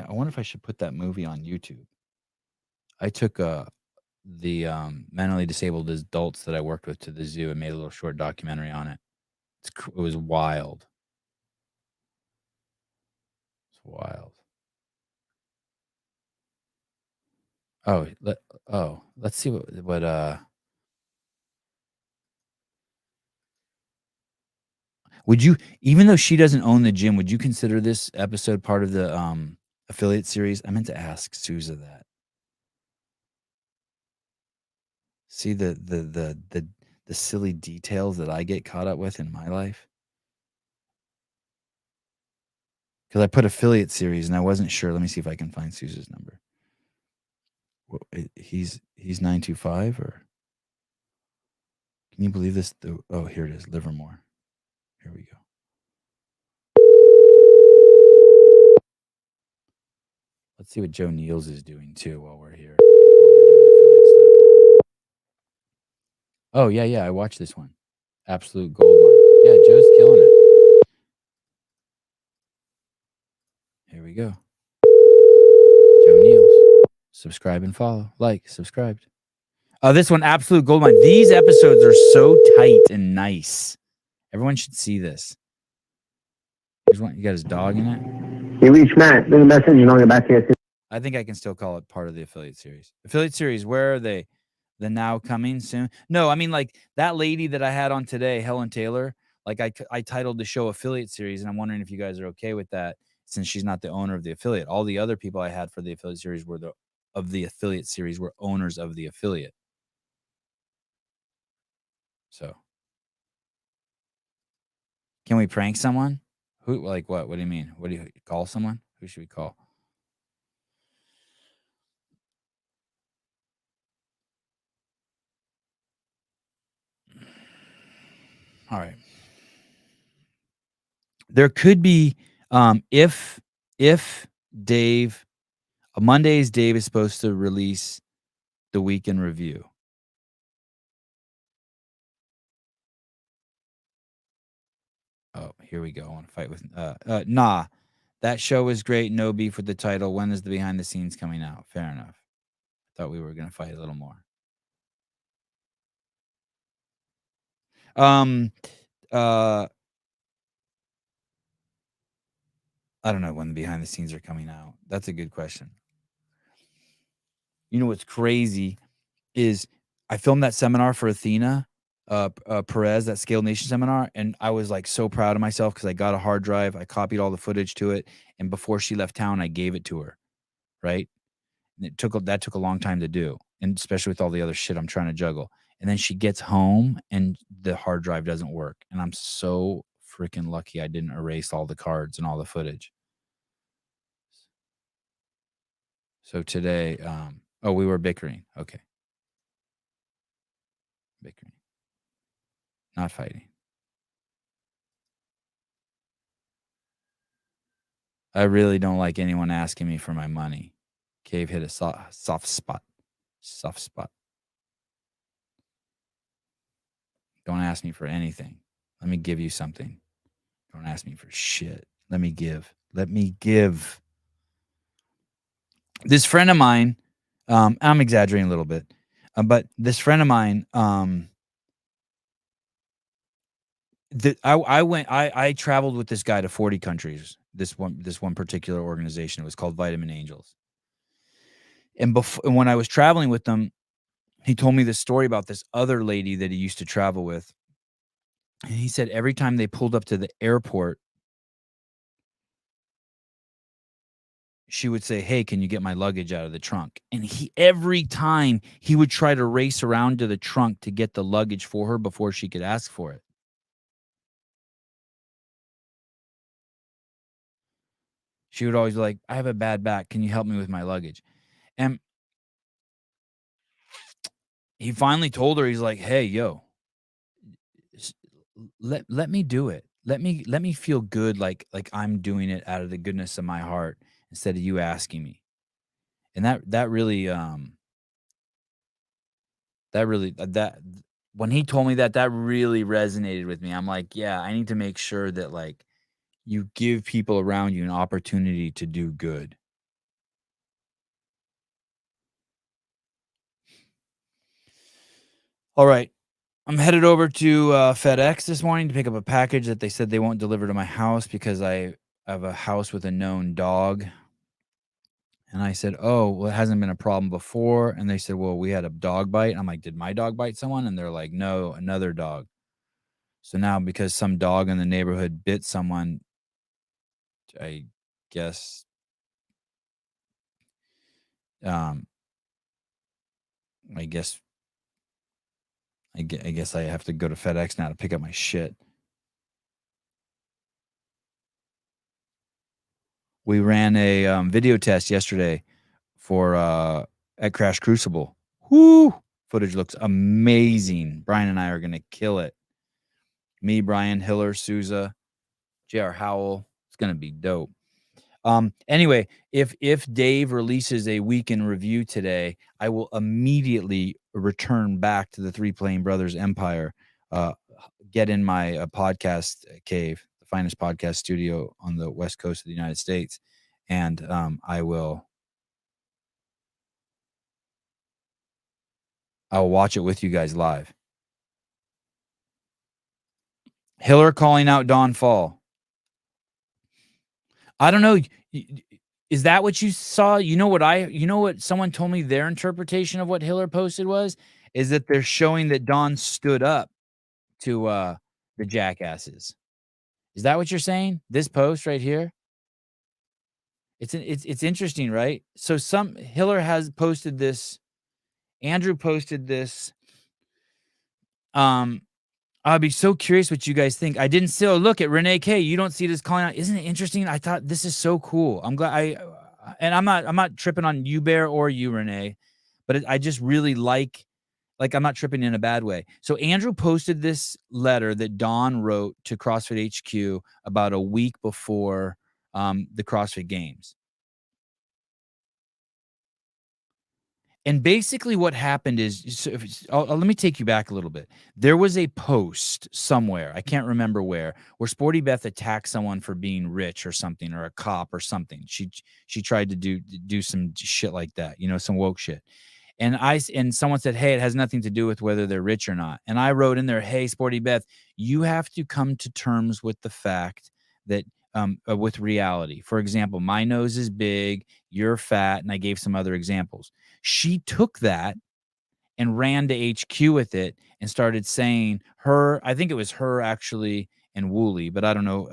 wonder if I should put that movie on YouTube. I took the mentally disabled adults that I worked with to the zoo and made a little short documentary on it. It was wild. It's wild. Oh, let's see what would you, even though she doesn't own the gym, would you consider this episode part of the affiliate series? I meant to ask Sousa that. See the silly details that I get caught up with in my life. Because I put affiliate series and I wasn't sure. Let me see if I can find Sousa's number. He's 925 or can you believe this? Oh, here it is, Livermore. Here we go. Let's see what Joe Niels is doing too while we're here. Oh yeah, I watched this one. Absolute gold mine. Yeah, Joe's killing it. Here we go. Joe Niels. Subscribe and follow. Like, subscribed. Oh, this one, absolute gold mine. These episodes are so tight and nice. Everyone should see this. Here's one. You got his dog in it. You reach Matt. Leave a message and I'll get back to you. I think I can still call it part of the affiliate series. Affiliate series, where are they? The now coming soon? No, I mean like that lady that I had on today, Helen Taylor. Like I titled the show affiliate series, and I'm wondering if you guys are okay with that since she's not the owner of the affiliate. All the other people I had for the affiliate series were owners of the affiliate. So can we prank someone? Who, like what? What do you mean? What do you call someone? Who should we call? All right. There could be if Dave Mondays Dave is supposed to release the week in review. Oh, here we go. I want to fight with nah. That show is great. No beef with the title. When is the behind the scenes coming out? Fair enough. Thought we were going to fight a little more. I don't know when the behind the scenes are coming out. That's a good question. You know what's crazy is I filmed that seminar for Athena Perez, that Scale Nation seminar, and I was like so proud of myself because I got a hard drive, I copied all the footage to it, and before she left town, I gave it to her, right? And that took a long time to do, and especially with all the other shit I'm trying to juggle. And then she gets home and the hard drive doesn't work, and I'm so freaking lucky I didn't erase all the cards and all the footage. So today, we were bickering. Okay. Bickering. Not fighting. I really don't like anyone asking me for my money. Cave hit a soft spot. Soft spot. Don't ask me for anything. Let me give you something. Don't ask me for shit. Let me give. Let me give. This friend of mine, I'm exaggerating a little bit, but this friend of mine, I traveled with this guy to 40 countries. This one particular organization, it was called Vitamin Angels. And when I was traveling with them, he told me this story about this other lady that he used to travel with. And he said every time they pulled up to the airport, she would say, "Hey, can you get my luggage out of the trunk?" And every time he would try to race around to the trunk to get the luggage for her before she could ask for it. She would always be like, "I have a bad back. Can you help me with my luggage?" And he finally told her, he's like, "Hey, yo, let me do it. Let me feel good like I'm doing it out of the goodness of my heart instead of you asking me." And that really when he told me that really resonated with me. I'm like, yeah, I need to make sure that like you give people around you an opportunity to do good. All right. I'm headed over to FedEx this morning to pick up a package that they said they won't deliver to my house because I have a house with a known dog. And I said, "Oh, well, it hasn't been a problem before." And they said, "Well, we had a dog bite." And I'm like, "Did my dog bite someone?" And they're like, "No, another dog." So now because some dog in the neighborhood bit someone, I guess I guess I have to go to FedEx now to pick up my shit. We ran a video test yesterday for at Crash Crucible. Whoo! Footage looks amazing. Brian and I are gonna kill it. Me, Brian, Hiller, Souza, J.R. Howell. It's gonna be dope. Anyway, if Dave releases a weekend review today, I will immediately return back to the Three Playing Brothers Empire, get in my podcast cave, the finest podcast studio on the west coast of the United States, and I'll watch it with you guys live. Hiller calling out Don Fall. I don't know. Is that what you saw? You know what someone told me their interpretation of what Hiller posted is that they're showing that Don stood up to the jackasses. Is that what you're saying? This post right here? It's interesting, right? So Hiller has posted this. Andrew posted this. I'd be so curious what you guys think. I didn't still look at Renee K. You don't see this calling out. Isn't it interesting? I thought this is so cool. I'm glad I'm not tripping on you, Bear, or you, Renee, but I just really like I'm not tripping in a bad way. So Andrew posted this letter that Don wrote to CrossFit HQ about a week before the CrossFit Games. And basically what happened is, let me take you back a little bit. There was a post somewhere, I can't remember where Sporty Beth attacked someone for being rich or something, or a cop or something. She tried to do some shit like that, some woke shit. And someone said, hey, it has nothing to do with whether they're rich or not. And I wrote in there, hey, Sporty Beth, you have to come to terms with the fact that with reality. For example, my nose is big, you're fat, and I gave some other examples. She took that and ran to HQ with it and started saying I think it was her actually and Wooly, but I don't know.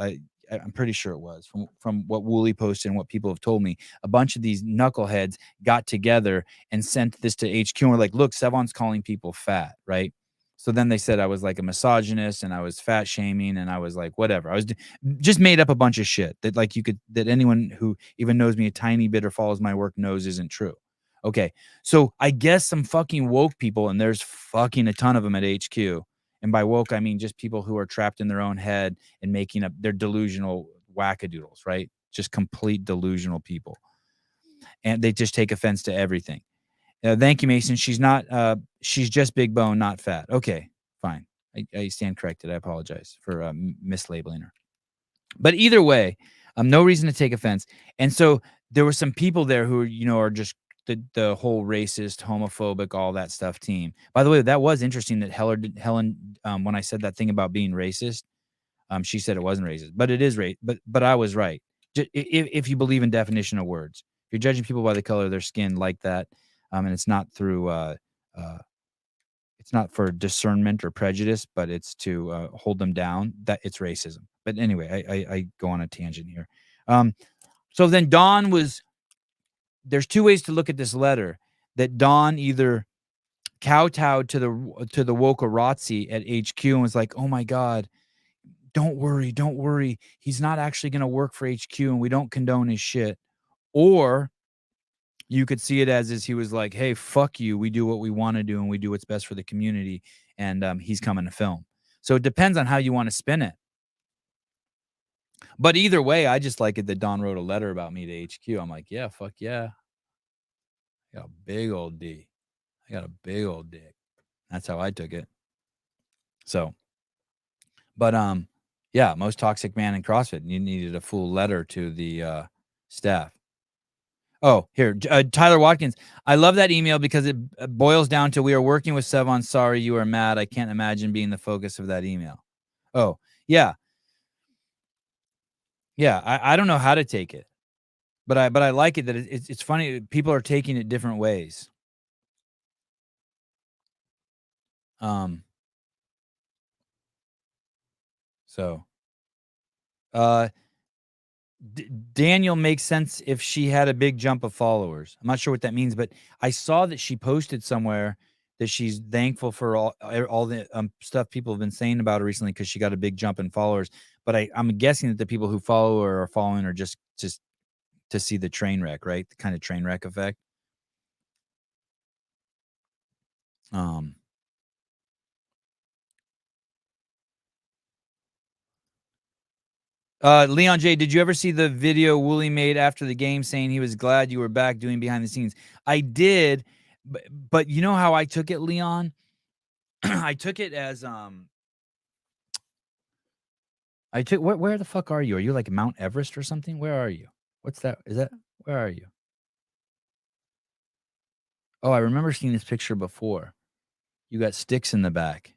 I'm pretty sure it was from what Wooly posted and what people have told me. A bunch of these knuckleheads got together and sent this to HQ and were like, look, Sevon's calling people fat, right? So then they said I was like a misogynist and I was fat shaming and I was like, whatever. I was just made up a bunch of shit that that anyone who even knows me a tiny bit or follows my work knows isn't true. Okay, so I guess some fucking woke people, and there's fucking a ton of them at HQ. And by woke, I mean just people who are trapped in their own head and making up their delusional wackadoodles, right? Just complete delusional people. And they just take offense to everything. Thank you, Mason. She's just big bone, not fat. Okay, fine. I stand corrected. I apologize for mislabeling her. But either way, no reason to take offense. And so there were some people there who, are just the whole racist, homophobic, all that stuff team. By the way, that was interesting that Helen, when I said that thing about being racist, she said it wasn't racist, but it is but I was right. If you believe in definition of words, if you're judging people by the color of their skin like that, and it's not through, it's not for discernment or prejudice, but it's to hold them down, that it's racism. But anyway, I go on a tangent here. So then Dawn there's two ways to look at this letter, that Dawn either kowtowed to the wokerazzi at HQ and was like, oh my God, don't worry. He's not actually going to work for HQ and we don't condone his shit. Or you could see it as he was like, hey, fuck you. We do what we want to do and we do what's best for the community. And he's coming to film. So it depends on how you want to spin it. But either way, I just like it that Dawn wrote a letter about me to HQ. I'm like, yeah, fuck yeah. I got a big old D. I got a big old dick. That's how I took it. So, but yeah, most toxic man in CrossFit. You needed a full letter to the staff. Oh, here, Tyler Watkins. I love that email because it boils down to, we are working with Sevon. Sorry you are mad. I can't imagine being the focus of that email. Oh, yeah. Yeah, I don't know how to take it, but I like it that it's funny. People are taking it different ways. So, Daniel makes sense if she had a big jump of followers. I'm not sure what that means, but I saw that she posted somewhere that she's thankful for all the stuff people have been saying about her recently because she got a big jump in followers. But I'm guessing that the people who follow her are following her just to see the train wreck, right? The kind of train wreck effect. Leon J, did you ever see the video Wooly made after the game saying he was glad you were back doing behind the scenes? I did, but you know how I took it, Leon? I took it as where the fuck are you? Are you like Mount Everest or something? Where are you? What's that? Where are you? Oh, I remember seeing this picture before. You got sticks in the back.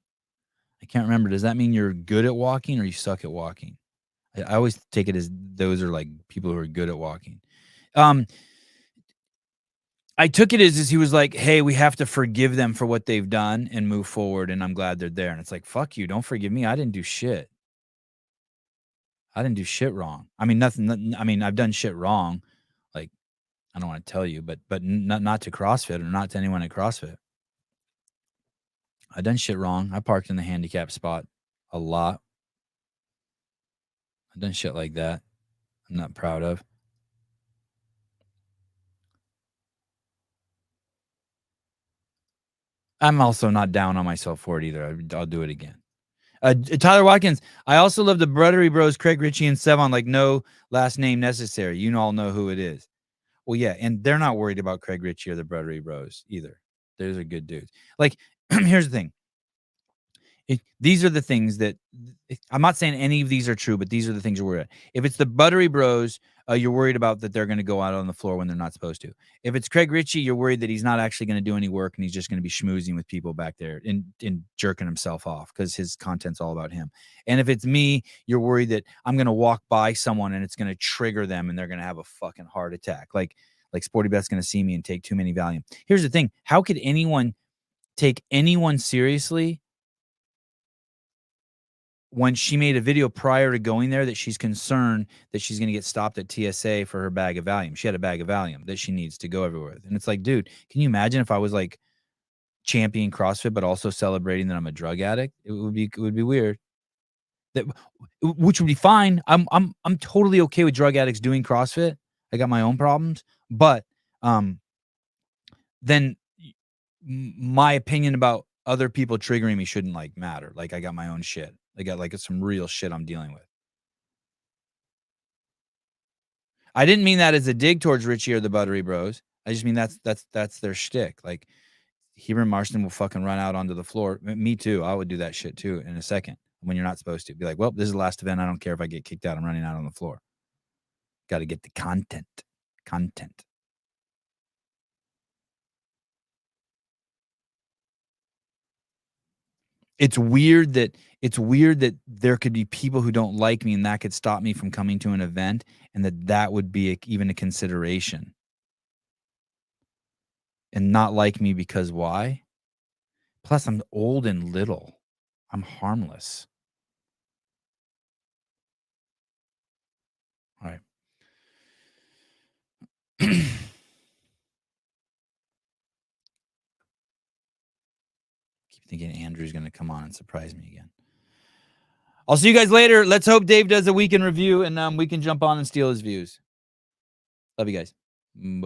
I can't remember. Does that mean you're good at walking or you suck at walking? I always take it as those are like people who are good at walking. I took it as he was like, hey, we have to forgive them for what they've done and move forward. And I'm glad they're there. And it's like, fuck you. Don't forgive me. I didn't do shit. I didn't do shit wrong. I mean, nothing. I mean, I've done shit wrong. Like, I don't want to tell you, but not to CrossFit or not to anyone at CrossFit. I've done shit wrong. I parked in the handicap spot a lot. I've done shit like that I'm not proud of. I'm also not down on myself for it either. I'll do it again. Tyler Watkins, I also love the Brotherly Bros, Craig Ritchie and Sevon, like no last name necessary. You all know who it is. Well, yeah, and they're not worried about Craig Ritchie or the Buttery Bros either. Those are good dudes. Like, here's the thing. These are the things that I'm not saying any of these are true, but these are the things you're worried about. If it's the Buttery Bros, you're worried about that they're going to go out on the floor when they're not supposed to. If it's Craig Ritchie, you're worried that he's not actually going to do any work and he's just going to be schmoozing with people back there and jerking himself off because his content's all about him. And if it's me, you're worried that I'm going to walk by someone and it's going to trigger them and they're going to have a fucking heart attack. Like Sporty Beth's going to see me and take too many Valium. Here's the thing. How could anyone take anyone seriously when she made a video prior to going there that she's concerned that she's going to get stopped at TSA for her bag of Valium? She had a bag of Valium that she needs to go everywhere with. And it's like, dude, can you imagine if I was like champion CrossFit, but also celebrating that I'm a drug addict? It would be weird. Which would be fine. I'm totally okay with drug addicts doing CrossFit. I got my own problems, but then my opinion about other people triggering me shouldn't like matter. Like I got my own shit. I got like some real shit I'm dealing with. I didn't mean that as a dig towards Richie or the Buttery Bros. I just mean that's their shtick. Like Heber and Marston will fucking run out onto the floor. Me too. I would do that shit too in a second when you're not supposed to. Be like, well, this is the last event. I don't care if I get kicked out. I'm running out on the floor. Got to get the content. It's weird that there could be people who don't like me and that could stop me from coming to an event and that would be even a consideration. And not like me because why? Plus, I'm old and little. I'm harmless. All right. Keep thinking Andrew's going to come on and surprise me again. I'll see you guys later. Let's hope Dave does a weekend review and we can jump on and steal his views. Love you guys. Bye.